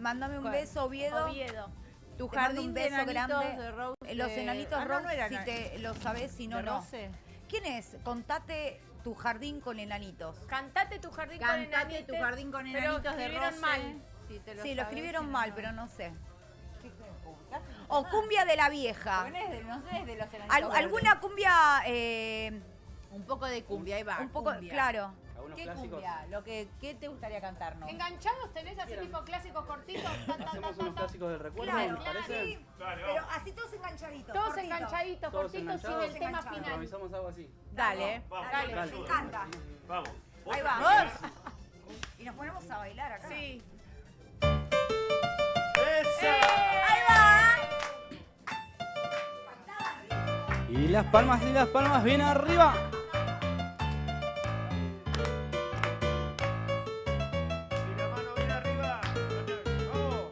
Mándame un ¿cuál? beso, Oviedo. Oviedo. Tu Te mando jardín un de beso enanitos grande. de Rose. Los enanitos Ah, Rose, no era si te lo sabes, si no, de no. Rose. ¿Quién es? Contate tu jardín con enanitos. Cantate tu jardín con Cantate enanitos. tu jardín con pero enanitos de escribieron Rose. mal. Sí, te Sí, lo sabes, escribieron si mal, no. pero no sé. O cumbia de la vieja. Porque no es de, no sé, es de los enanitos verdes. ¿Alguna cumbia? Un poco de cumbia, ahí va. Un poco, cumbia. claro. Algunos ¿Qué clásicos. cumbia? ¿Qué te gustaría cantarnos? ¿Enganchados tenés así tipo clásicos cortitos? Tan, tan, Hacemos tan, unos tan. clásicos del recuerdo, Claro, ¿les parece? sí, pero así todos enganchaditos. Todos cortito. enganchaditos, Todos cortitos, sin enganchados. el tema Enganchados. final. Improvisamos algo así. Dale. Vamos, Dale. Me encanta. Vamos. Ahí va. Y nos ponemos a bailar acá. Sí. ¡Esa! Ahí va. Y las palmas bien arriba. Y la mano bien arriba. Vamos.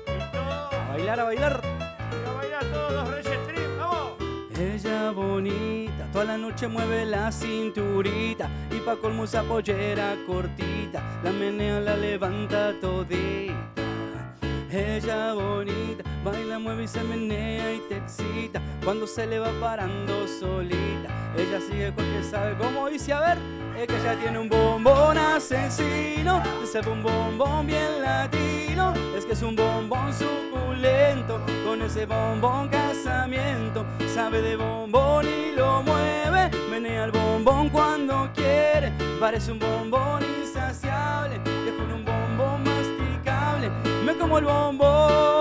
Y todo. A bailar, a bailar. Y a bailar todos los Reyes Stream. ¡Vamos! Ella ella bonita, toda la noche mueve la cinturita y pa' colmo esa pollera cortita, la menea, la levanta todita. Ella bonita, baila, mueve y se menea y te excita cuando se le va parando solita. Ella sigue porque sabe cómo dice, a ver, es que ella tiene un bombón asesino, es un bombón bien latino, es que es un bombón suculento, con ese bombón casamiento, sabe de bombón y lo mueve, menea el bombón cuando quiere, parece un bombón insaciable, que con un bombón masticable, me como el bombón.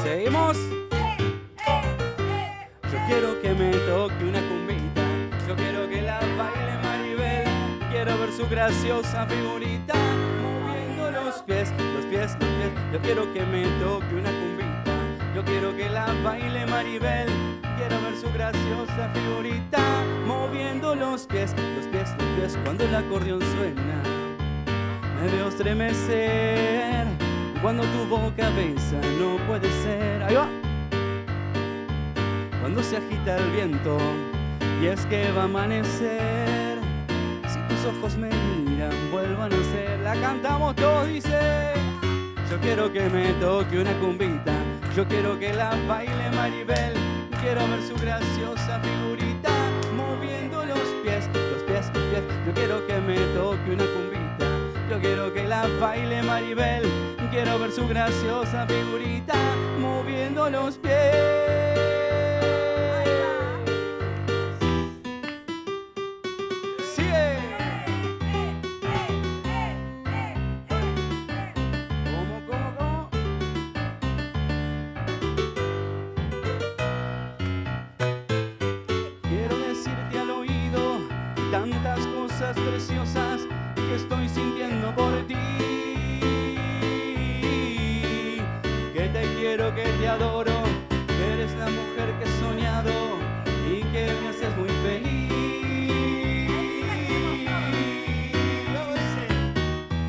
Seguimos. Yo quiero que me toque una cumbita, yo quiero que la baile Maribel, quiero ver su graciosa figurita moviendo los pies, los pies, los pies. Yo quiero que me toque una cumbita, yo quiero que la baile Maribel, quiero ver su graciosa figurita moviendo los pies, los pies, los pies. Cuando el acordeón suena, me veo estremecer. Cuando tu boca besa, no puede ser. Ahí va. Cuando se agita el viento y es que va a amanecer. Si tus ojos me miran, vuelvan a ser. La cantamos todos, dice. Yo quiero que me toque una cumbita, yo quiero que la baile Maribel, quiero ver su graciosa figurita moviendo los pies, los pies, los pies. Yo quiero que me toque una cumbita, yo quiero que la baile Maribel, quiero ver su graciosa figurita moviendo los pies. Sigue. ¿Cómo? Quiero decirte al oído tantas cosas preciosas que estoy sintiendo por ti. Que te quiero, que te adoro, que eres la mujer que he soñado y que me haces muy feliz.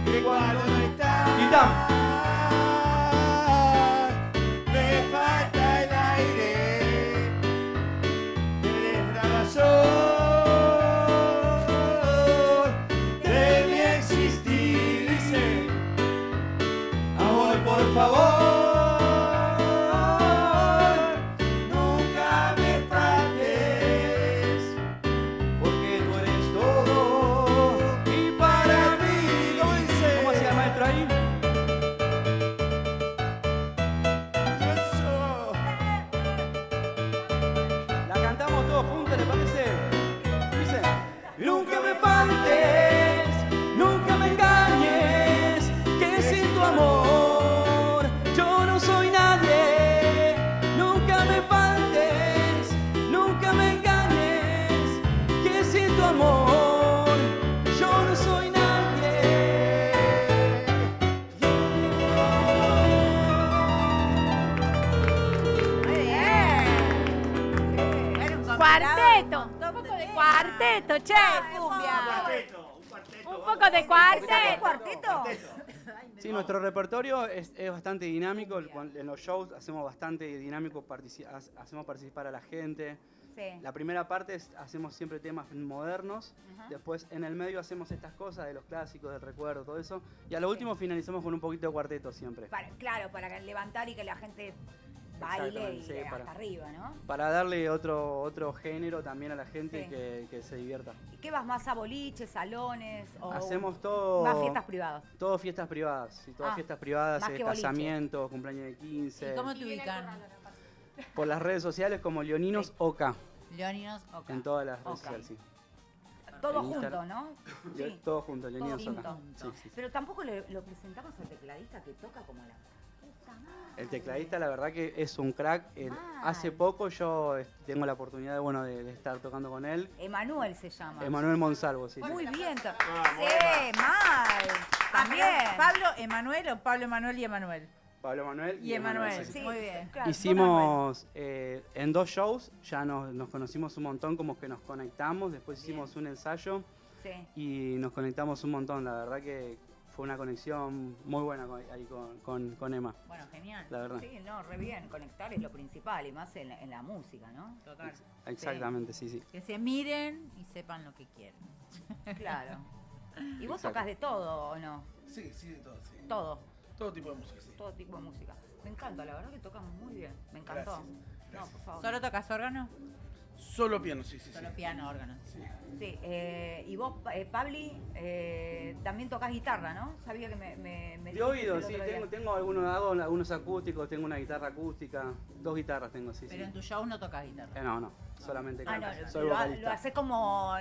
Que cuando no estás, Quita. me falta el aire, eres la razón de mi existir. Dice, amor, por favor, nunca me faltes, porque tú eres todo y para mí. ¿Cómo hacía el maestro ahí? Eso. La cantamos todos juntos, ¿le parece? Dice, nunca me faltes, nunca me engañes, que sin tu amor yo no soy nadie. Nunca me faltes, nunca me engañes, que sin tu amor yo no soy nadie. Muy bien. Cuarteto. Un poco de cuarteto, che. Un poco de cuarteto. ¿Cuarteto? Sí, nuestro repertorio es bastante dinámico. En los shows hacemos bastante dinámico, hacemos participar a la gente. Sí. La primera parte hacemos siempre temas modernos, después en el medio hacemos estas cosas de los clásicos, del recuerdo, todo eso, y a lo último finalizamos con un poquito de cuarteto siempre. Claro, para levantar y que la gente baile y Exactamente, sí, hasta arriba, ¿no? Para darle otro género también a la gente Sí. que se divierta. ¿Y qué vas más a boliches, salones? O Hacemos todo... más fiestas privadas? Todo fiestas privadas, sí, todas Ah, fiestas privadas, más que boliche. casamientos, cumpleaños de 15. ¿Y cómo te ubican? Por las redes sociales como Leoninos OK, Leoninos, ok. en todas las redes OK. sociales, sí. Todo En junto, Instagram. ¿no? Sí. Todo junto, Leoninos Todo OK. junto. Sí. Pero tampoco lo presentamos al tecladista que toca como la puta madre. El tecladista, la verdad que es un crack. Mal. Hace poco yo tengo la oportunidad de estar tocando con él. Emanuel se llama. Emanuel Monsalvo, sí. Muy bien. muy Sí, mal. También. ¿Pablo Emanuel o Pablo Emanuel y Emanuel? Pablo Emanuel Y Emanuel, sí. sí. Muy bien. claro, Hicimos en 2 shows, ya nos conocimos un montón, como que nos conectamos. Después hicimos un ensayo Sí. y nos conectamos un montón. La verdad que fue una conexión muy buena ahí con Emma, Bueno, genial. la verdad. Sí, no, re bien, conectar es lo principal, y más en la música, ¿no? Total. Exactamente, sí. Que se miren y sepan lo que quieren. Claro. ¿Y vos Exacto. tocas de todo o no? Sí, de todo, sí. Todo, Todo tipo de música, sí. todo tipo de música. Me encanta, la verdad que tocamos muy bien. Me encantó. Gracias, No, por favor. ¿Solo tocas órgano? Solo piano, sí. Solo piano, órgano. Sí, y vos, Pabli, también tocas guitarra, ¿no? Sabía que me De oído, dijiste sí, el otro día. tengo hago algunos acústicos, tengo una guitarra acústica, 2 guitarras tengo, sí. Pero en tu show no tocas guitarra. No, solamente Ah, canto, no, soy lo vocalista. haces como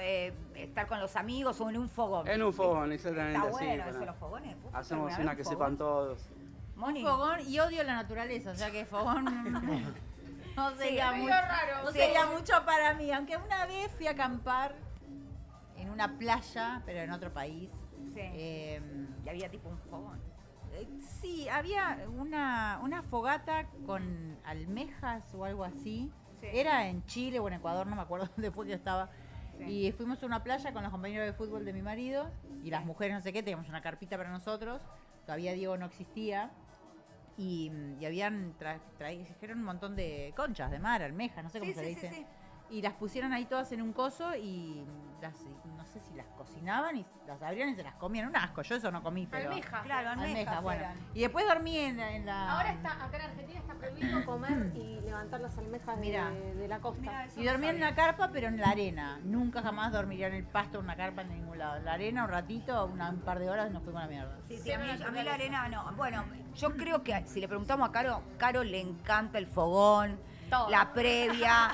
estar con los amigos o en un fogón. En un fogón, exactamente Está así. bueno para- eso, los fogones. ¿Vos fuiste Hacemos alguna vez una a un que fogón? sepan todos. Moni. Fogón y odio la naturaleza, o sea que fogón no sería, medio mucho, raro. no Sí. sería mucho para mí. Aunque una vez fui a acampar en una playa, pero en otro país. Sí. Y había tipo un fogón. Sí, había una fogata con almejas o algo así. Sí. Era en Chile o en Ecuador, no me acuerdo dónde fue que estaba. Sí. Y fuimos a una playa con los compañeros de fútbol de mi marido y las mujeres no sé qué, teníamos una carpita para nosotros. Todavía Diego no existía. Y habían trajeron un montón de conchas de mar, almejas, no sé cómo Sí, se le sí, dice. sí. Y las pusieron ahí todas en un coso y no sé si las cocinaban y las abrían y se las comían. Un asco, yo eso no comí, pero... Almeja. Claro, almejas bueno. eran. Y después dormí en la... Ahora está, acá en Argentina está prohibido comer y levantar las almejas Mirá. de la costa. Mirá, eso Y no dormí en sabía. una carpa, pero en la arena. Nunca jamás dormiría en el pasto en una carpa en ningún lado. En la arena un ratito, un par de horas y nos fuimos a la mierda. Sí, a mí la arena no. Bueno, yo creo que si le preguntamos a Caro le encanta el fogón, Todo. la previa.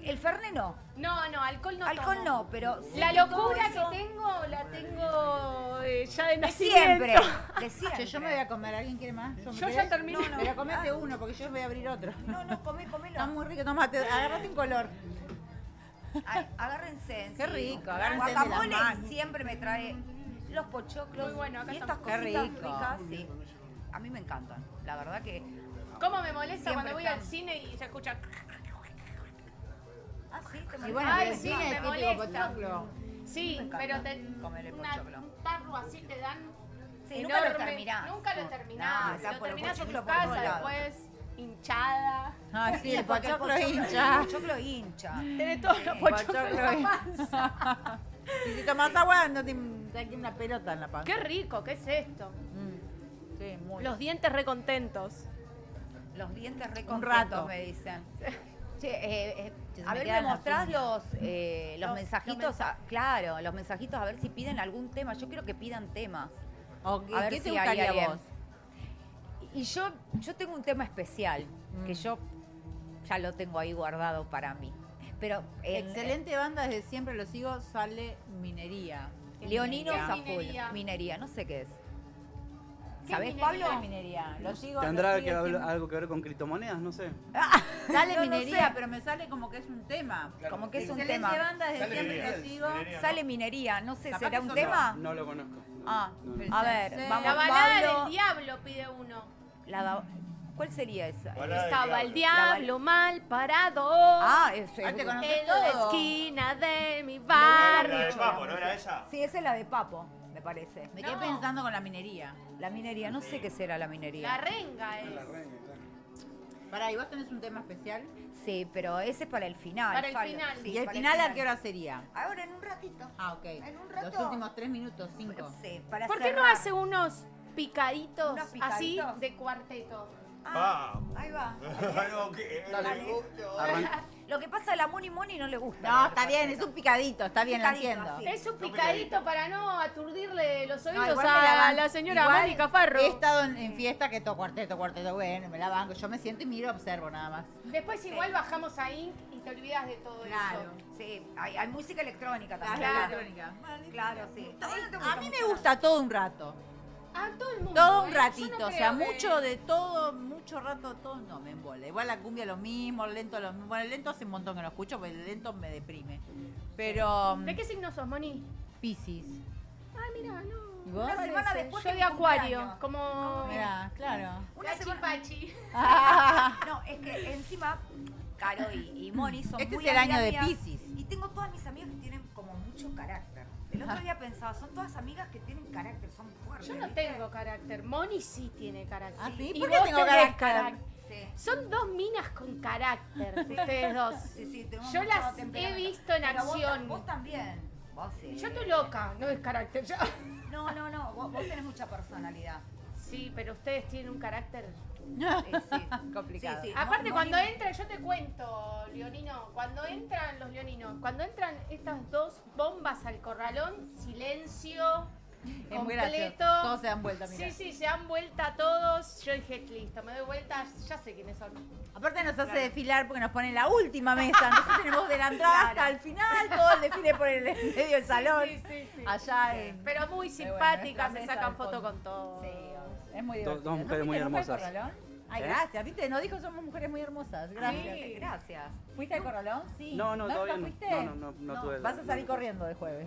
El Fernet no. No, alcohol no Alcohol tomo. no, pero La sí que todo locura eso que tengo, la tengo ya de de nacimiento. siempre. De siempre. Che, yo me voy a comer. ¿Alguien quiere más? ¿Son Yo tres? ya terminé. No, pero comete uno, porque yo voy a abrir otro. No, comelo. Está muy rico, tomate, agarrate un color. Agárrense. en Qué serio. rico, agárrense de las Guacamole manos. siempre me trae los pochoclos Muy bueno, acá y estas estamos. Qué cositas rico. ricas. Sí. A mí me encantan. La verdad que... ¿Cómo me molesta Siempre cuando voy están. al cine y se escucha? Ah, sí, te Y molesta. bueno, Ay, pero sí, el cine me es típico molesta. pochoclo. Sí, Me encanta pero te comer el un pochoclo. tarro así te dan. Sí, nunca lo enorme. terminás. Nunca lo No, terminás. acá Lo por el terminás en tu pochoclo por todos casa lados. después hinchada. Ay, sí, el porque pochoclo hincha. El pochoclo hincha. Tenés todos los Sí, pochoclos en la pochoclo panza. Y si tomas agua, no te aquí una pelota en la panza. Qué rico, ¿qué es esto? Sí, muy Los dientes recontentos. Los dientes re Un contentos, rato. me dicen. Che, Se a me ver, ¿me quedan las mostrás uñas. los mensajitos? Claro, los mensajitos, a ver si piden algún tema. Yo quiero que pidan temas. O, A ver ¿qué te si hay gustaría a alguien. vos? Y yo tengo un tema especial, que yo ya lo tengo ahí guardado para mí. Pero Excelente banda, desde siempre lo sigo, sale Minería. Leonino Minería. Zaful. Minería. Minería, no sé qué es. ¿Qué ¿Sabés, minería? Pablo? Minería, lo sigo. ¿Tendrá lo sigue siempre. algo que ver con criptomonedas? No sé. Sale No, no Minería, sé. pero me sale como que es un tema. Como que es un Excelente tema. banda, desde Sale siempre Minería, lo sigo. Minería. Sale Minería, no sé, Capaz ¿será que un son tema? No lo conozco. Ah, No. a ver, Sí. vamos, La balada Pablo. del diablo pide uno. ¿Cuál sería esa? Balada del Estaba el diablo. diablo mal parado. Ah, es, Ay, te conoces en la todo. esquina de mi La barrio. de Papo, ¿no era esa? sí, esa es la de Papo, me parece. Me quedé No. pensando con la minería. La minería, no sé qué será la minería. La renga es. Pará, ¿y vos tenés un tema especial? Sí, pero ese es para el final. Para el final. Sí, ¿Y el para final a qué hora sería? Ahora en un ratito. Ah, ok. En un Los rato. últimos 3 minutos, 5. Sí, para ¿Por qué no cerrar. hace unos picaditos, Unos así picaditos. de cuarteto? Ah, Vamos. ahí va. Algo que no le gusta. Lo que pasa a la Moni no le gusta. No, está bien, es un picadito, está bien, lo Picadito, entiendo. así. Es un picadito para no aturdirle los No, oídos igual me a banco. la señora Igual Mónica Farro. He estado en fiesta que todo cuarteto, bueno, me la banco. Yo me siento y miro, observo nada más. Después igual bajamos a Inc y te olvidas de todo Claro. eso. Sí, hay música electrónica también. Claro. Claro, sí. A mí me gusta todo un rato. A todo el mundo. Todo un ¿eh? ratito, Yo no o sea, creo que- mucho de todo, mucho rato, todo no me embole. Igual la cumbia lo mismo, el lento lo mismo. Bueno, el lento hace un montón que lo escucho, porque el lento me deprime. Pero ¿De qué signo sos, Moni? Piscis. Ah, mira, no. ¿Y vos? Una semana Parece. después Yo de de mi Acuario, cumpleaños. como... Mira, claro. Una Pachi semana. Pachi. No, es que encima, Caro y Moni son Este muy es el año amigas de mías. Piscis. Y tengo todas mis amigas que tienen como mucho carácter. El otro día pensaba, son todas amigas que tienen carácter, son fuertes. Yo no ¿viste? tengo carácter. Moni sí tiene carácter. ¿Ah, sí? Y ¿Por qué vos tengo tenés carácter? Sí. Son dos minas con carácter, ustedes dos. Sí, tenemos Yo mucho las he temperamento. visto en Pero acción. Vos también. Vos sí. Yo estoy loca, no es carácter. Yo... No, vos tenés mucha personalidad. Sí, pero ustedes tienen un carácter. Sí. Complicado. Sí, sí. Aparte, Moni- cuando entran, yo te cuento, Leonino, cuando entran los leoninos, cuando entran estas dos bombas al corralón, silencio Es muy gracioso. completo. Todos se dan vuelta, mirá. Sí, se dan vuelta todos. Yo dije, listo, me doy vuelta, ya sé quiénes son. Aparte nos hace desfilar porque nos pone en la última mesa. Nosotros tenemos de la entrada hasta el final, todo el desfile por el medio del salón. Sí. Allá en... Pero muy Pero bueno, simpáticas, nuestra se mesa sacan del foto fondo. con todos. Sí, es muy Dos divertido. mujeres muy ¿No fuiste nunca al hermosas. corralón? Ay, ¿Eh? gracias. ¿Viste? Nos dijo somos mujeres muy hermosas. Gracias. Sí, gracias. ¿Fuiste al corralón? Sí. No, ¿Nunca todavía no. fuiste? No tuve Vas a la- salir corriendo de jueves.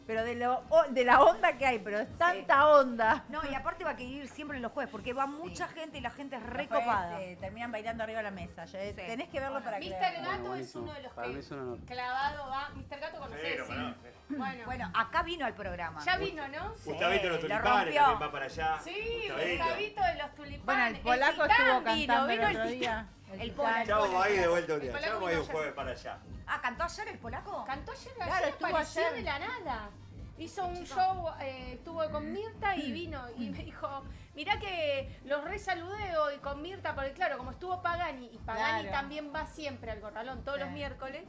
Pero de la onda que hay, pero es tanta onda. No, y aparte va a querer ir siempre los jueves, porque va mucha gente y la gente es Después, recopada. terminan bailando arriba de la mesa. Tenés que verlo para Mr. creerlo. Gato es buenísimo. uno de los Para mí que es un honor. clavado va. Mr. Gato conocés, Cero, sí. pará. Bueno, Bueno, acá vino al programa. ya vino, ¿no? Gustavito de los lo tulipanes rompió. también va para allá. Sí, Gustavito. Gustavito de los tulipanes. Bueno, el polaco titán estuvo vino, cantando el vino otro el día. El titán. Pola. Ya vamos ahí de vuelta un día. El Ya polaco vamos ahí un vino jueves para allá. Ah, ¿cantó ayer el polaco? Cantó ayer, Claro, ayer estuvo apareció ayer. de la nada. Hizo un show, estuvo con Mirta y vino y me dijo, mirá que los resaludé hoy con Mirta, porque claro, como estuvo Pagani, y Pagani Claro. también va siempre al corralón todos los Sí. miércoles,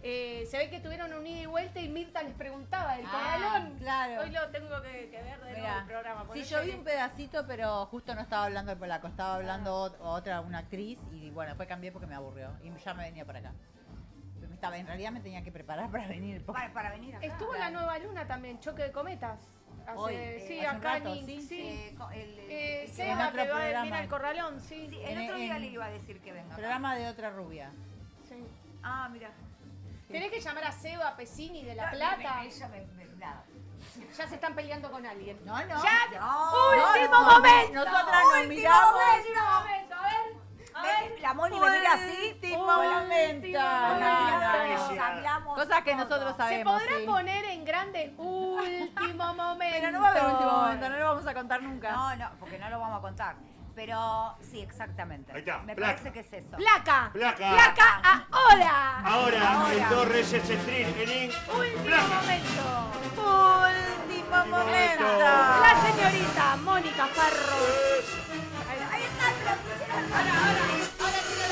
se ve que tuvieron un ida y vuelta y Mirta les preguntaba del Ah, corralón. claro. Hoy lo tengo que ver de nuevo Mirá. el programa. porque Sí, no yo vi llegué. un pedacito, pero justo no estaba hablando del polaco, estaba hablando una actriz y bueno, después cambié porque me aburrió y ya me venía para acá. En realidad me tenía que preparar para venir. porque- Para venir acá. Estuvo en la Nueva Luna también, Choque de Cometas. Hoy, Sí, hace un acá rato, en sí. sí. En Seba, otro que va programa. viene al corralón, sí. Sí, el otro día en- le iba a decir que venga. acá. Programa de otra rubia. Sí. Ah, mira. Tenés que llamar a Seba Pesini de La No, Plata. ella nada. Ya se están peleando con alguien. No, no. ¡Ya! No, ¡Último momento! Nosotras nos Último miramos. ¡Último momento! A ver. La Moni me mira así. Último Último momento. momento. Nos hablamos Cosas que todo. nosotros ¿Se sabemos. podrá sí. poner en grande último momento? Pero no va a haber último momento, no lo vamos a contar nunca. No, porque no lo vamos a contar. Pero sí, exactamente. Ahí está, Me placa. parece que es eso. ¡Placa! Placa. ¡Placa ahora! Ahora, en Dos Reyes Street, en ¡Último Placa. momento! Último momento. momento. La señorita Mónica Farro. Ahí está, ahora tiene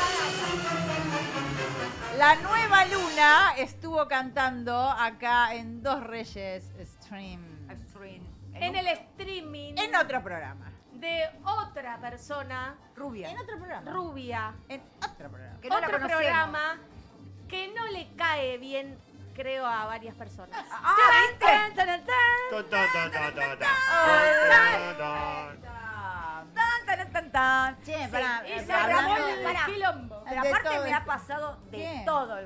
La Nueva Luna estuvo cantando acá en Dos Reyes Stream. la Extreme. En el streaming En otro programa. de otra persona Rubia. En otro programa. rubia. En otro programa. Que no la Otro conocemos. programa que no le cae bien, creo, a varias personas. Ah, ¿viste? Tan, tan, tan, tan. Ton, ton, ton, ton, ton, ton. Ay. Ton, ton. Tan. Che, Sí, pará, Y se hablando armó de- el quilombo. Pero De aparte todo me ha esto. pasado de ¿Qué? todo.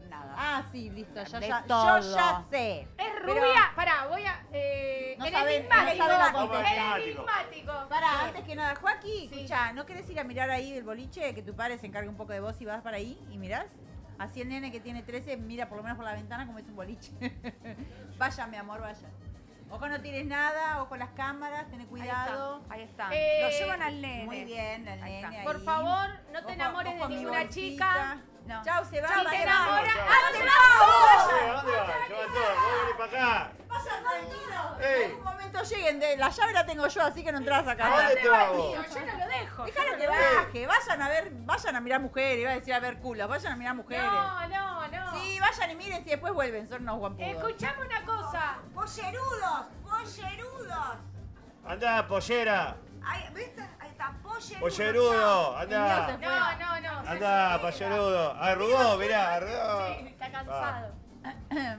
Nada. Ah, sí, listo. Yo De ya, todo. yo ya sé. Es Pero- rubia. Pará, voy a. No en sabe- enigmático. no sabe la contestar. Enigmático. Pará, antes que nada, Joaquín, Sí. escuchá, ¿no querés ir a mirar ahí el boliche? Que tu padre se encargue un poco de vos y vas para ahí y mirás. Así el nene que tiene 13 mira por lo menos por la ventana como es un boliche. Vaya, mi amor, vaya. Ojo, no tires nada, ojo las cámaras, ten cuidado. Ahí está. Eh, Lo llevan al nene. Muy bien, el Ahí está. nene ahí. Por favor, no te Ojo- enamores ojo de mi ninguna bolsita. chica. No. Chau, se va. Si te se va. enamoras, chao. ¡ah, se va! ¿A dónde va? Llevan todo. ¿Vos venís para acá? En Ey. algún momento lleguen, la llave la tengo yo, así que no entras ¿A acá. dónde te vas Mío, vos? yo no lo dejo. Déjalo yo que no lo dejo. baje, vayan a mirar mujeres, iba a decir a ver culos, vayan a mirar mujeres. No, no, no. Sí, vayan y miren si después vuelven, son unos guampudos. Escuchame una cosa. ¡Pollerudos! ¡Pollerudos! Andá, pollera. Ahí, ¿viste? Ahí está, pollerudos. Pollerudo. El mío Andá. se fue. No. Andá, pollerudo. Arrugó, mirá, arrugó. Sí, está cansado.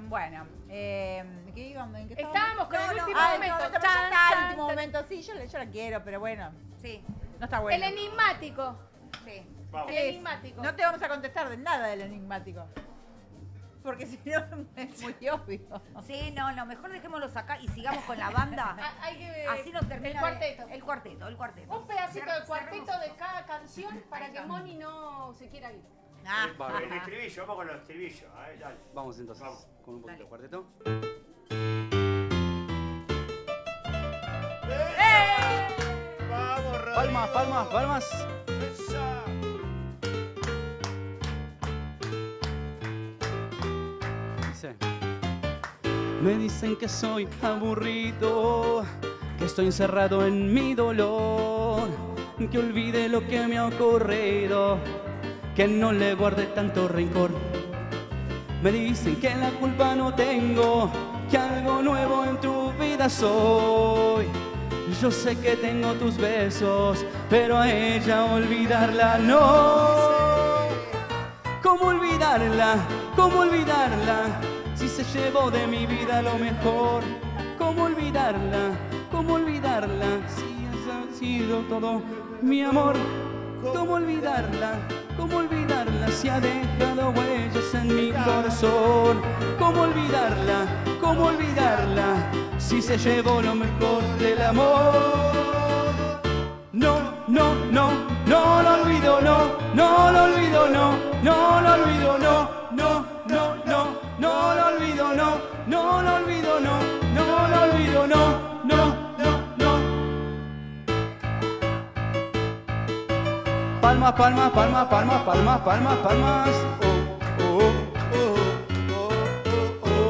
Bueno, ¿qué íbamos? ¿En qué Estábamos con el último Ah, momento. no, ya Chan, está, el chan, último chan. momento. Sí, yo la quiero, pero bueno, Sí, no está bueno. El enigmático. sí. Vamos. El enigmático. No te vamos a contestar de nada del enigmático. Porque si no es muy obvio. Sí, no, mejor dejémoslos acá y sigamos con la banda. Ah, hay que Así nos termina. el cuarteto. El cuarteto. Un pedacito Cerremos del cuarteto acá. de cada canción para Ahí que está. Moni no se quiera ir. Ah, Bárbaro. El estribillo, vamos con los estribillos. Dale. Vamos entonces, Vamos. con un poquito de cuarteto. ¡Vamos, Rodrigo! Palmas, palmas, palmas. ¡Esa! Dice. Me dicen que soy aburrido, que estoy encerrado en mi dolor, que olvide lo que me ha ocurrido, que no le guarde tanto rencor. Me dicen que la culpa no tengo, que algo nuevo en tu vida soy. Yo sé que tengo tus besos, pero a ella olvidarla no. ¿Cómo olvidarla? ¿Cómo olvidarla? Si se llevó de mi vida lo mejor. ¿Cómo olvidarla? ¿Cómo olvidarla? Si ha sido todo mi amor. ¿Cómo olvidarla? ¿Cómo olvidarla? Si ha dejado huellas en mi corazón. ¿Cómo olvidarla? ¿Cómo olvidarla? Si se llevó lo mejor del amor. No, no, no, no lo olvido, no, no lo olvido, no, no lo olvido, no, no, no, no, no lo olvido, no, no lo olvido, no, no lo olvido, no, no, no, no. Palmas, palmas, palmas, palmas, palmas, palmas, palmas. Oh, oh, oh,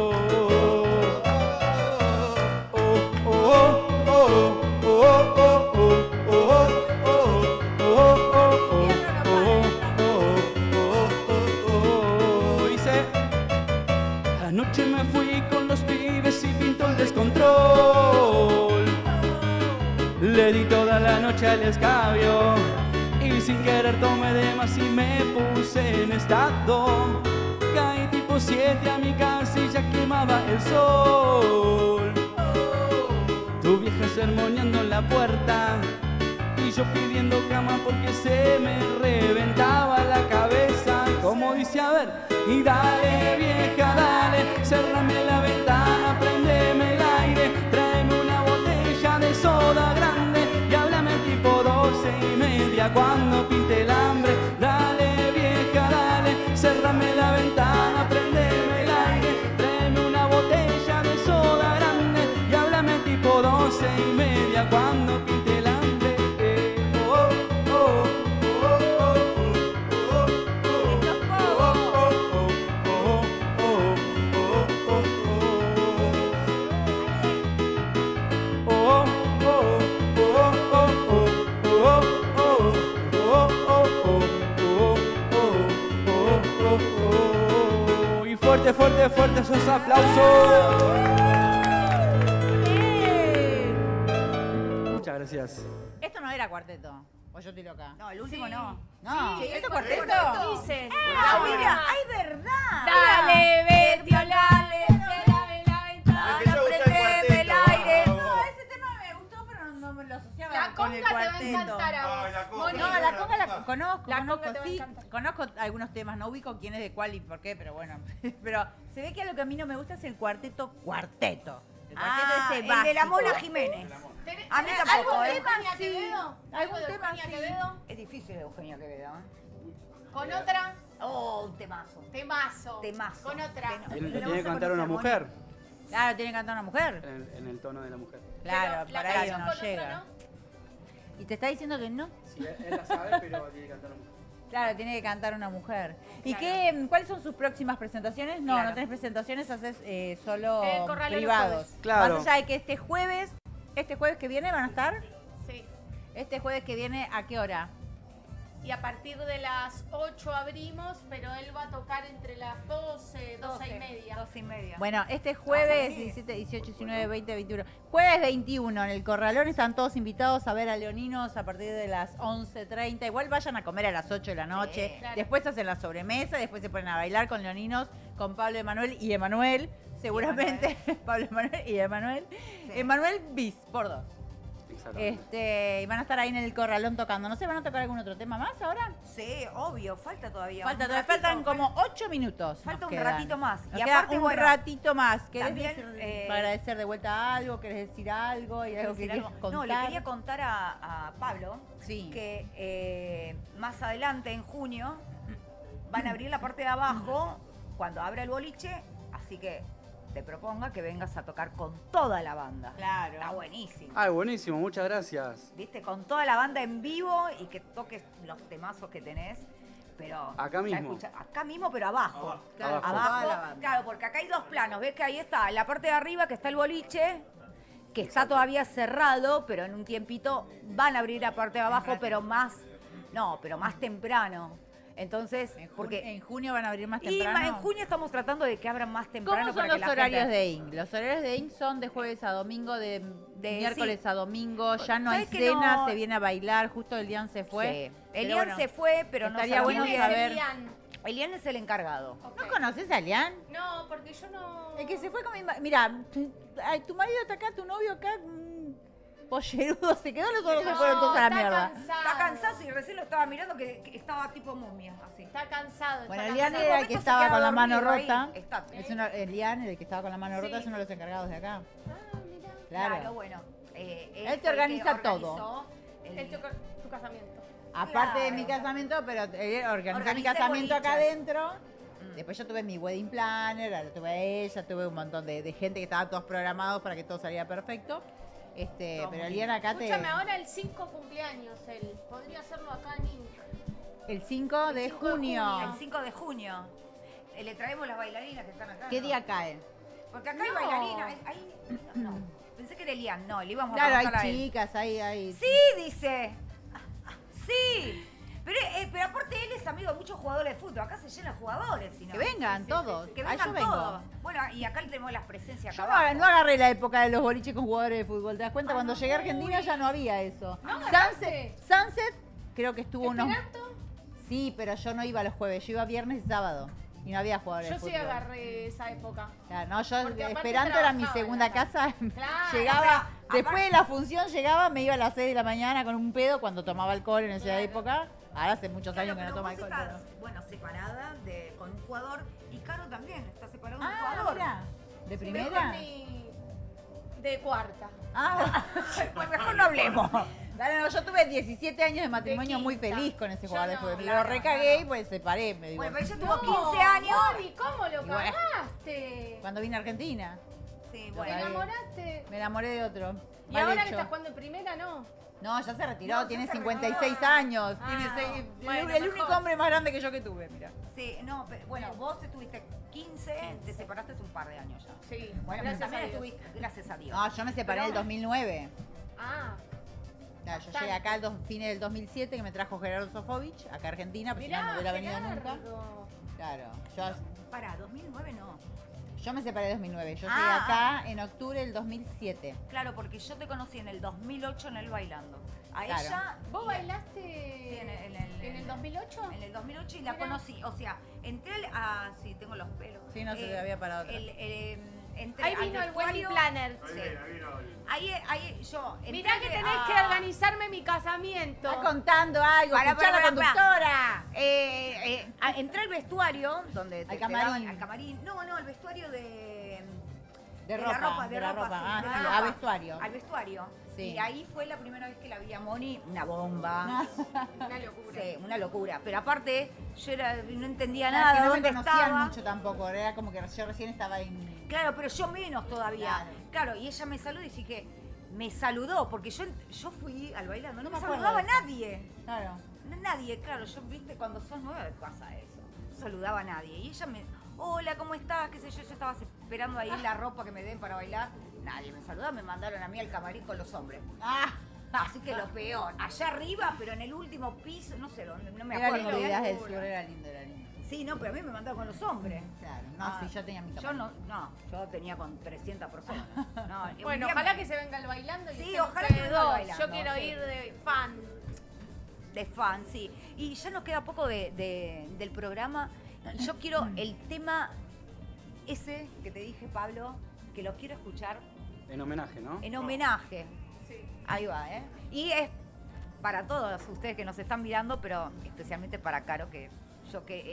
oh, oh, oh, oh, oh, oh, Dice, anoche me fui con los pibes y pintó el descontrol. Le di toda la noche al escabio y sin querer tomé de más y me puse en estado. Caí tipo 7 a mi casa y ya quemaba el sol. Tu vieja sermoneando en la puerta y yo pidiendo cama porque se me reventaba la cabeza. Como dice, a ver, y dale vieja, dale, cerrame la ventana, prendeme el aire, tráeme una botella de soda grande y háblame tipo 12:30 cuando pinte el hambre. Dale vieja, dale, cerrame la ventana, prendeme el aire, tráeme una botella de soda grande y háblame tipo 12:30 cuando pinte el hambre. Y fuerte, fuerte, fuerte esos aplausos. Muchas gracias. Esto no era cuarteto. O yo estoy loca. No, el último no. No, Sí, ¿esto es cuarteto. cuarteto? Dice. Ah, mira, ay, verdad. Dale, Betty, dale, cerrame la ventana, Me empezó a gustar el prendeme el cuarteto, aire. vamos. No, ese tema me gustó, pero no me lo asociaba La con el conga te va a cuarteto. encantar a vos. Ay, la conga. Moni. No, la conga la conozco, La conozco, conga te va a sí, encantar. conozco algunos temas, no ubico quién es de cuál y por qué, pero bueno. Pero se ve que lo que a mí no me gusta es el cuarteto. El cuarteto ese El básico. de la Mona Jiménez. ¿Tenés- A mí tenés tampoco, algún ¿eh? tema, Eugenia Sí. Quevedo? Algún ¿Algo de tema, Eugenia sí. Quevedo? Es difícil de Eugenia Quevedo, ¿eh? Con otra, Oh, un temazo. temazo. Temazo. Con otra. Que Le lo tiene vas que a cantar a una conocer, mujer Claro, tiene que cantar una mujer. en el tono de la mujer. Claro, Pero la para ahí canción no con otra, llega. ¿no? Y te está diciendo que no. Sí, él la sabe, pero tiene que cantar una mujer. Claro, tiene que cantar una mujer. ¿Y Claro. cuáles son sus próximas presentaciones? No, Claro. no tenés presentaciones, haces solo Corralón los privados. jueves. Claro. Más allá de que este jueves que viene van a estar. Sí. Este jueves que viene, ¿a qué hora? Y a partir de las 8 abrimos, pero él va a tocar entre las 12, 12 y media. 12:30. Bueno, este jueves, sí. 17, 18, 19, 20, 21. Jueves 21 en el Corralón están todos invitados a ver a Leoninos a partir de las 11:30. Igual vayan a comer a las 8 de la noche. Sí, claro. Después hacen la sobremesa, después se ponen a bailar con Leoninos, con Pablo Emanuel y Emanuel. Seguramente Pablo Emanuel y Emanuel. Emanuel bis, por dos. Exactamente. Y van a estar ahí en el Corralón tocando. No sé, ¿van a tocar algún otro tema más ahora? Sí, obvio, falta todavía. Falta, un todavía ratito. faltan como 8 minutos. Falta nos un quedan. ratito más. Nos Y queda aparte, un bueno, ratito más. ¿Querés también, decir, para agradecer de vuelta algo? ¿Querés decir algo? ¿Hay algo que decir quieras algo. contar? No, le quería contar a Pablo Sí. que más adelante, en junio, van a abrir la parte de abajo cuando abra el boliche, así que te proponga que vengas a tocar con toda la banda. Claro. Está buenísimo. Ay, buenísimo, muchas gracias. ¿Viste? Con toda la banda en vivo y que toques los temazos que tenés. Pero Acá ya mismo. acá mismo, pero abajo. Claro, Abajo. toda la banda. Claro, porque acá hay dos planos. ¿Ves que ahí está? En la parte de arriba que está el boliche, que está todavía cerrado, pero en un tiempito van a abrir la parte de abajo, pero más temprano. Entonces, porque En junio van a abrir más y temprano. en junio estamos tratando de que abran más temprano. ¿Cómo son para que los la horarios gente- de INC? Los horarios de INC son de jueves a domingo, de miércoles sí. a domingo, ya no hay ¿Sabes que cena, no? se viene a bailar, justo Elian se fue. Sí. Pero Elian bueno, se fue, pero no estaría sabemos bueno ¿Quién bien. es saber. Elian? Elian es el encargado. Ok. ¿No conoces a Elian? No, porque yo no... El que se fue con mi Mira, tu marido está acá, tu novio acá, pollerudo, se quedó, los otros se No, fueron todos a la está mierda. cansado. Está cansado y recién lo estaba mirando que estaba tipo momia, así. Está cansado. Bueno, está Elian cansado. era el momento que se estaba queda con la mano dormido ahí. rota. Está. Es Elian, el que estaba con la mano rota, Sí. es uno de los encargados de acá. Ah, mira. Claro. Bueno. Él te fue el que organiza todo. organizó el- El tu casamiento. Aparte de Claro. mi casamiento, pero él organizó mi Organiza el casamiento acá boliche. adentro. Después yo tuve mi wedding planner, ahora tuve a ella, tuve un montón de gente que estaba todos programados para que todo saliera perfecto. Pero muy Elian acá te... Escúchame, ahora el 5 cumpleaños él. Podría hacerlo acá en INC. El 5 de 5 de junio. El 5 de junio. Le traemos las bailarinas que están acá. ¿Qué ¿no? día cae? Porque acá hay No. bailarinas. No. Pensé que era Elian. No, le íbamos Claro, a hay preguntar a él. chicas, hay... Sí, dice. Sí. Pero aparte él es amigo de muchos jugadores de fútbol. Acá se llenan jugadores. Si no. Que vengan todos. Que Ah, vengan yo vengo. todos. Bueno, y acá tenemos las presencias Yo acá no, abajo. no agarré la época de los boliches con jugadores de fútbol. ¿Te das cuenta? Cuando no. llegué a Argentina ya no había eso. ¿No agarraste? Sunset creo que estuvo unos... ¿Esperanto? Sí, pero yo no iba los jueves, yo iba viernes y sábado. Y no había jugadores Yo de sí fútbol. agarré esa época. Claro, no, yo Porque aparte Esperanto era mi trabajaba en segunda la casa. casa. Claro, Llegaba, pero después de la función llegaba, me iba a las 6 de la mañana con un pedo cuando tomaba alcohol en esa Claro. época. Ahora hace muchos años que Claro, no toma pero alcohol. vos estás, bueno, separada con un jugador. Y Caro también está separado pero- de un Ah, jugador. mira. ¿De Sí, primera? mejor de cuarta. Ah, Pues mejor no hablemos. Dale, no, yo tuve 17 años de matrimonio De muy quinta. feliz con ese Yo jugador de no, fútbol. Me claro, lo recagué no. y pues separé, me digo. Bueno, pero ella No, tuvo 15 años. Moni, ¿cómo lo Y bueno. cagaste? Cuando vine a Argentina, Sí, ¿Te bueno. enamoraste? me enamoré de otro. ¿Y Mal ahora que hecho. estás jugando en primera, no? No, ya se retiró, No, tiene ya se 56 retiró. años. Ah, Tiene bueno, el mejor. único hombre más grande que yo que tuve, mira. Sí, no, pero bueno, vos tuviste 15, te separaste hace un par de años ya. Sí, Bueno, pero gracias a también Dios. estuviste, gracias a Dios. No, yo me separé en el Pero- 2009. Ah, Claro, yo Bastante. llegué acá al fines del 2007 que me trajo Gerardo Sofovich, acá a Argentina, porque si no, no mirá, hubiera venido Gerardo. nunca. Claro, Para, 2009 no. yo me separé en 2009. Yo Ah, llegué acá en octubre del 2007. Claro, porque yo te conocí en el 2008 en el Bailando. A Claro. ella... ¿Vos y- bailaste Sí, en el 2008? En el 2008 y la Mirá. conocí. O sea, entré sí, tengo los pelos. Sí, no se te había parado otra. Entré Ahí al vino el wedding vestuario. planner. Sí. Ahí yo entré Mirá que tenés a- que organizarme mi casamiento. Está contando algo, Para, escuchá a la para. conductora. Entré al vestuario donde te camarín. daban- al camarín. No, el vestuario de De la ropa, ropa, de la ropa. sí, Ah, de sí, la a ropa. vestuario. Al vestuario. Sí. Y ahí fue la primera vez que la vi a Moni, una bomba. Una locura. Sí, una locura. Pero aparte, yo no entendía Nada, nada que de no me dónde conocían estaba. mucho tampoco, era como que yo recién estaba en... Claro, pero yo menos todavía. Claro. Claro, y ella me saludó y dice que me saludó, porque yo fui al bailando, no No me me acuerdo saludaba de eso. nadie. Claro. Nadie, claro, yo viste cuando sos nueva pasa eso. No saludaba a nadie. Y ella me, hola, ¿cómo estás? Qué sé yo estaba esperando ahí la ropa que me den para bailar. Nadie me saludaba, me mandaron a mí al camarín con los hombres. Ah, Así que lo peor, allá arriba, pero en el último piso, no sé dónde, no me era acuerdo lindo, bien. Días del Sur, era lindo, era lindo. Sí, no, pero a mí me mandaron con los hombres. Claro, no, Ah, sí, yo tenía mi Yo camarín. yo tenía con 300 personas. No, un Bueno, día ojalá me- que se venga el bailando. Y Sí, estén ojalá ustedes que venga el dos. bailando, Yo quiero sí. ir de fan. De fan, sí. Y ya nos queda poco del programa. Y yo quiero el tema ese que te dije, Pablo, que lo quiero escuchar En homenaje, ¿no? en homenaje. Sí. Ahí va, ¿eh? Y es para todos ustedes que nos están mirando, pero especialmente para Caro, que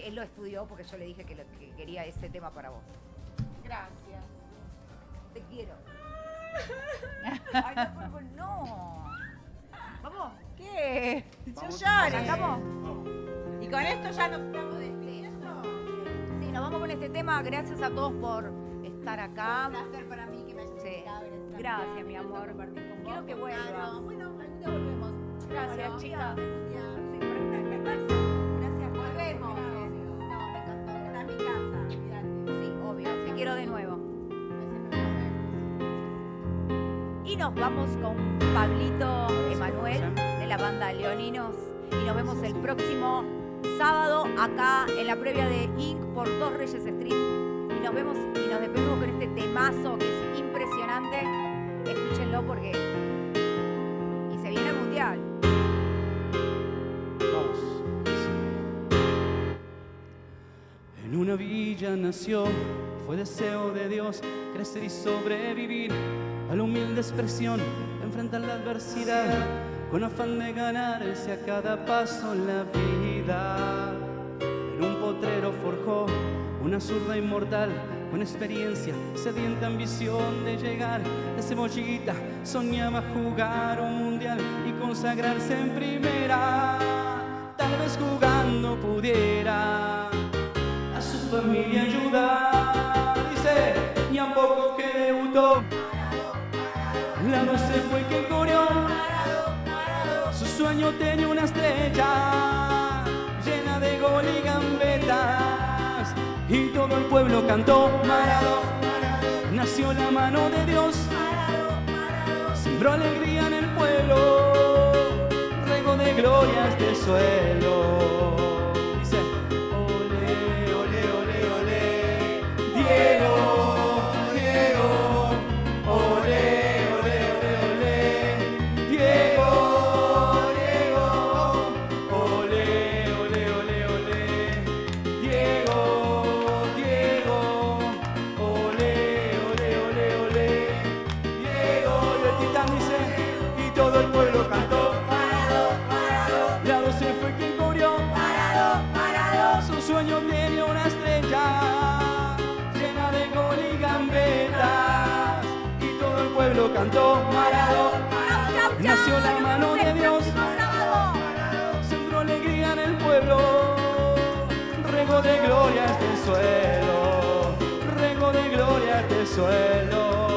él lo estudió porque yo le dije que quería ese tema para vos. Gracias. Te quiero. Ay, no, por favor, no. Vamos. ¿Qué? Yo Vamos, lloro. ¿Sacamos? Y con esto ya nos estamos despidiendo. Y nos vamos con este tema. Gracias a todos por estar acá. Un placer para mí que me hayas Sí. invitado en esta Gracias, noche, mi amor. compartir con Quiero vos. que vuelvas. Claro. Bueno, algún día volvemos. Gracias, Bueno, chica. algún día. Sí, por una vez. Gracias, volvemos. No, me encantó. Esta es mi casa. Mirate. Sí, obvio. Te quiero de nuevo. Gracias, nos vemos. Y nos vamos con Pablito Emanuel de la banda Leoninos. Y nos vemos el próximo sábado acá en la previa de Inc. por Dos Reyes Stream. Y nos vemos y nos despedimos con este temazo que es impresionante. Escúchenlo porque. Y se viene el mundial. Vamos. En una villa nació, fue deseo de Dios crecer y sobrevivir a la humilde expresión, enfrentar la adversidad con afán de ganarse a cada paso la vida. En un potrero forjó una zurda inmortal con experiencia, sedienta ambición de llegar. De cebollita soñaba jugar un mundial y consagrarse en primera. Tal vez jugando pudiera a su familia ayudar. Dice, y a poco que debutó, la 12 fue quien corrió. Su sueño tenía una estrella llena de gol y gambetas, y todo el pueblo cantó Maradona. Nació la mano de Dios, sembró alegría en el pueblo, regó de gloria este suelo. Dice, ole, ole, ole, ole, Diego, Diego, ole, ole, ole, ole, Diego, Diego, ole, ole, ole, ole, Diego, Diego, ole, ole, ole, ole, Diego. Y el titán dice, y todo el pueblo cantó. La 12 fue quien corrió. Su sueño tenía una estrella llena de gol y gambetas, y todo el pueblo cantó Maradona. Nació la mano de Dios, sembró alegría en el pueblo, regó de gloria este suelo, regó de gloria este suelo.